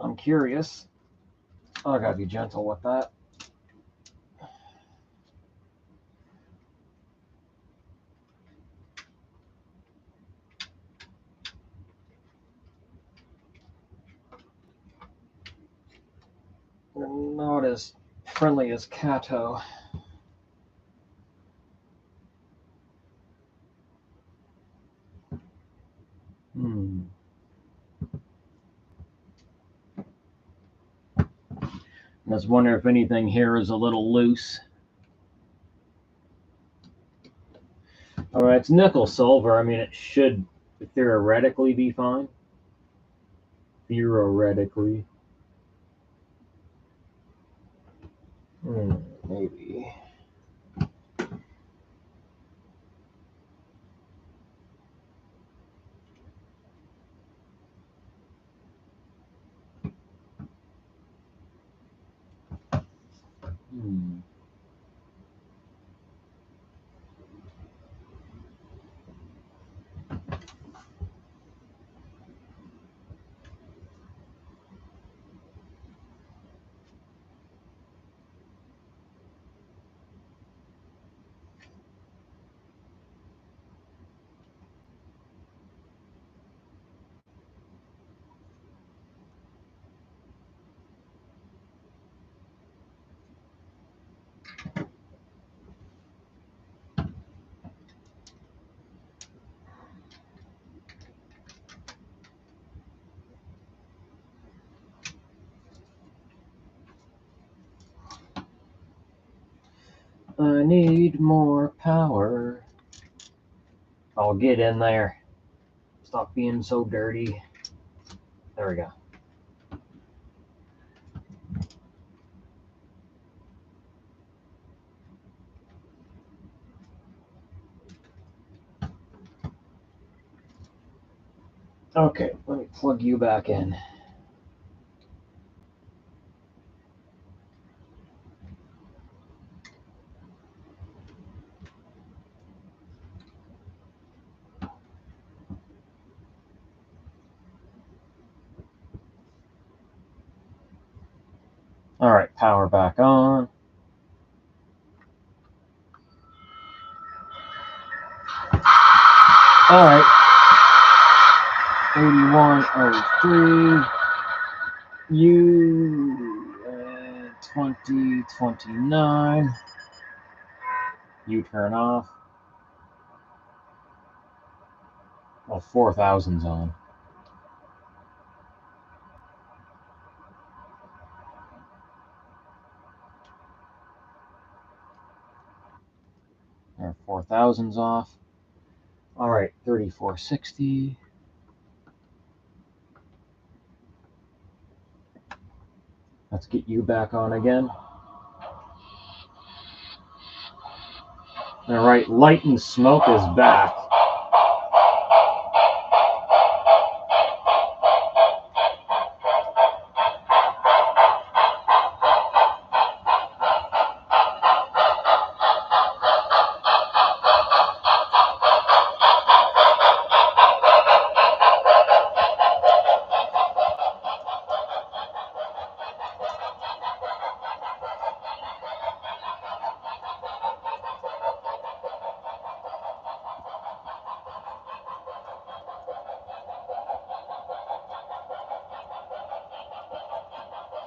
I'm curious, I got to be gentle with that. They're not as friendly as Kato. I was wondering if anything here is a little loose. All right, it's nickel silver. I mean, it should theoretically be fine. Theoretically. Maybe. I need more power. I'll get in there. Stop being so dirty. There we go. Okay, let me plug you back in. All right, power back on. All right. 8103. U 2029. U turn off. Oh, 4000's on. Our 4000's off. All right, 3460. Let's get you back on again. All right, light and smoke is back.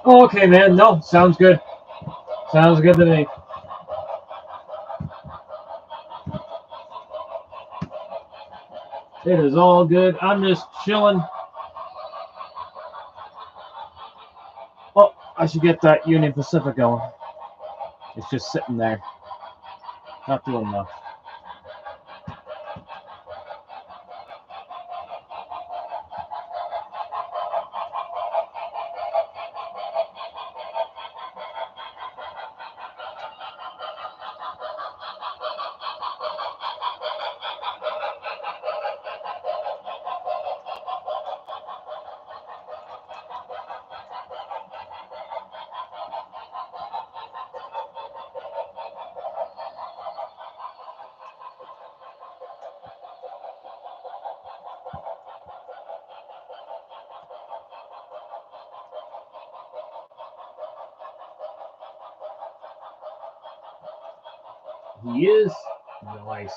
Oh, okay, man. No, sounds good. Sounds good to me. It is all good. I'm just chilling. Oh, I should get that Union Pacific going. It's just sitting there. Not doing much. He is nice.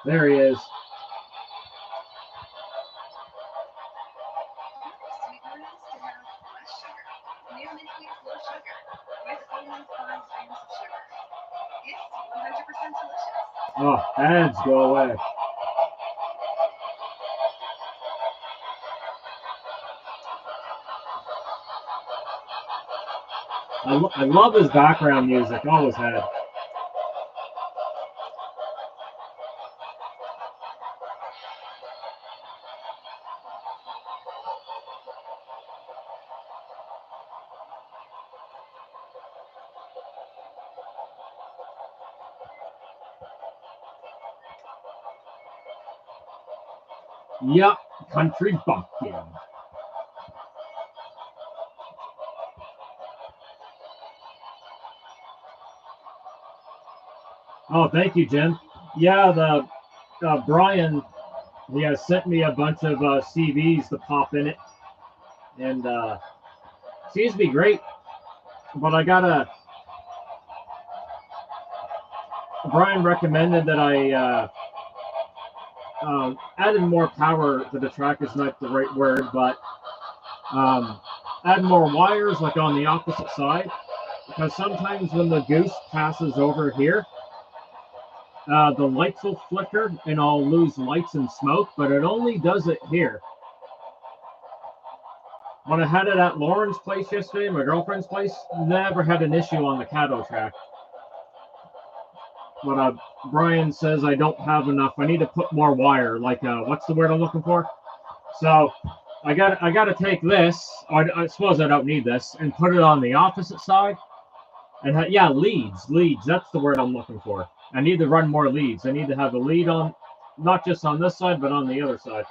There he is. Oh, ads go away. I love his background music. Always had. Yup, country bumpkin. Oh, thank you, Jim. Yeah, the Brian, he has sent me a bunch of CVs to pop in it, and seems to be great. But I gotta. Brian recommended that I added more power to the track is not the right word, but add more wires like on the opposite side, because sometimes when the goose passes over here, the lights will flicker and I'll lose lights and smoke, but it only does it here. when I had it at Lauren's place yesterday, my girlfriend's place, never had an issue on the Caddo track. But Brian says I don't have enough. I need to put more wire. Like what's the word I'm looking for? So I got to take this. I suppose I don't need this, and put it on the opposite side. And yeah, leads. That's the word I'm looking for. I need to run more leads. I need to have a lead on, not just on this side, but on the other side.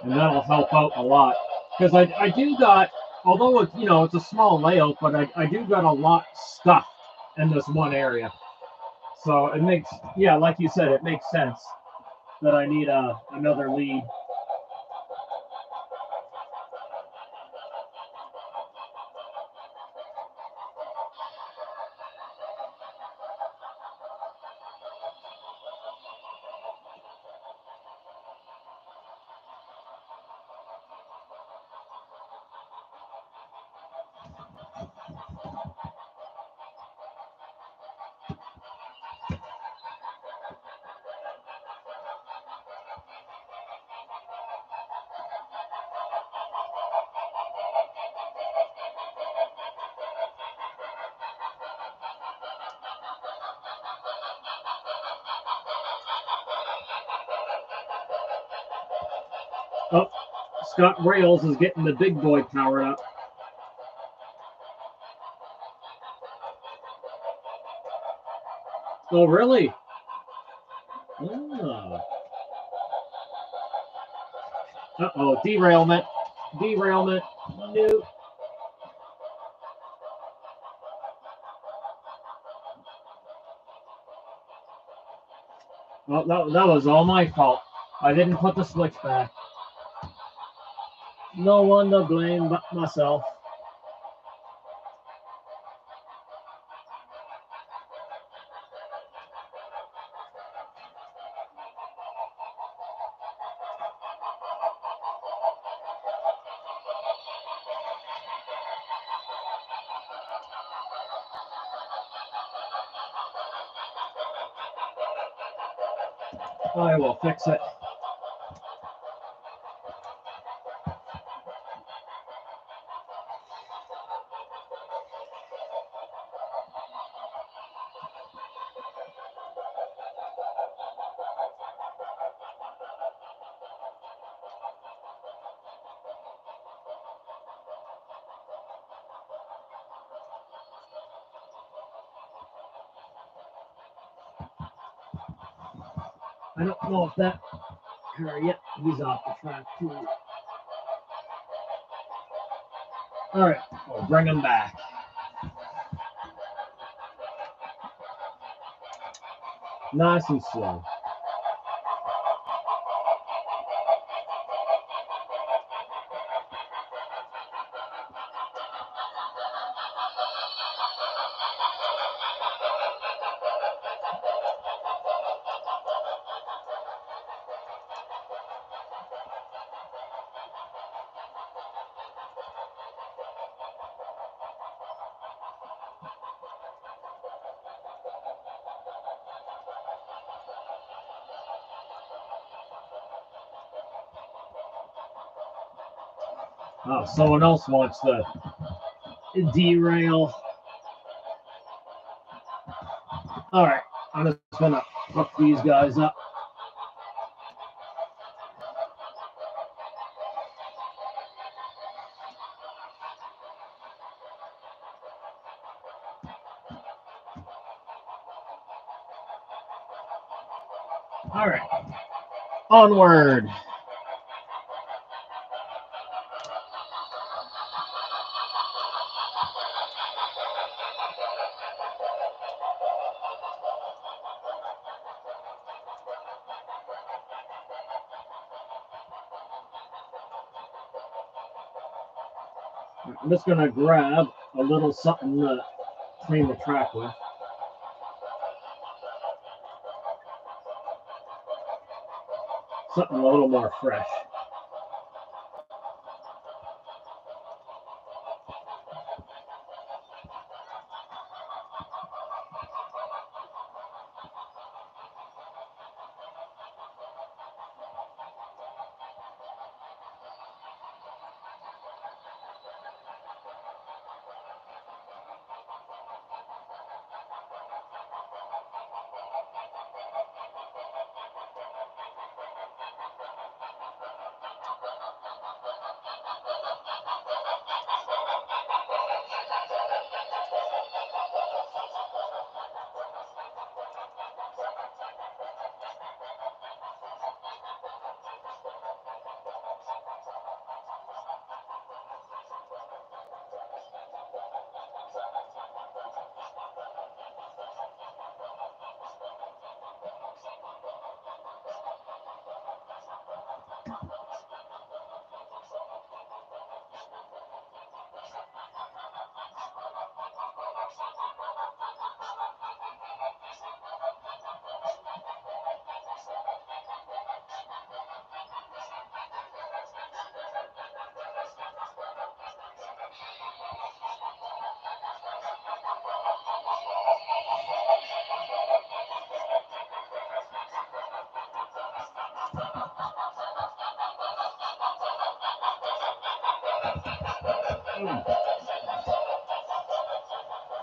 And that'll help out a lot. Because I do got, although it's, it's a small layout, but I do got a lot stuffed in this one area. So it makes, yeah, like you said, it makes sense that I need another lead. Oh, Scott Rails is getting the big boy powered up. Oh, really? Oh. Uh-oh, derailment. Derailment. No. Well, that was all my fault. I didn't put the switch back. No one to blame but myself. I will fix it. I don't know if that car yet. He's off the track too. All right, we'll bring him back. Nice and slow. Oh, someone else wants to derail. All right, I'm just gonna hook these guys up. All right, onward. I'm just going to grab a little something to clean the track with. something a little more fresh.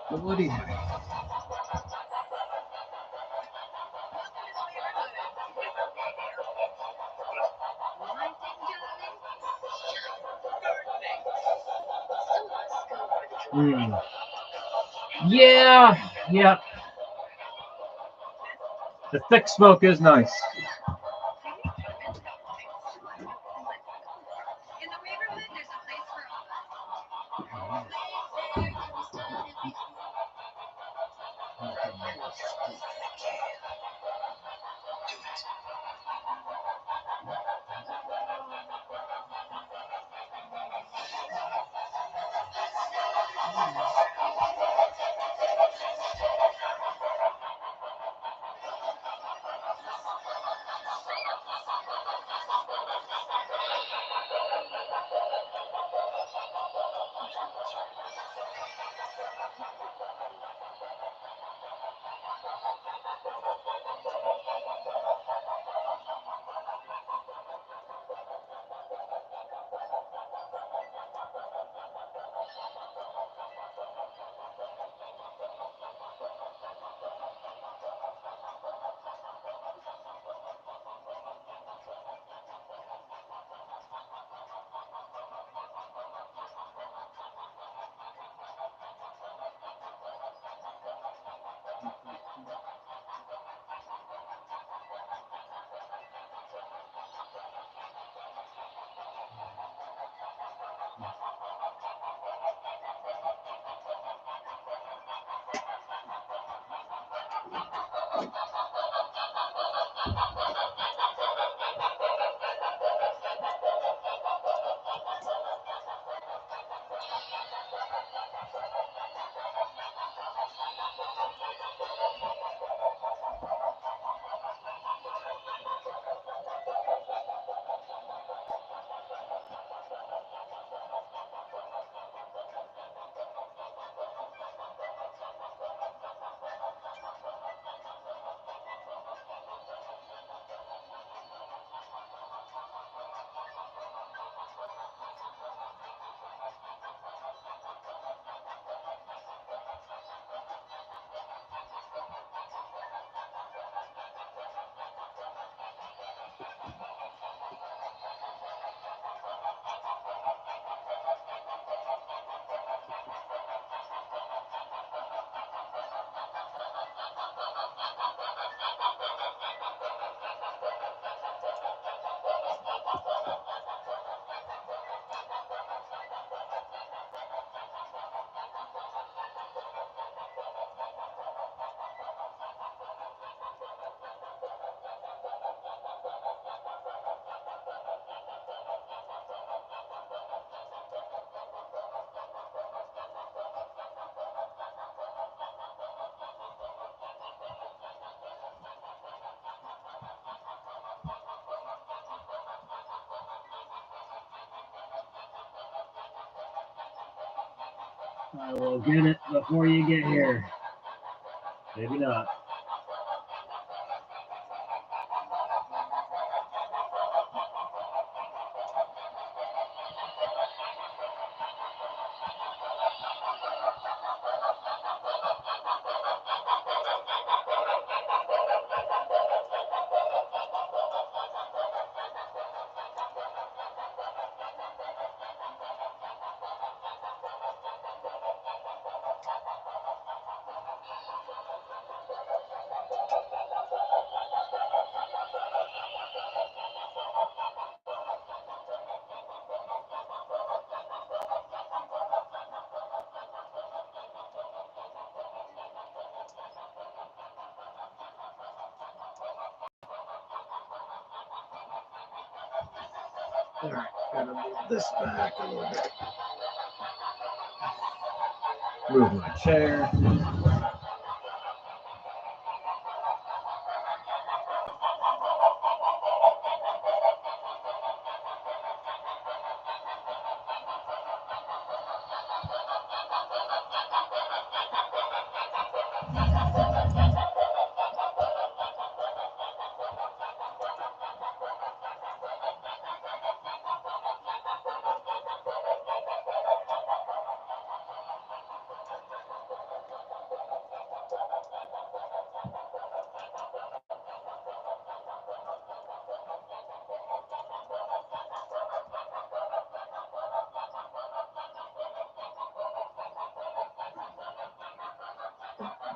What do you have? Yeah. The thick smoke is nice. I will get it before you get here. Maybe not. All right, gotta move this back a little bit. Move my chair.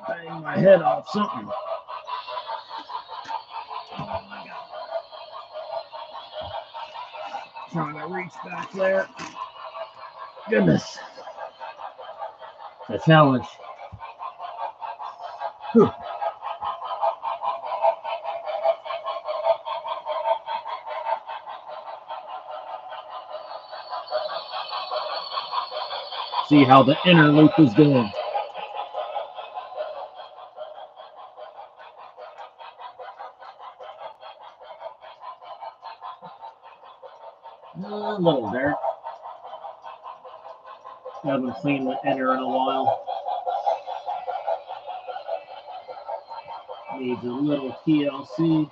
Bang my head off something. Oh my God. Trying to reach back there. Goodness. It's a challenge. Whew. See how the inner loop is doing. A little there. Haven't cleaned the inner in a while. Needs a little TLC.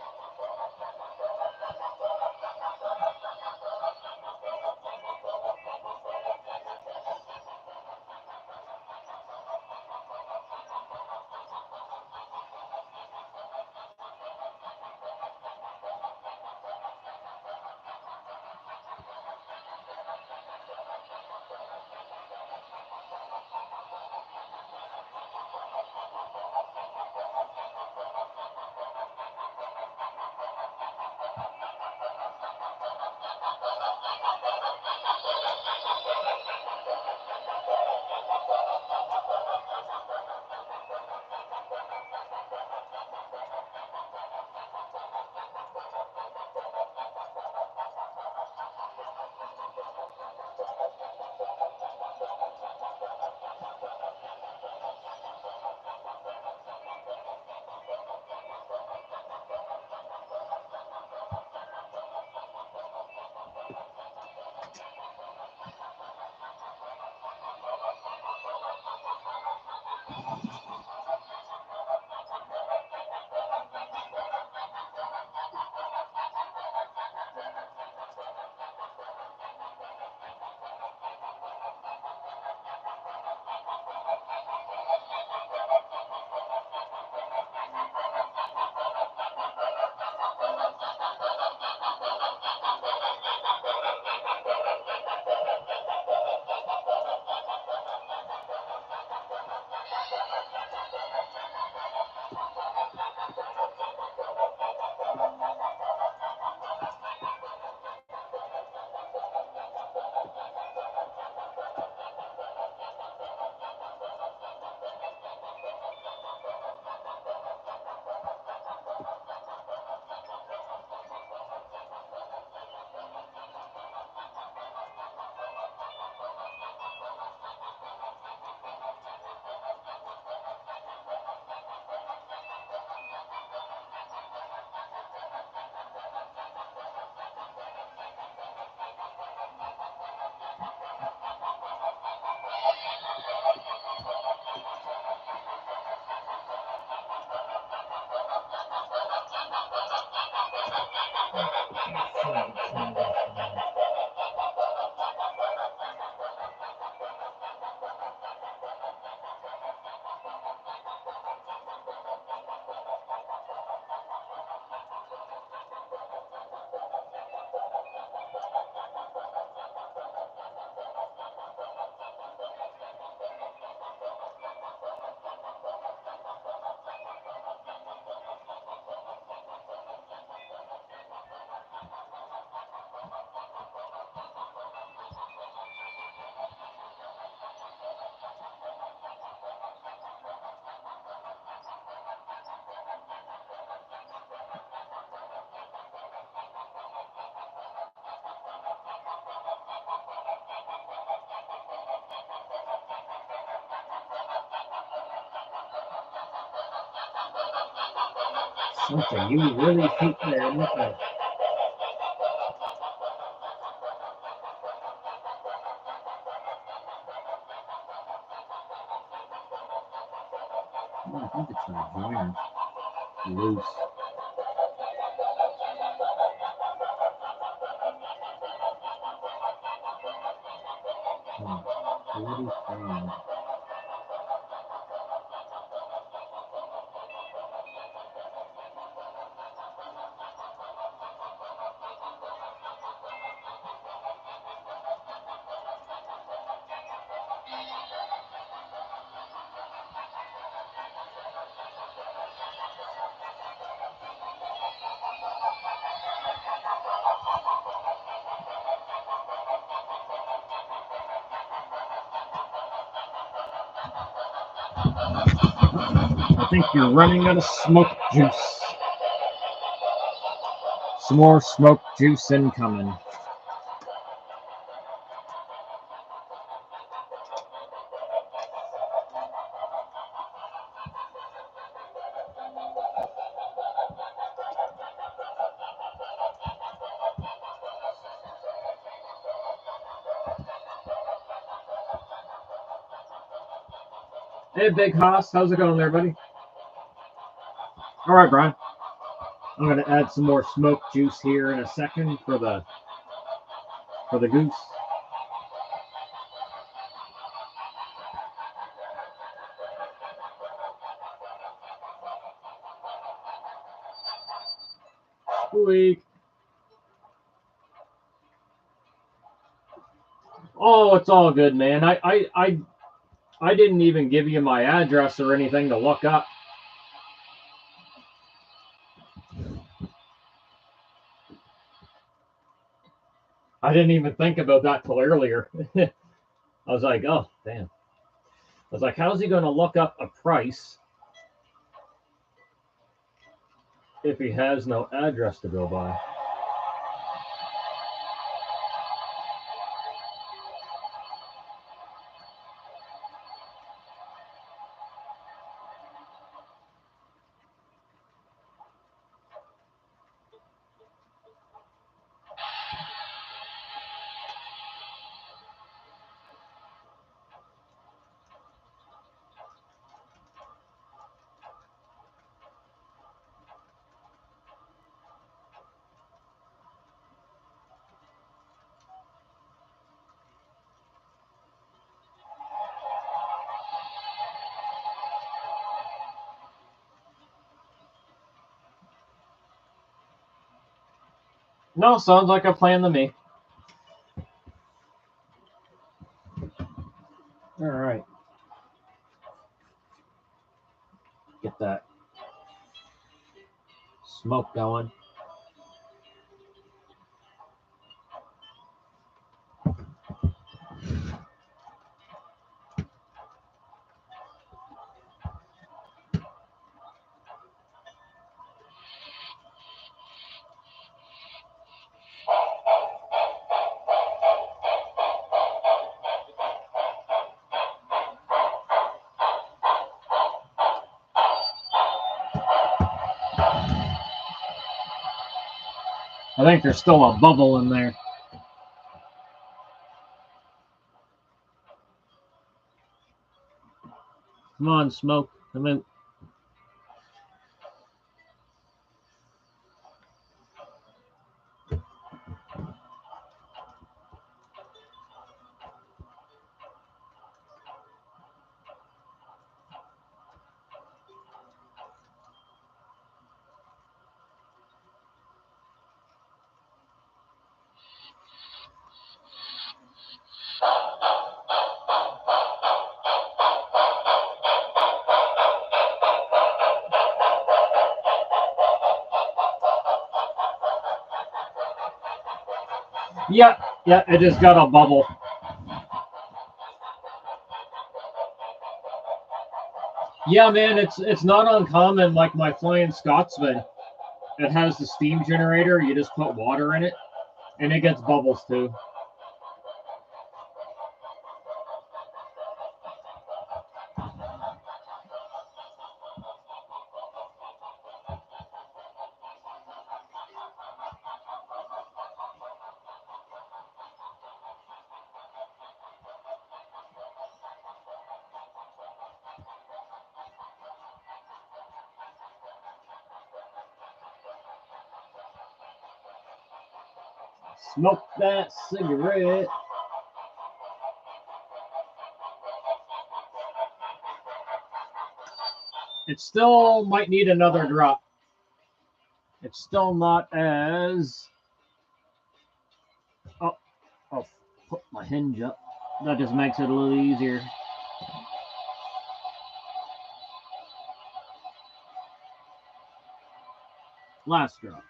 Something you really hate there, Nico. I think it's a joiner. Loose. Bloody fan. I think you're running out of smoke juice. Some more smoke juice incoming. Hey, Big Hoss, how's it going there, buddy? All right, Brian. I'm gonna add some more smoke juice here in a second for the goose. Squeak. Oh, it's all good, man. I didn't even give you my address or anything to look up. I didn't even think about that till earlier. I was like, oh, damn. I was like, how's he going to look up a price if he has no address to go by? No, sounds like a plan to me. All right. Get that smoke going. I think there's still a bubble in there. Come on, smoke. Come in. Yeah, it just got a bubble. Yeah, man, it's not uncommon. Like my Flying Scotsman, it has the steam generator. You just put water in it, and it gets bubbles too. Smoke that cigarette. It still might need another drop. It's still not as... Oh, I'll put my hinge up. That just makes it a little easier. Last drop.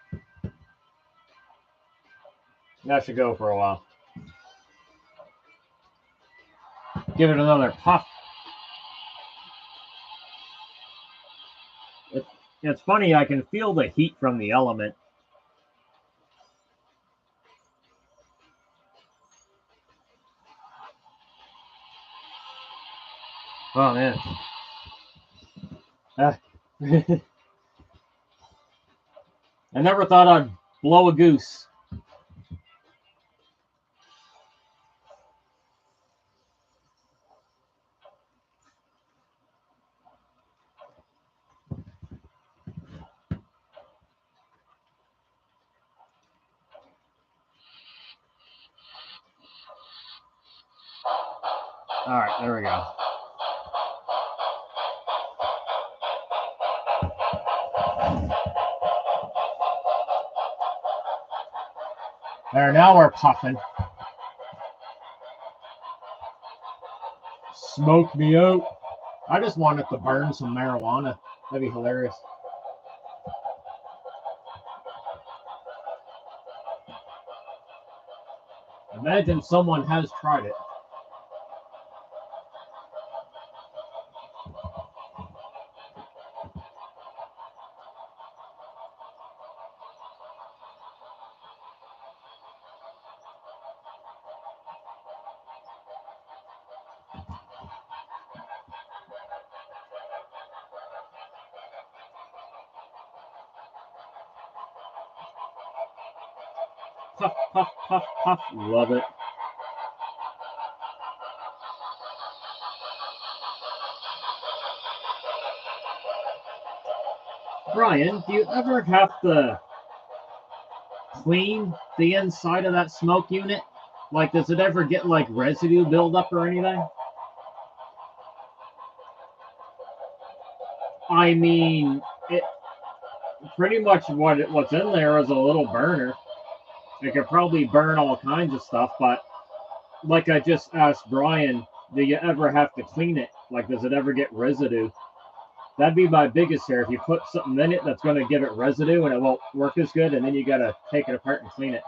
That should go for a while. Give it another puff. It's funny, I can feel the heat from the element. Oh, man. I never thought I'd blow a goose. All right, there we go. There, now we're puffing. Smoke me out. I just wanted to burn some marijuana. That'd be hilarious. Imagine someone has tried it. Puff, puff, puff, puff. Love it. Brian, do you ever have to clean the inside of that smoke unit? Like, does it ever get like residue buildup or anything? I mean, it pretty much what's in there is a little burner. It could probably burn all kinds of stuff, but like I just asked Brian, do you ever have to clean it? Like, does it ever get residue? That'd be my biggest fear. If you put something in it that's going to give it residue and it won't work as good, and then you got to take it apart and clean it.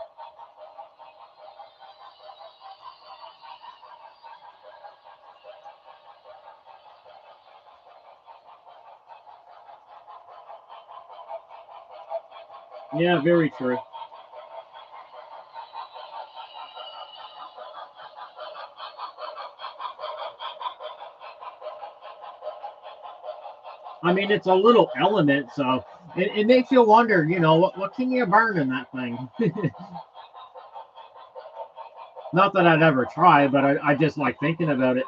Yeah, very true. I mean, it's a little element, so it makes you wonder, you know, what can you burn in that thing? Not that I'd ever try, but I just like thinking about it.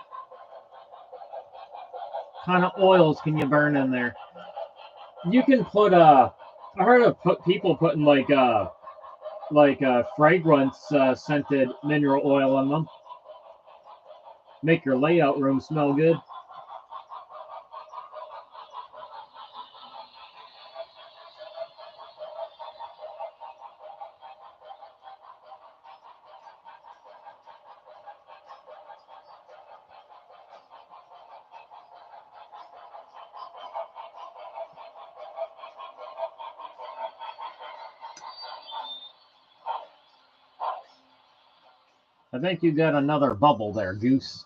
What kind of oils can you burn in there? You can put I heard of people putting like fragrance scented mineral oil in them. Make your layout room smell good. I think you got another bubble there, Goose.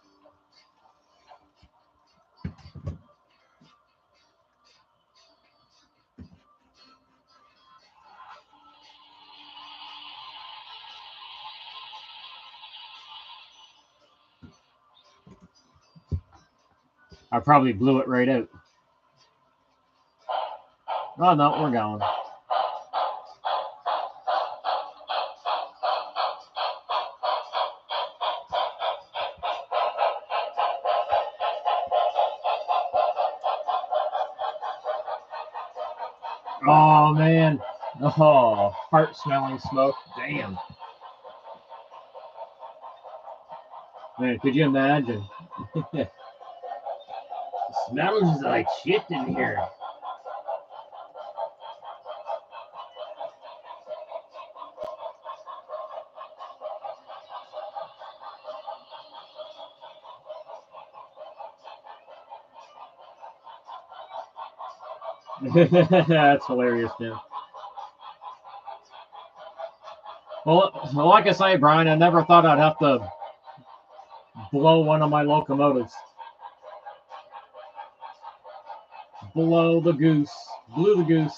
I probably blew it right out. Oh, no, we're going. Oh, man. Oh, heart smelling smoke. Damn. Man, could you imagine? Smells like shit in here. That's hilarious, Jim. Well, like I say, Brian, I never thought I'd have to blow one of my locomotives. Blow the goose. Blew the goose.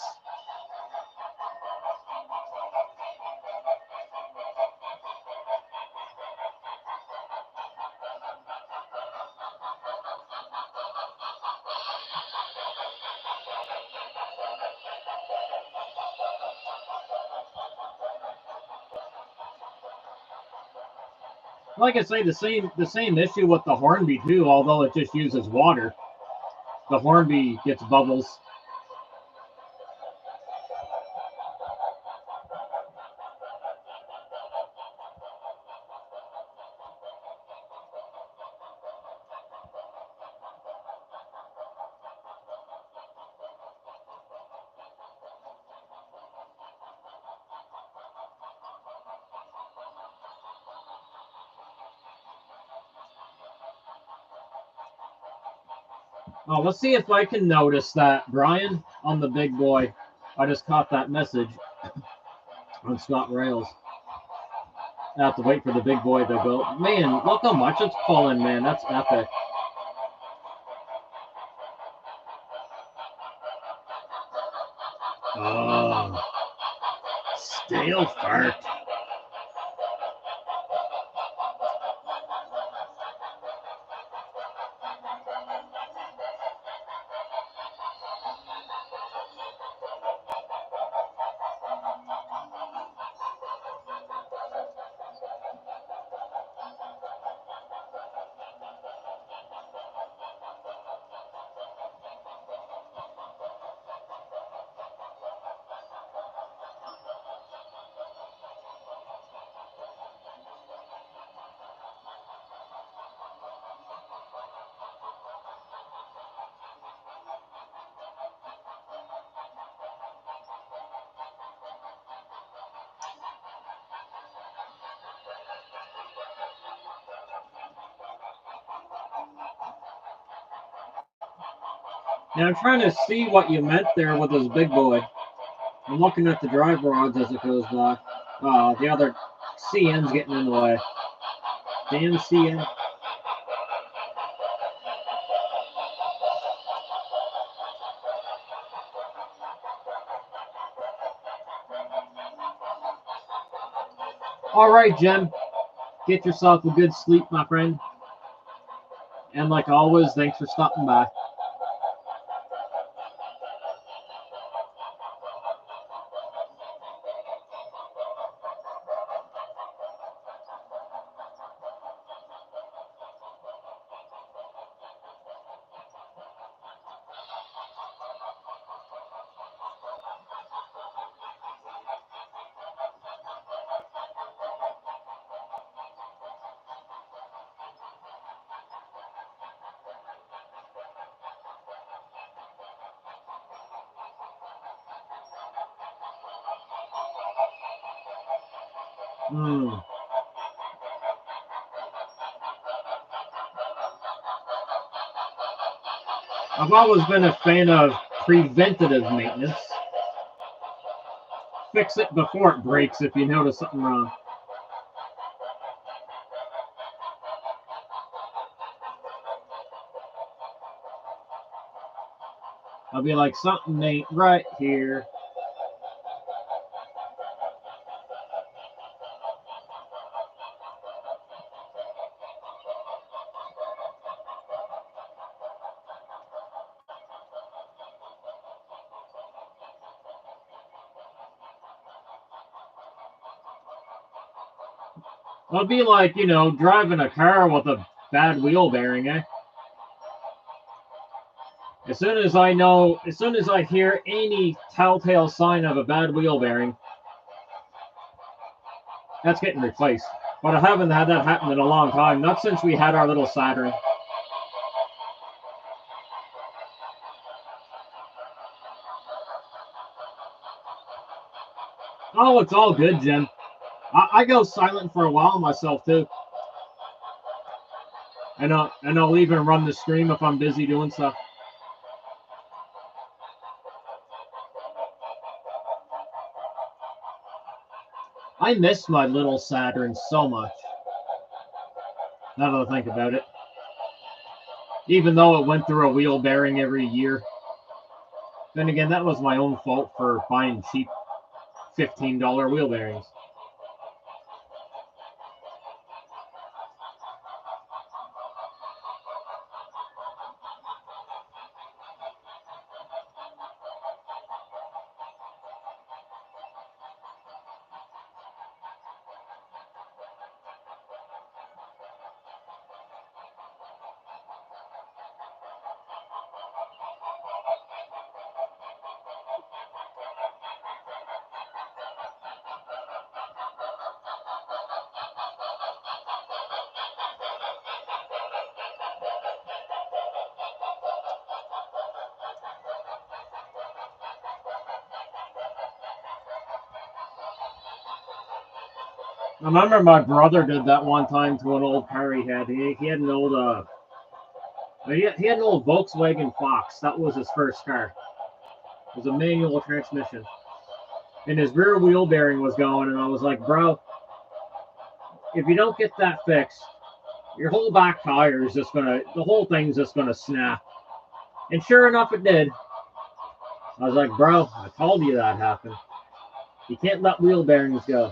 Like I say, the same issue with the Hornby too, although it just uses water. The Hornby gets bubbles. Oh, let's see if I can notice that, Brian, on the big boy. I just caught that message on Scott Rails. I have to wait for the big boy to go. Man, look how much it's pulling, man. That's epic. Oh, stale fart. Now I'm trying to see what you meant there with this big boy. I'm looking at the drive rods as it goes by. The other CN's getting in the way. Damn CN. All right, Jim. Get yourself a good sleep, my friend. And like always, thanks for stopping by. I've always been a fan of preventative maintenance. Fix it before it breaks if you notice something wrong. I'll be like, something ain't right here. It'll be like, driving a car with a bad wheel bearing, eh? As soon as I hear any telltale sign of a bad wheel bearing, that's getting replaced. But I haven't had that happen in a long time. Not since we had our little Saturn. Oh, it's all good, Jim. I go silent for a while myself too. And I'll even run the stream if I'm busy doing stuff. I miss my little Saturn so much. Now that I think about it. Even though it went through a wheel bearing every year. Then again, that was my own fault for buying cheap $15 wheel bearings. I remember my brother did that one time to an old car he had. He had an old he had an old Volkswagen Fox. That was his first car. It was a manual transmission. And his rear wheel bearing was going, and I was like, bro, if you don't get that fixed, your whole back tire is just the whole thing's just gonna snap. And sure enough, it did. I was like, bro, I told you that happened. You can't let wheel bearings go.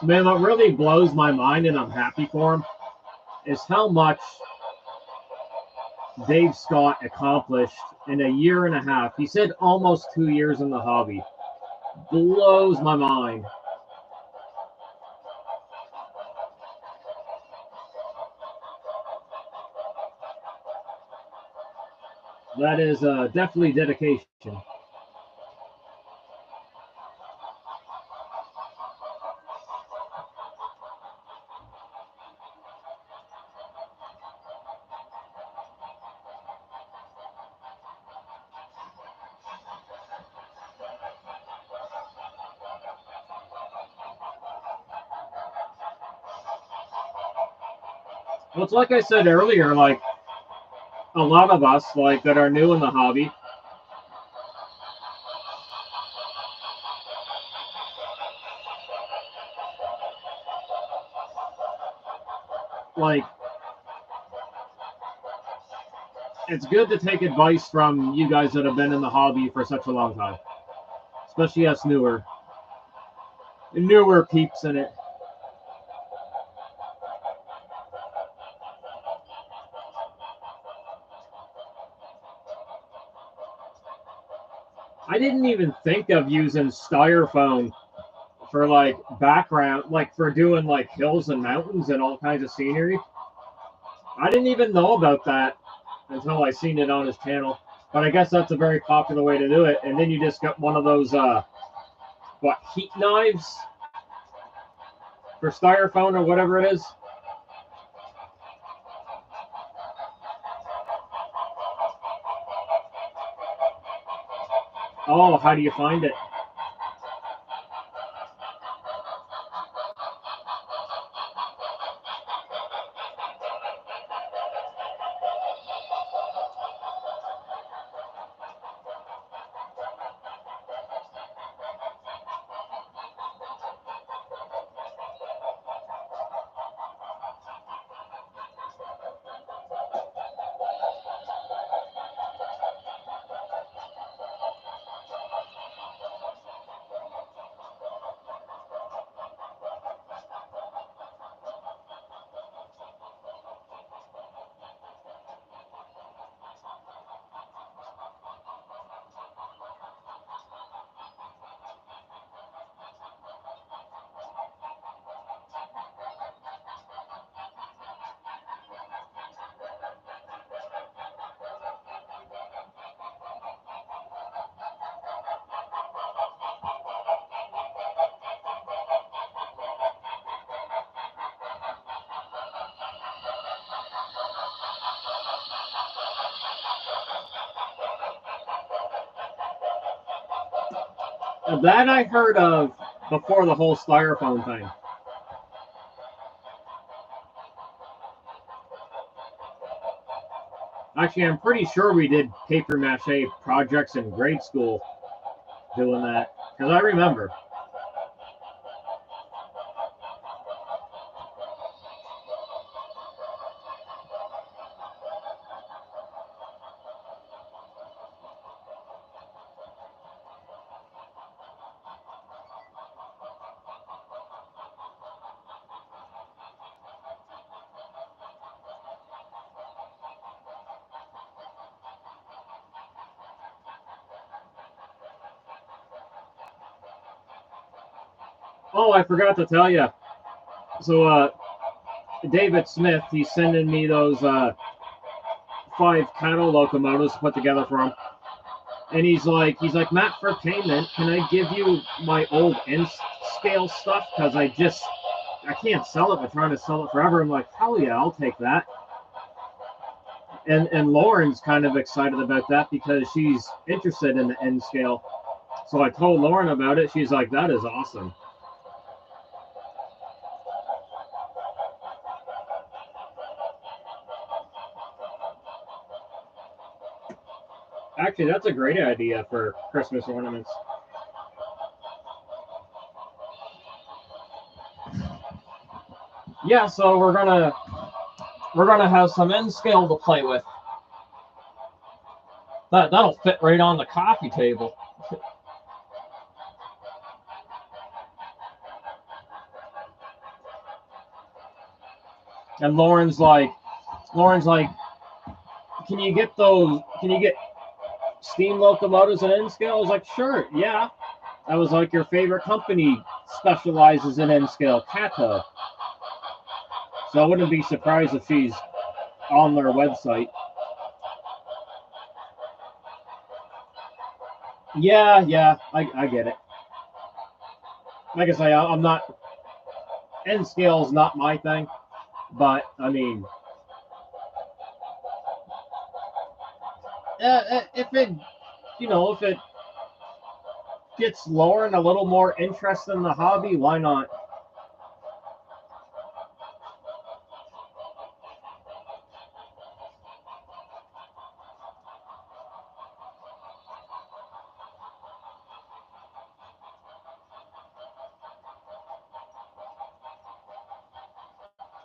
Man, what really blows my mind, and I'm happy for him, is how much Dave Scott accomplished in a year and a half. He said almost 2 years in the hobby. Blows my mind. That is definitely dedication. Well, it's like I said earlier, like a lot of us like that are new in the hobby, like it's good to take advice from you guys that have been in the hobby for such a long time, especially us newer peeps in it. I didn't even think of using styrofoam for like background, like for doing like hills and mountains and all kinds of scenery. I didn't even know about that until I seen it on his channel. But I guess that's a very popular way to do it. And then you just got one of those heat knives for styrofoam or whatever it is. Oh, how do you find it? That I heard of before the whole styrofoam thing. Actually, I'm pretty sure we did paper mache projects in grade school doing that, because I remember. Oh, I forgot to tell you. So, David Smith, he's sending me those 5 cattle locomotives put together for him. And he's like, Matt, for payment, can I give you my old N scale stuff? Because I can't sell it. I've been trying to sell it forever. I'm like, hell yeah, I'll take that. And Lauren's kind of excited about that because she's interested in the N scale. So I told Lauren about it. She's like, that is awesome. Actually, that's a great idea for Christmas ornaments. Yeah, so we're gonna have some N scale to play with. That'll fit right on the coffee table. And Lauren's like, can you get steam locomotives in N scale? I was like, sure, yeah. I was like, your favorite company specializes in N scale, Kato. So I wouldn't be surprised if she's on their website. Yeah, I get it. Like I say, I'm not, N scale is not my thing, but I mean, if it gets Lauren a little more interest in the hobby, why not?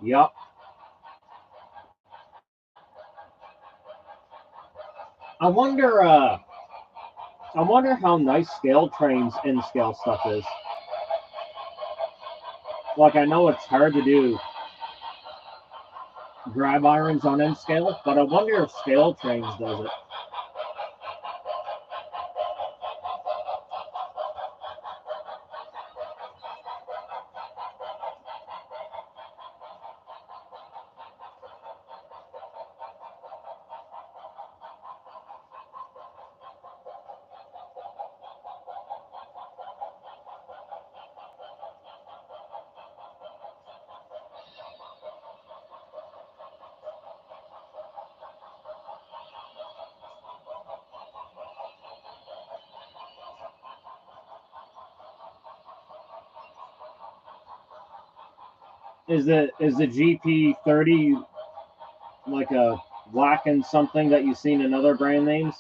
Yep. I wonder how nice Scale Train's N scale stuff is. Like, I know it's hard to do grab irons on N scale, but I wonder if Scale Trains does it. Is the GP30 like a black and something that you've seen in other brand names?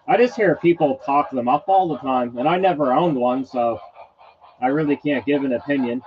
I just hear people talk them up all the time, and I never owned one, so I really can't give an opinion.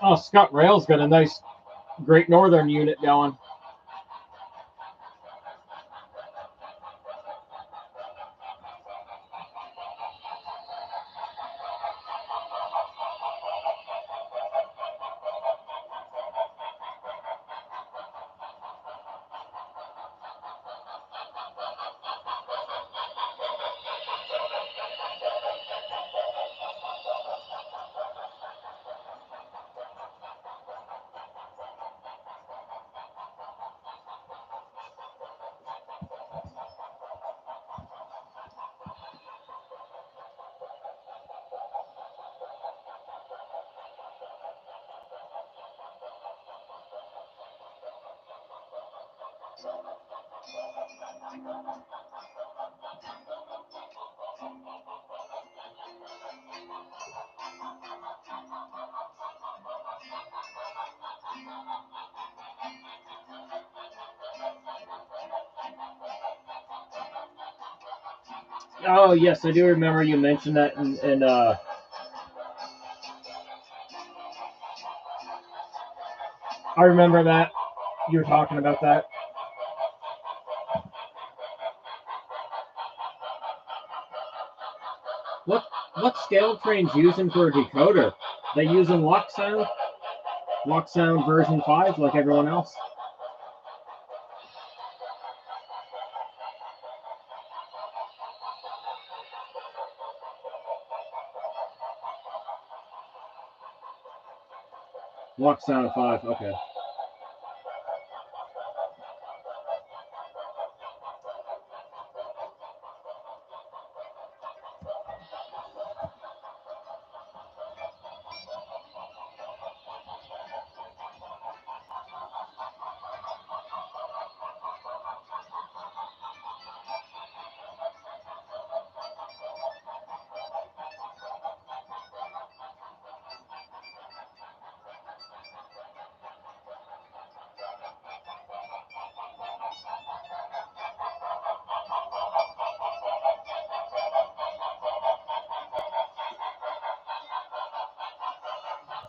Oh, Scott Rail's got a nice Great Northern unit going. Oh yes, I do remember you mentioned that in I remember that. You were talking about that. What what scale train's using for a decoder? They using Luxsound? Luxsound version 5 like everyone else? Luxsound 5, okay.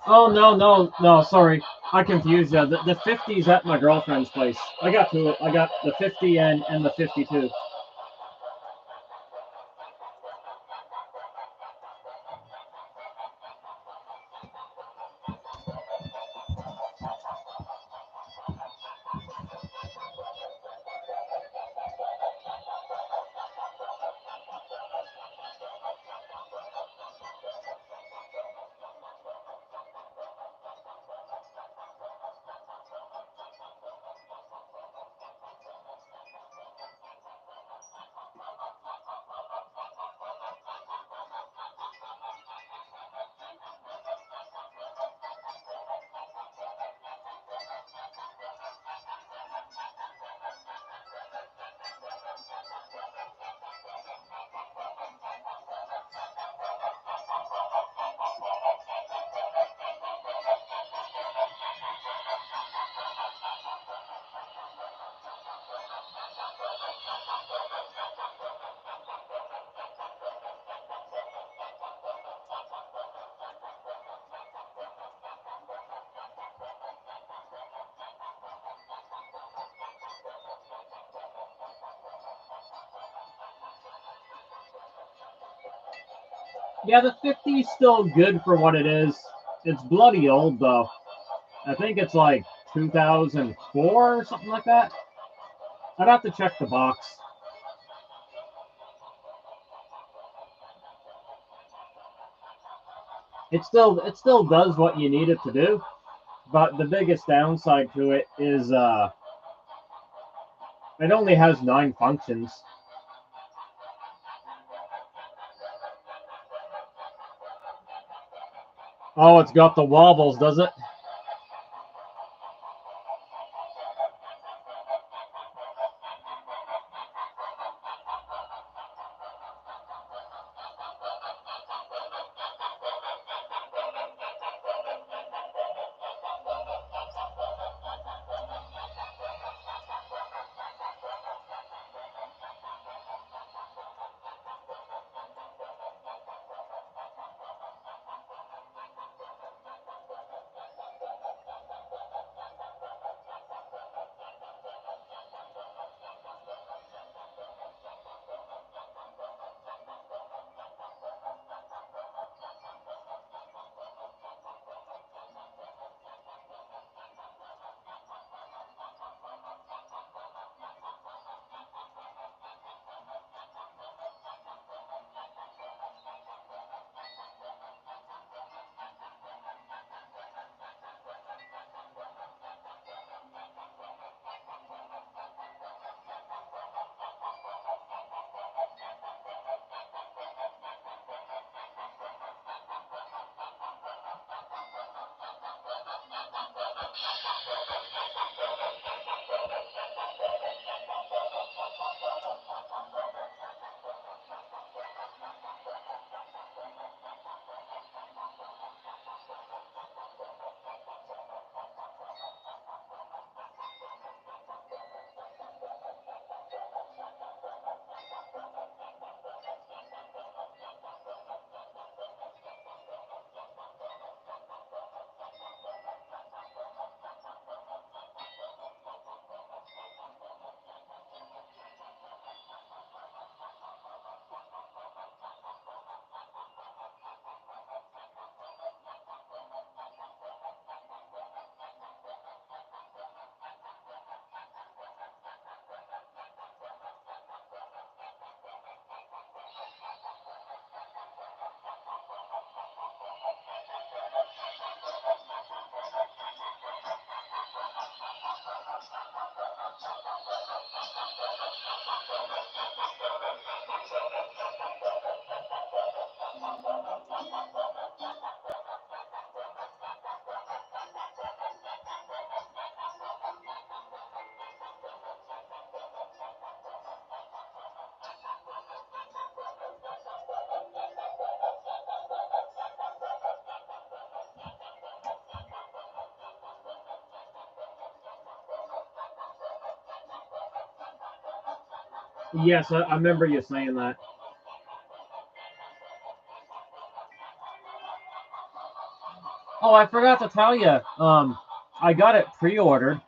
Oh no, sorry. I confused you. The 50's at my girlfriend's place. I got two. I got the 50 and the 52. Yeah, the 50's still good for what it is. It's bloody old though. I think it's like 2004 or something like that. I'd have to check the box. It still does what you need it to do, but the biggest downside to it is it only has 9 functions. Oh, it's got the wobbles, does it? Yes, I remember you saying that. Oh, I forgot to tell you. I got it pre-ordered.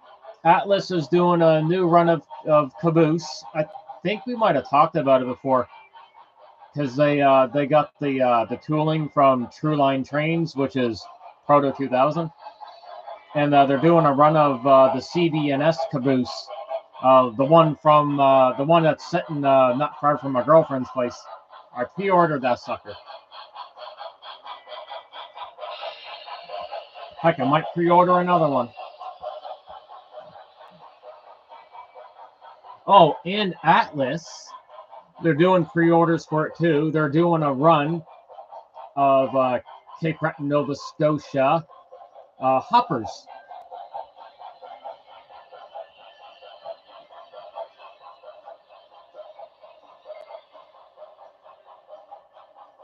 Atlas is doing a new run of Caboose. I think we might have talked about it before because they got the tooling from Trueline Trains, which is Proto 2000, and they're doing a run of the CBNS Caboose, the one that's sitting not far from my girlfriend's place. I pre-ordered that sucker. Heck, I might pre-order another one. Oh, and Atlas, they're doing pre-orders for it too. They're doing a run of Cape Breton, Nova Scotia hoppers.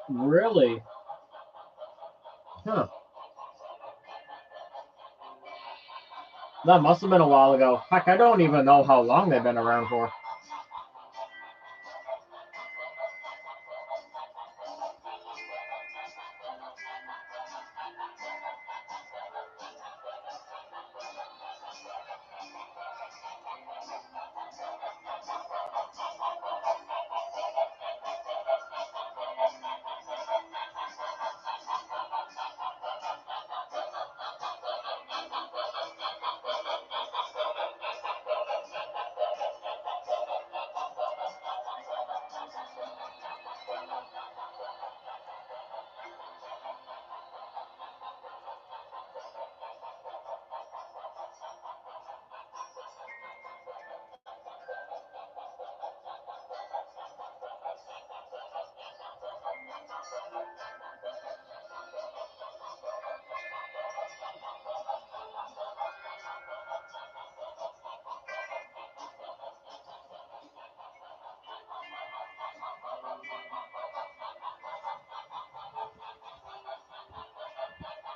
Really? Huh. That must have been a while ago. Heck, I don't even know how long they've been around for.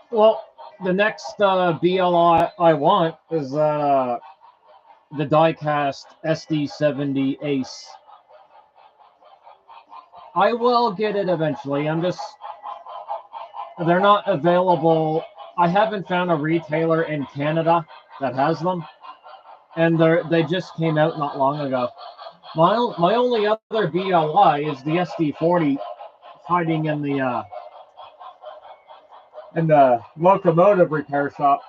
Well, the next BLI I want is the diecast SD70 Ace. I will get it eventually. They're not available. I haven't found a retailer in Canada that has them, and they just came out not long ago. My only other BLI is the SD40 hiding in the locomotive repair shop.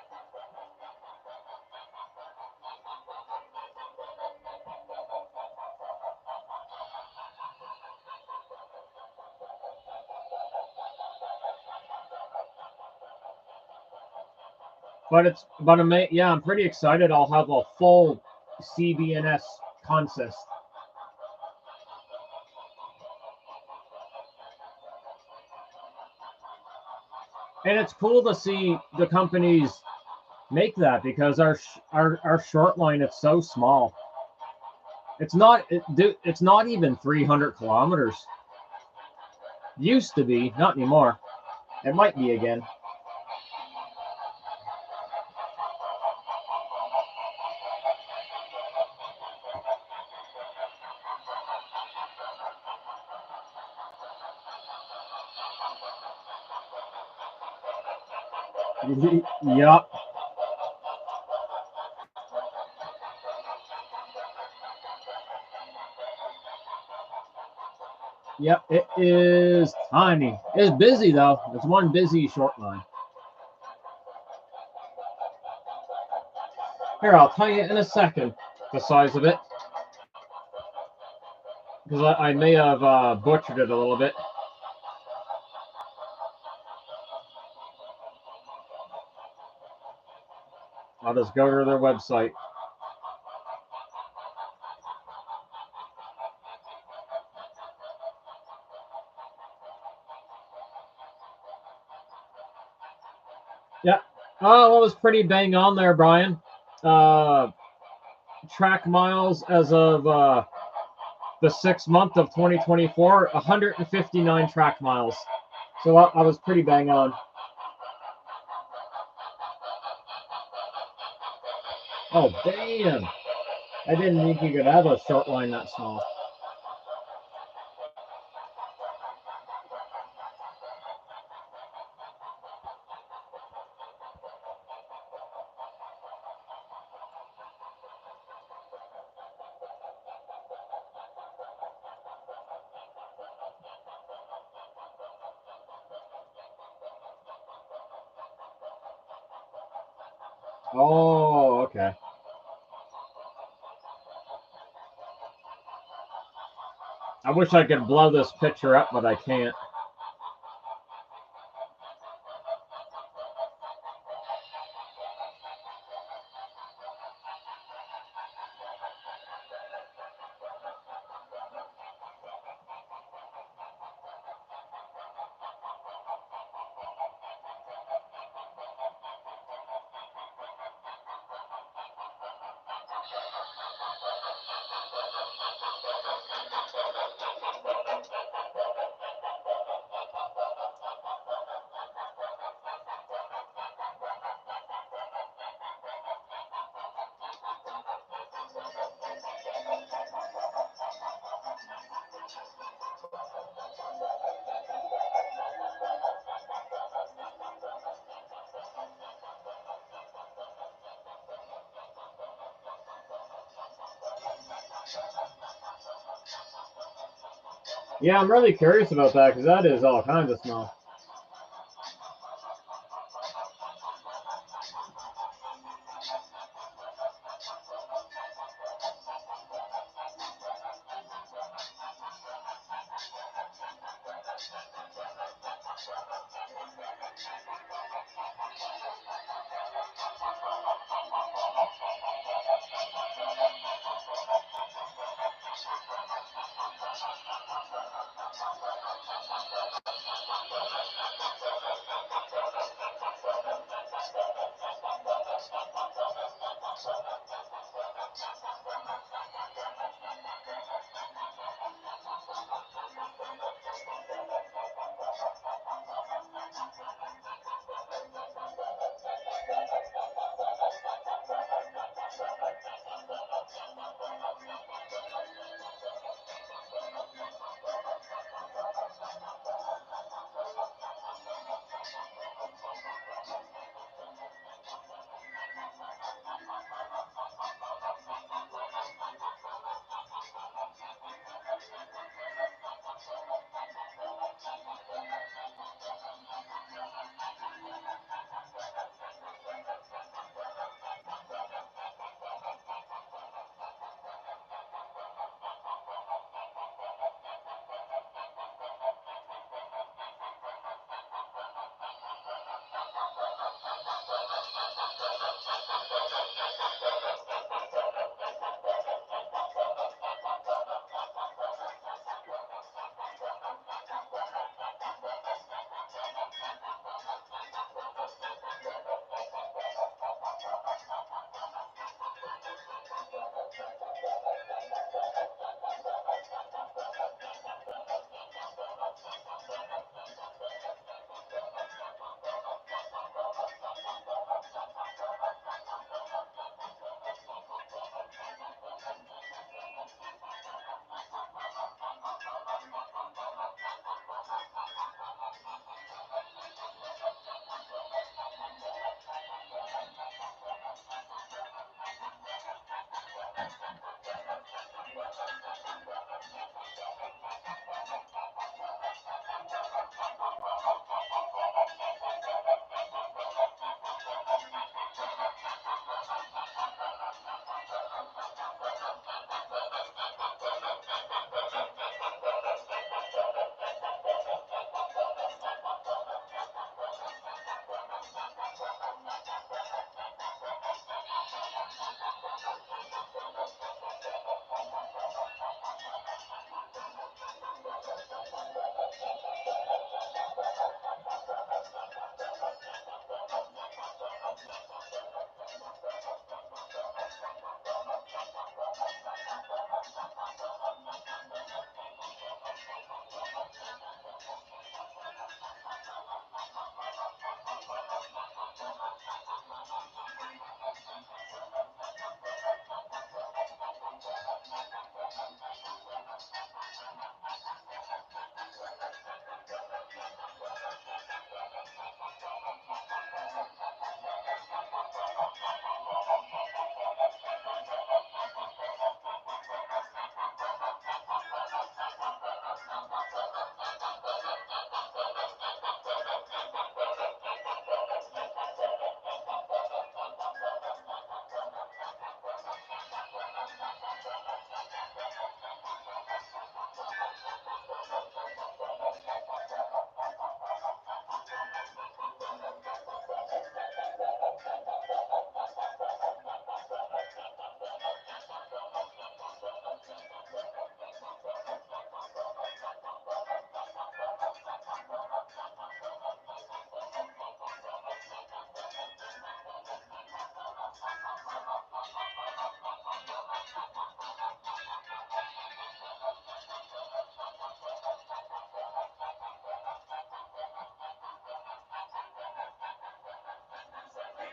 I'm pretty excited. I'll have a full CBNS consist. And it's cool to see the companies make that because our short line, it's so small. It's not even 300 kilometers. Used to be, not anymore. It might be again. Yup. Yep, it is tiny. It's busy though. It's one busy short line. Here, I'll tell you in a second the size of it, because I may have butchered it a little bit. I'll just go to their website. Yeah. Oh, what was pretty bang on there, Brian? Track miles as of the 6th month of 2024, 159 track miles. So I was pretty bang on. Oh, damn. I didn't think you could have a short line that small. Oh, okay. I wish I could blow this picture up, but I can't. Yeah, I'm really curious about that because that is all kinds of small.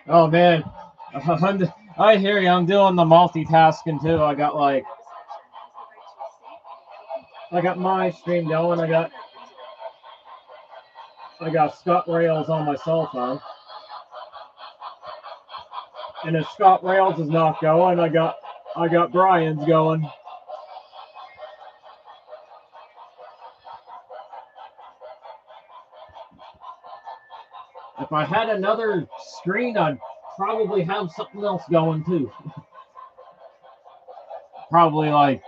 Oh man, I hear you. I'm doing the multitasking too. I got my stream going. I got Scott Rails on my cell phone, and if Scott Rails is not going, I got Brian's going. If I had another screen, I'd probably have something else going too. Probably like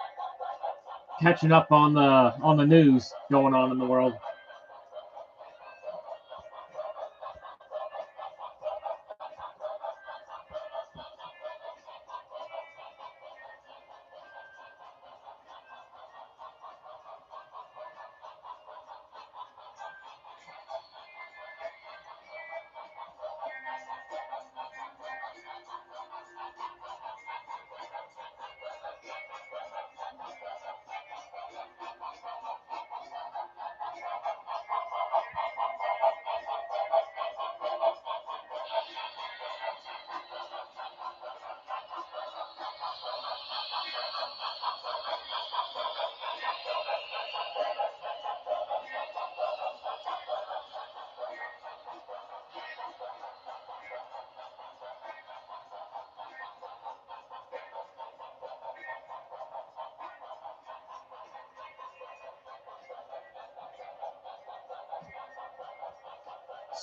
catching up on the news going on in the world.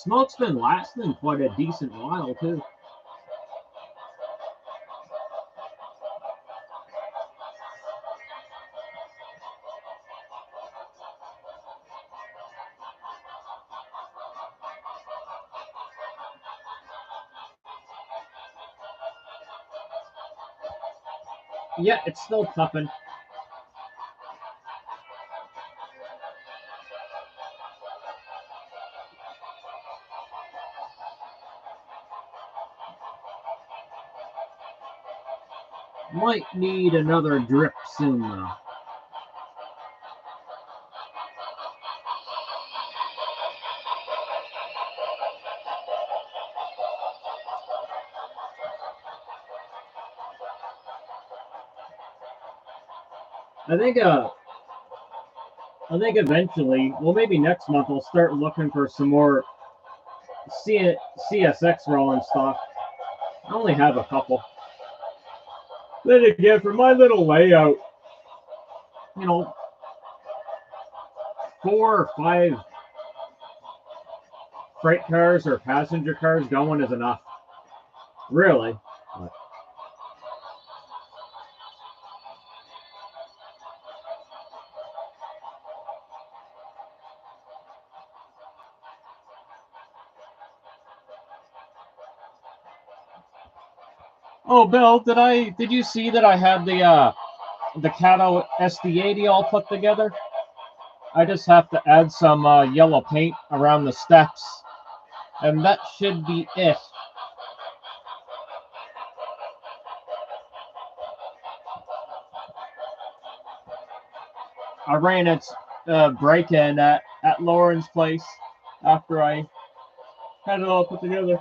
Smoke's been lasting quite a decent while too. Yeah, it's still puffing. Might need another drip soon though. I think eventually, well maybe next month I'll start looking for some more CSX rolling stock. I only have a couple. Then again, for my little layout, 4 or 5 freight cars or passenger cars going is enough. Really. But oh, Bill, did you see that I had the Cato SD80 all put together? I just have to add some yellow paint around the steps, and that should be it. I ran its break-in at Lauren's place after I had it all put together.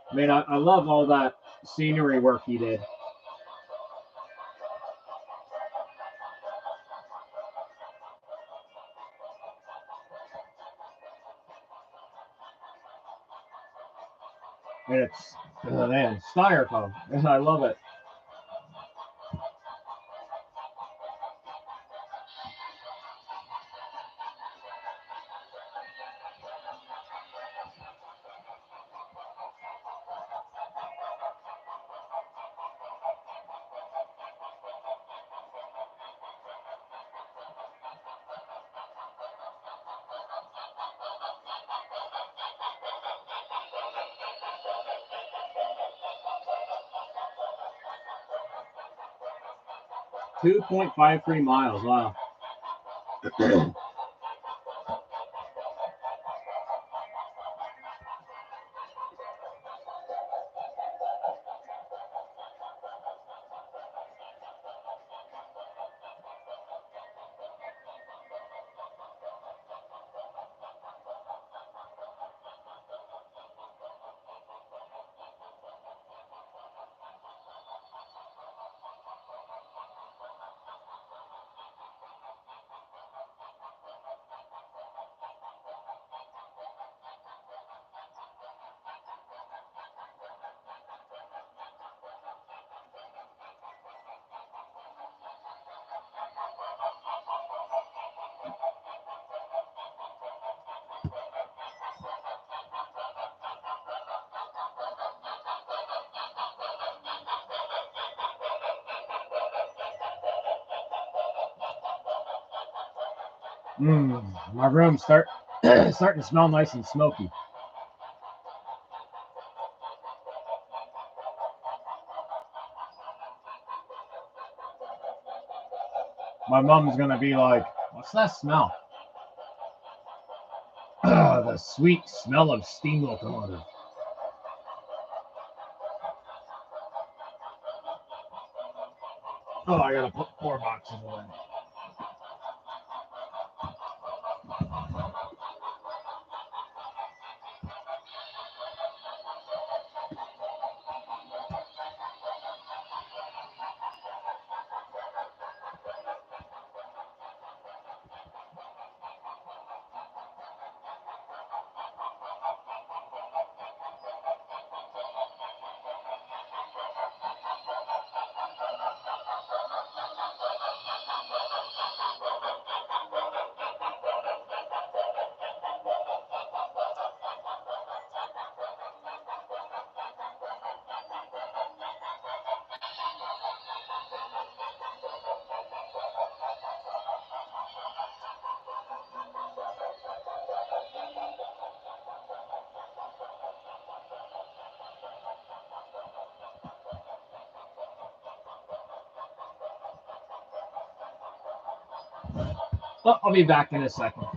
I mean, I love all that scenery work he did. And it's, man, styrofoam. I love it. .53 miles. Wow. My room's starting to smell nice and smoky. My mom's gonna be like, "What's that smell?" The sweet smell of steam locomotive. Oh, I gotta put 4 boxes away. Oh, I'll be back in a second.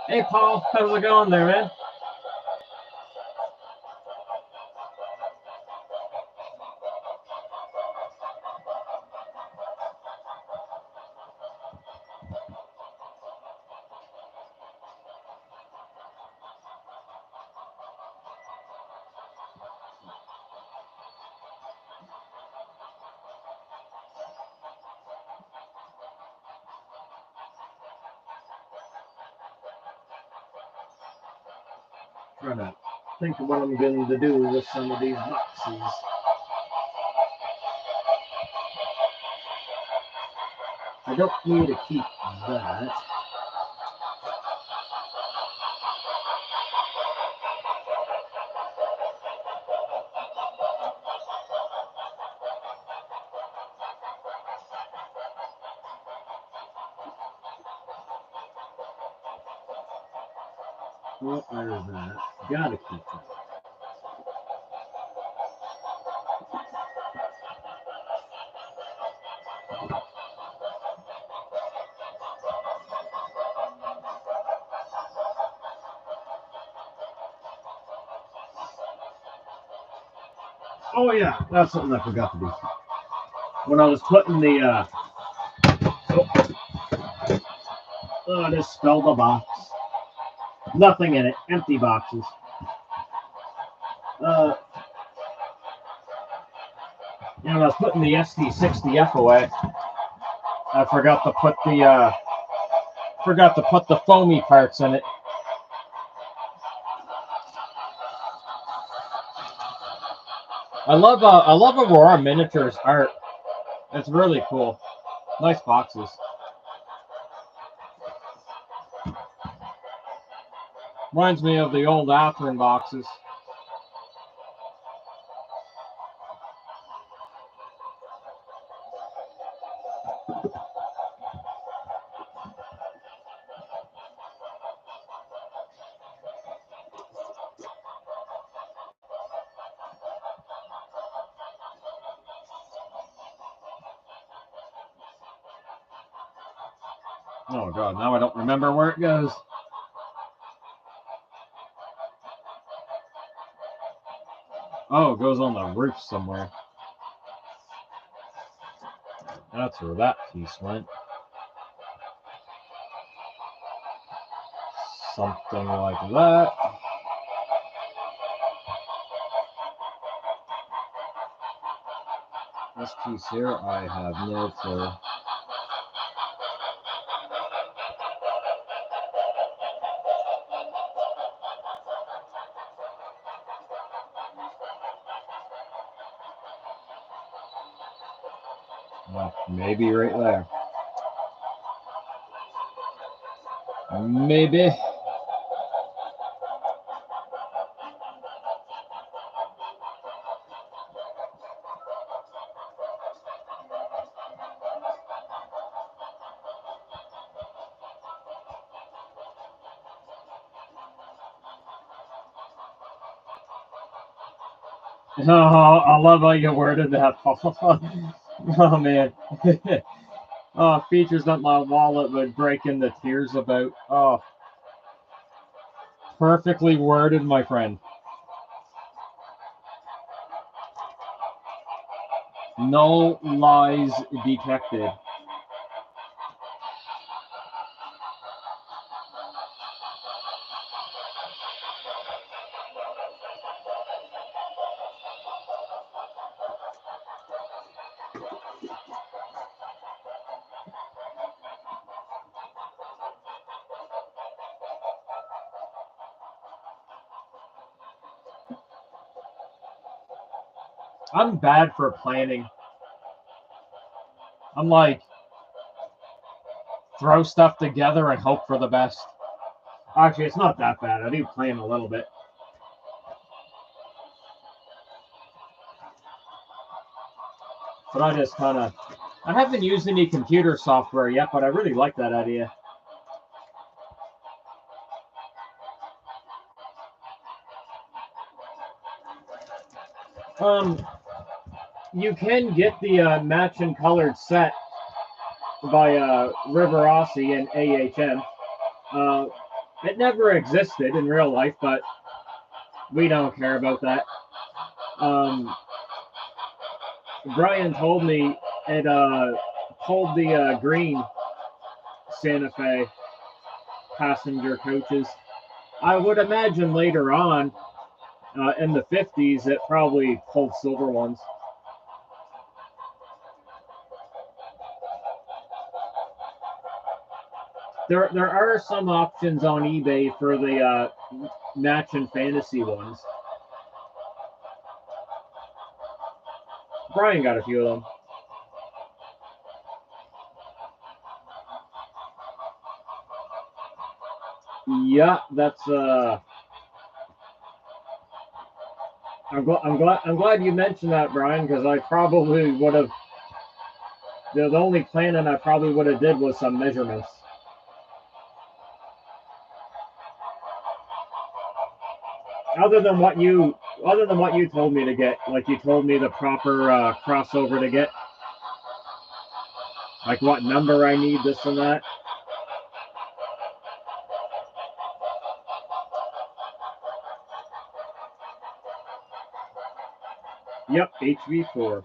Hey, Paul, how's it going there, man? Trying to think of what I'm going to do with some of these boxes. I don't need to keep that. What is that? Gotta keep that. Oh yeah, that's something I forgot to do. When I was putting the I just spelled the box. Nothing in it, empty boxes. When I was putting the SD60F away, I forgot to put the foamy parts in it. I love Aurora Miniatures art. It's really cool. Nice boxes. Reminds me of the old Atherin boxes. Oh god, now I don't remember where it goes. Oh, it goes on the roof somewhere. That's where that piece went. Something like that. This piece here, I have no clue. Well, maybe right there. Maybe. Oh, I love how you worded that. Oh man. Oh, features that my wallet would break into tears about. Oh, perfectly worded, my friend. No lies detected. I'm bad for planning. I'm like, throw stuff together and hope for the best. Actually, it's not that bad. I do plan a little bit. But I just kind of, I haven't used any computer software yet, but I really like that idea. You can get the matching colored set by River Aussie and AHM. It never existed in real life, but we don't care about that. Brian told me it pulled the green Santa Fe passenger coaches. I would imagine later on in the 50s it probably pulled silver ones. There are some options on eBay for the match and fantasy ones. Brian got a few of them. Yeah, that's I'm glad you mentioned that, Brian, because I probably would have. The only planning I probably would have did was some measurements. Other than what you told me to get, like you told me the proper crossover to get, like what number I need, this and that. Yep, HV4.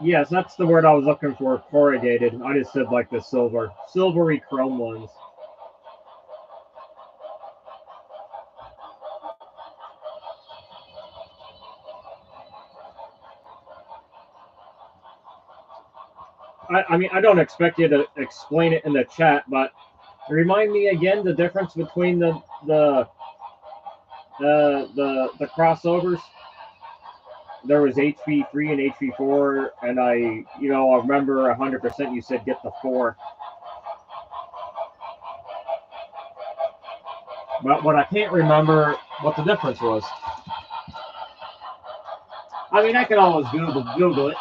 Yes, that's the word I was looking for, corrugated. I just said like the silvery chrome ones. I mean, I don't expect you to explain it in the chat, but remind me again the difference between the crossovers. There was HV3 and HV4, and I remember 100% you said get the 4. But what I can't remember what the difference was. I mean, I can always Google it.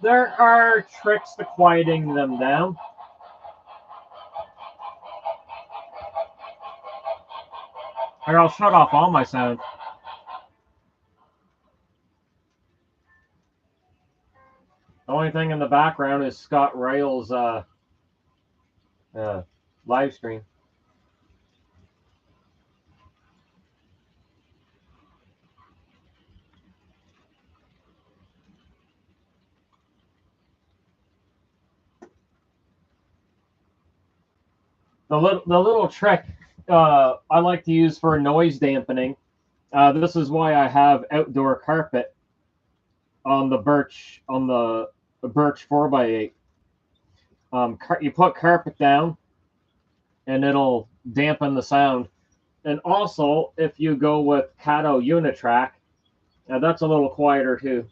There are tricks to quieting them down. Or I'll shut off all my sound. The only thing in the background is Scott Rail's live stream. The little trick I like to use for noise dampening. This is why I have outdoor carpet on the birch 4x8. You put carpet down, and it'll dampen the sound. And also, if you go with Kato Unitrack, that's a little quieter too.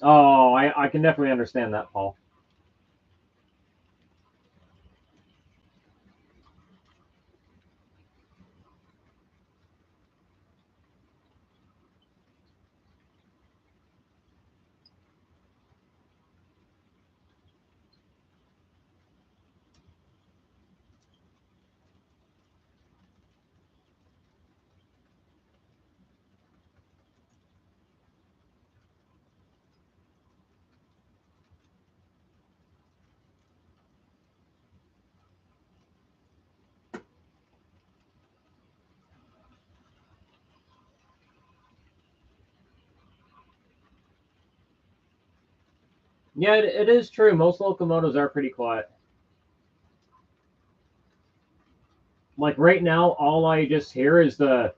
Oh, I can definitely understand that, Paul. Yeah, it is true. Most locomotives are pretty quiet. Like right now, all I just hear is a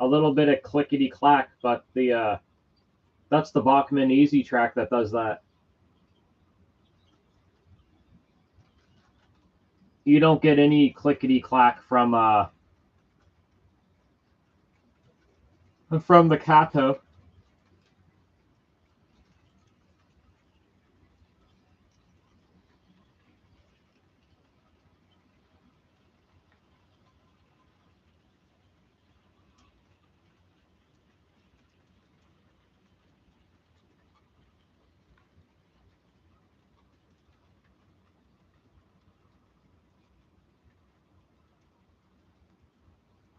little bit of clickety clack, but the that's the Bachmann Easy Track that does that. You don't get any clickety clack from the Kato.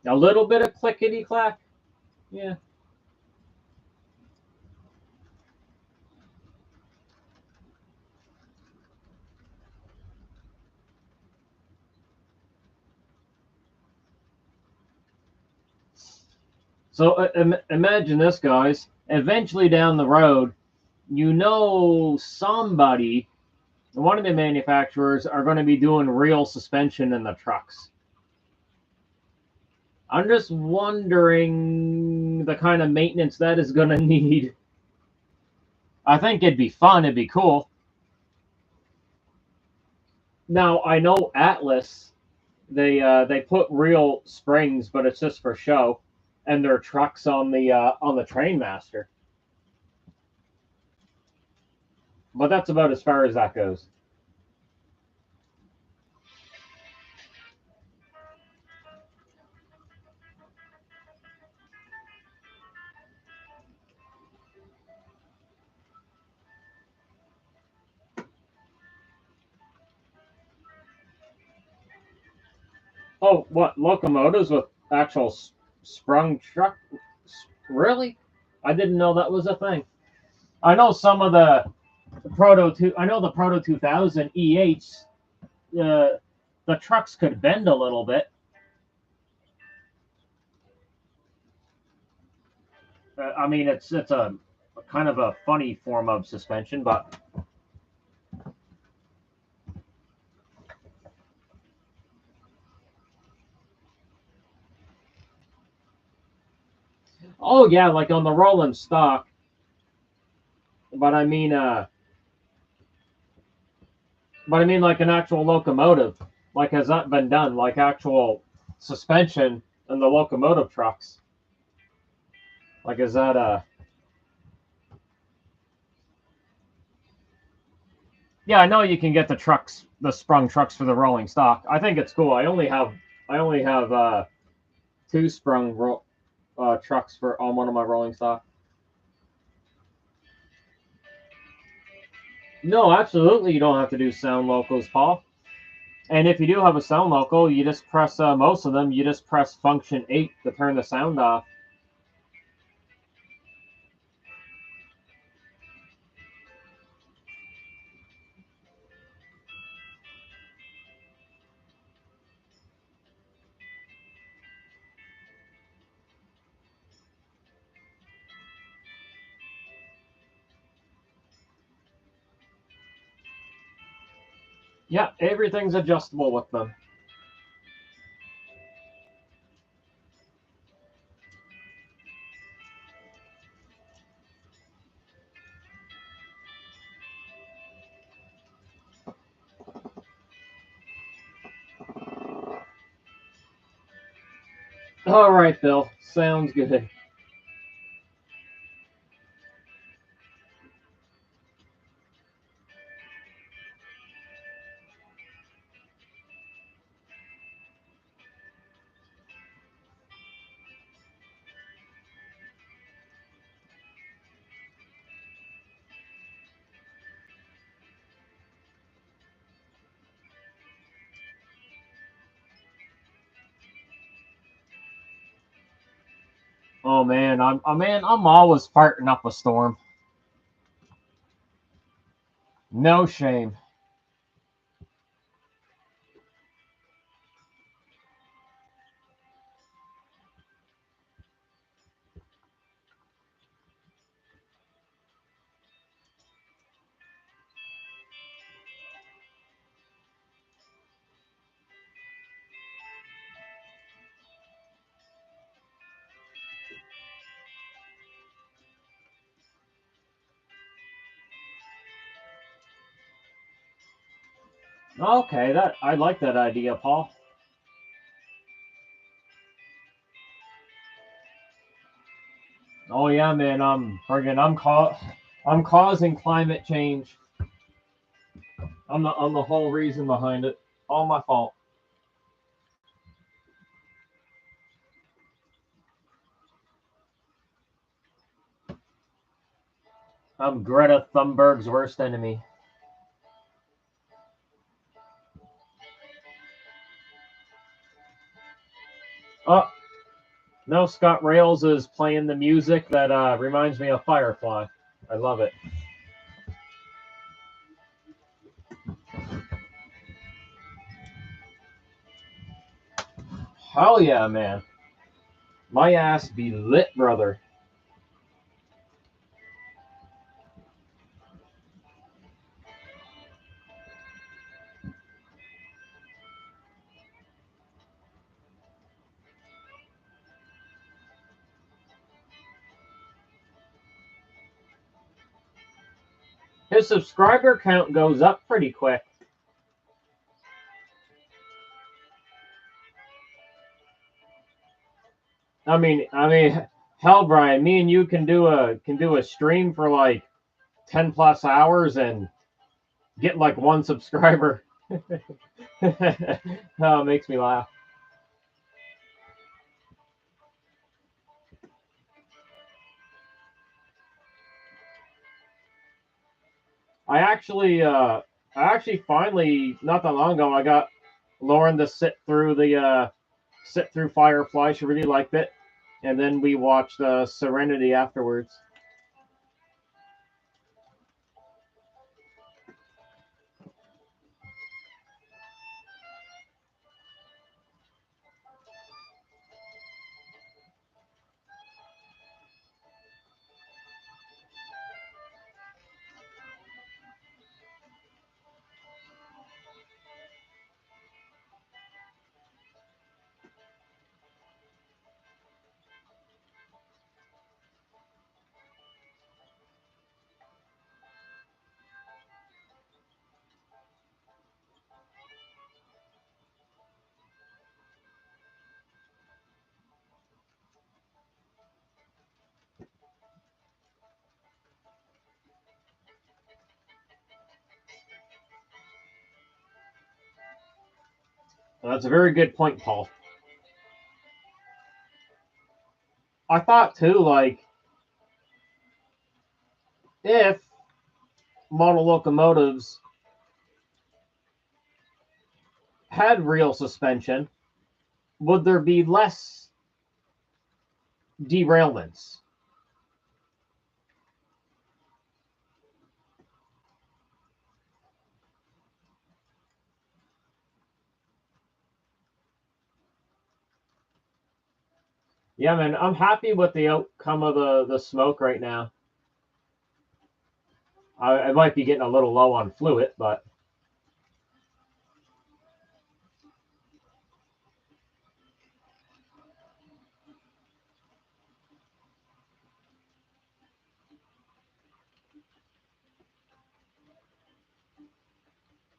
A little bit of clickety clack. Yeah. So imagine this, guys. Eventually down the road, you know somebody, one of the manufacturers, are going to be doing real suspension in the trucks. I'm just wondering the kind of maintenance that is going to need. I think it'd be fun. It'd be cool. Now I know Atlas, they put real springs, but it's just for show, and their trucks on the Trainmaster. But that's about as far as that goes. Oh, what locomotives with actual sprung truck? Really? I didn't know that was a thing. I know some of the Proto two. I know the Proto 2000 E8s. The trucks could bend a little bit. I mean, it's a kind of a funny form of suspension, but oh yeah, like on the rolling stock. But I mean like an actual locomotive. Like has that been done? Like actual suspension in the locomotive trucks. Like is that Yeah, I know you can get the trucks, the sprung trucks for the rolling stock. I think it's cool. I only have two sprung trucks for on one of my rolling stock. No, absolutely, you don't have to do sound locals, Paul. And if you do have a sound local, you just press most of them. You just press function 8 to turn the sound off. Yeah, everything's adjustable with them. All right, Bill. Sounds good. Oh man, I'm always farting up a storm. No shame. Okay, that I like that idea, Paul. Oh yeah, man. I'm causing climate change. I'm the whole reason behind it. All my fault. I'm Greta Thunberg's worst enemy. Oh, no, Scott Rails is playing the music that reminds me of Firefly. I love it. Hell yeah, man. My ass be lit, brother. His subscriber count goes up pretty quick. Hell, Brian, me and you can do a stream for like 10+ hours and get like one subscriber. Oh, it makes me laugh. I actually finally not that long ago I got Lauren to sit through Firefly. She really liked it, and then we watched Serenity afterwards. Well, that's a very good point, Paul. I thought too, like if model locomotives had real suspension, would there be less derailments? Yeah, man, I'm happy with the outcome of the smoke right now. I might be getting a little low on fluid, but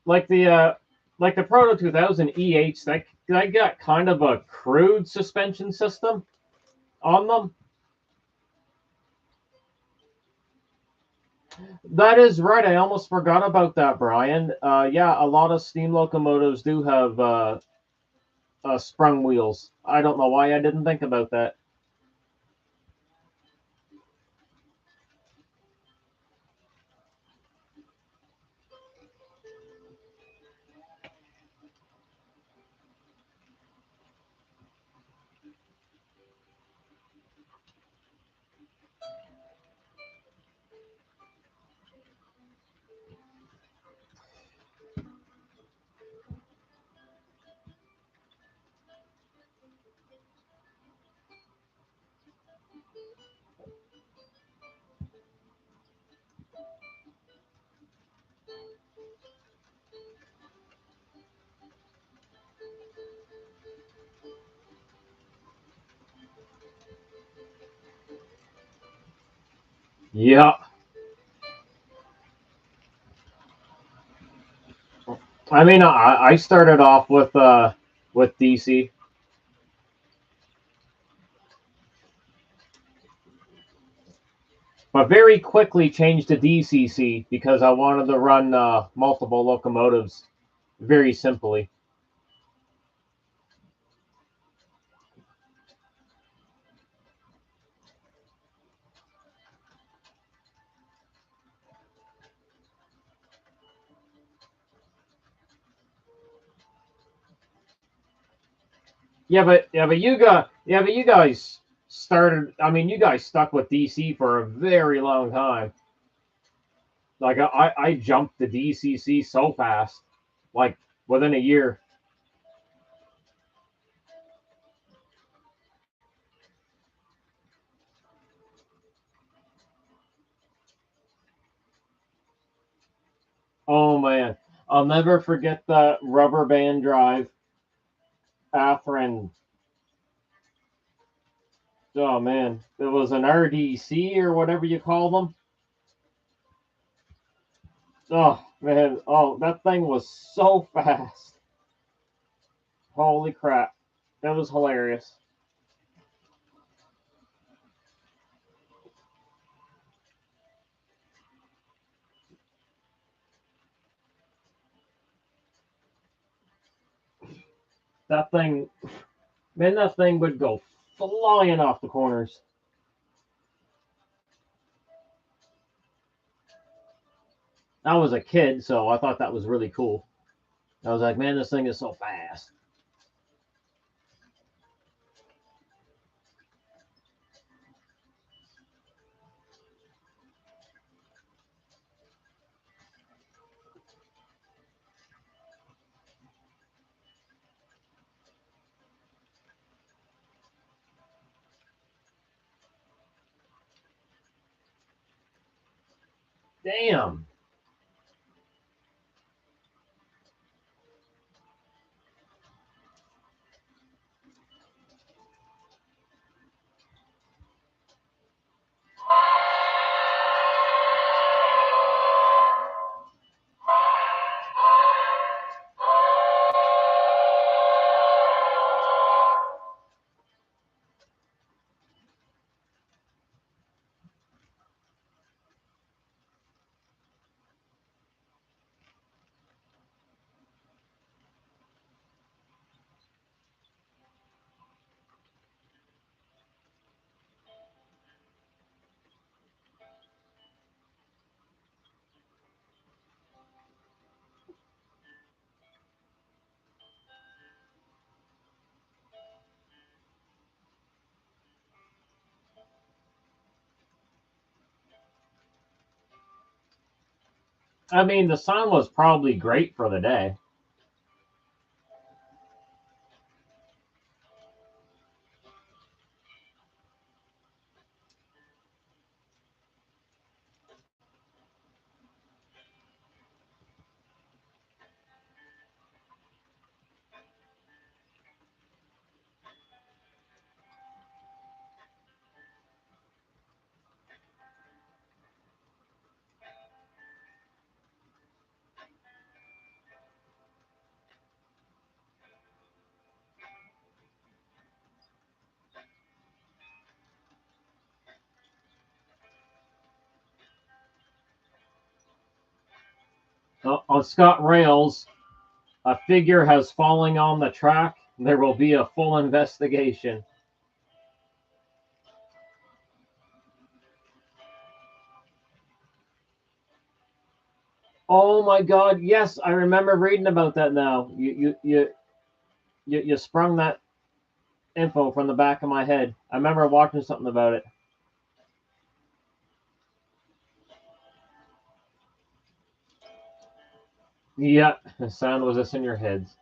like the Proto 2000 EH, that got kind of a crude suspension system on them. That is right. I almost forgot about that, Brian. Yeah, a lot of steam locomotives do have sprung wheels. I don't know why I didn't think about that. Yeah. I mean, I started off with DC, but very quickly changed to DCC because I wanted to run multiple locomotives very simply. But you guys started. I mean, you guys stuck with DC for a very long time. Like I jumped to DCC so fast, like within a year. Oh man, I'll never forget the rubber band drive, Atherin. Oh man, it was an RDC or whatever you call them. Oh man, oh that thing was so fast. Holy crap, that was hilarious. That thing, man, that thing would go flying off the corners. I was a kid, so I thought that was really cool. I was like, man, this thing is so fast. Damn. I mean, the sun was probably great for the day. On Scott Rails, a figure has fallen on the track. There will be a full investigation. Oh my God! Yes, I remember reading about that. Now you sprung that info from the back of my head. I remember watching something about it. Yeah, the sound was just in your heads.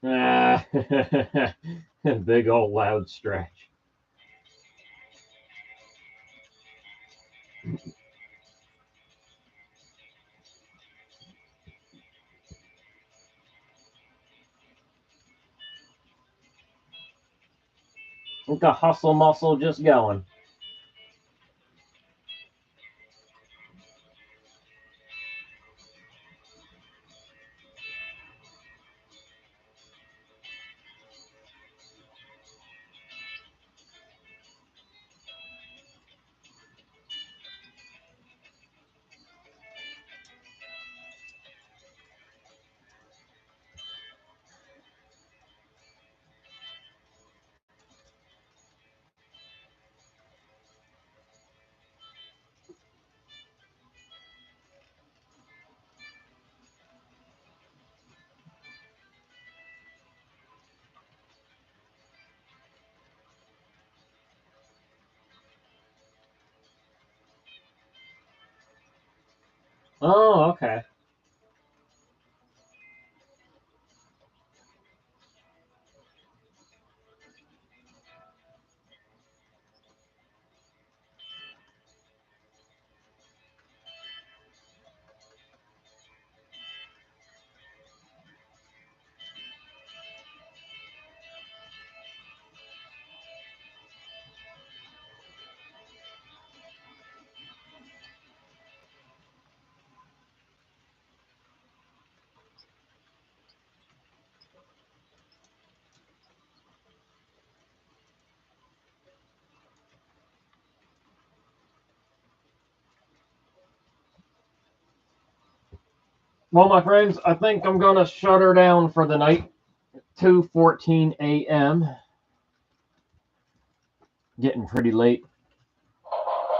Ah, big old loud stretch. With the hustle muscle just going. Oh, okay. Well, my friends, I think I'm going to shut her down for the night. 2:14 a.m. Getting pretty late.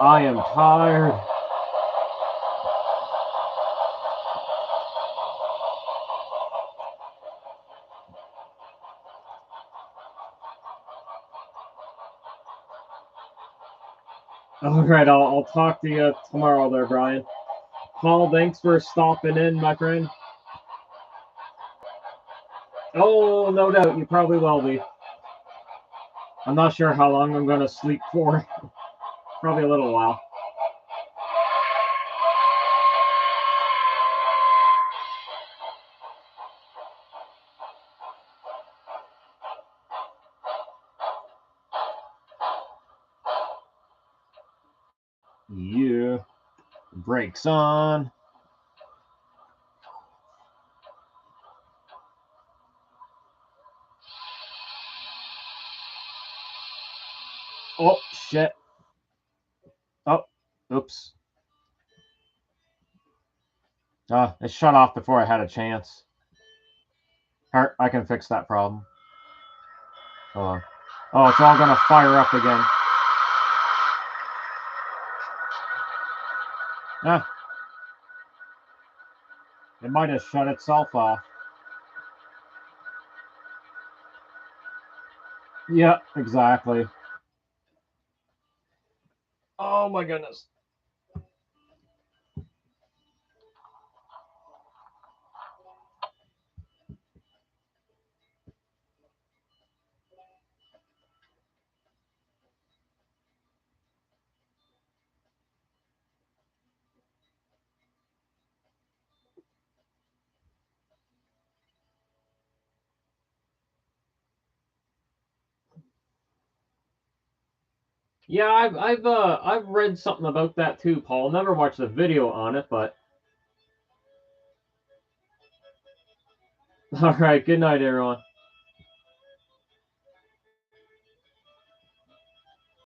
I am tired. All right, I'll talk to you tomorrow there, Brian. Paul, thanks for stopping in, my friend. Oh, no doubt, you probably will be. I'm not sure how long I'm going to sleep for. Probably a little while. Yeah. Brakes on. Oh, shit. Oh, oops. It shut off before I had a chance. I can fix that problem. Oh, it's all going to fire up again. Ah. It might have shut itself off. Yeah, exactly. Oh my goodness. Yeah, I've read something about that too, Paul. Never watched a video on it, but all right. Good night, everyone.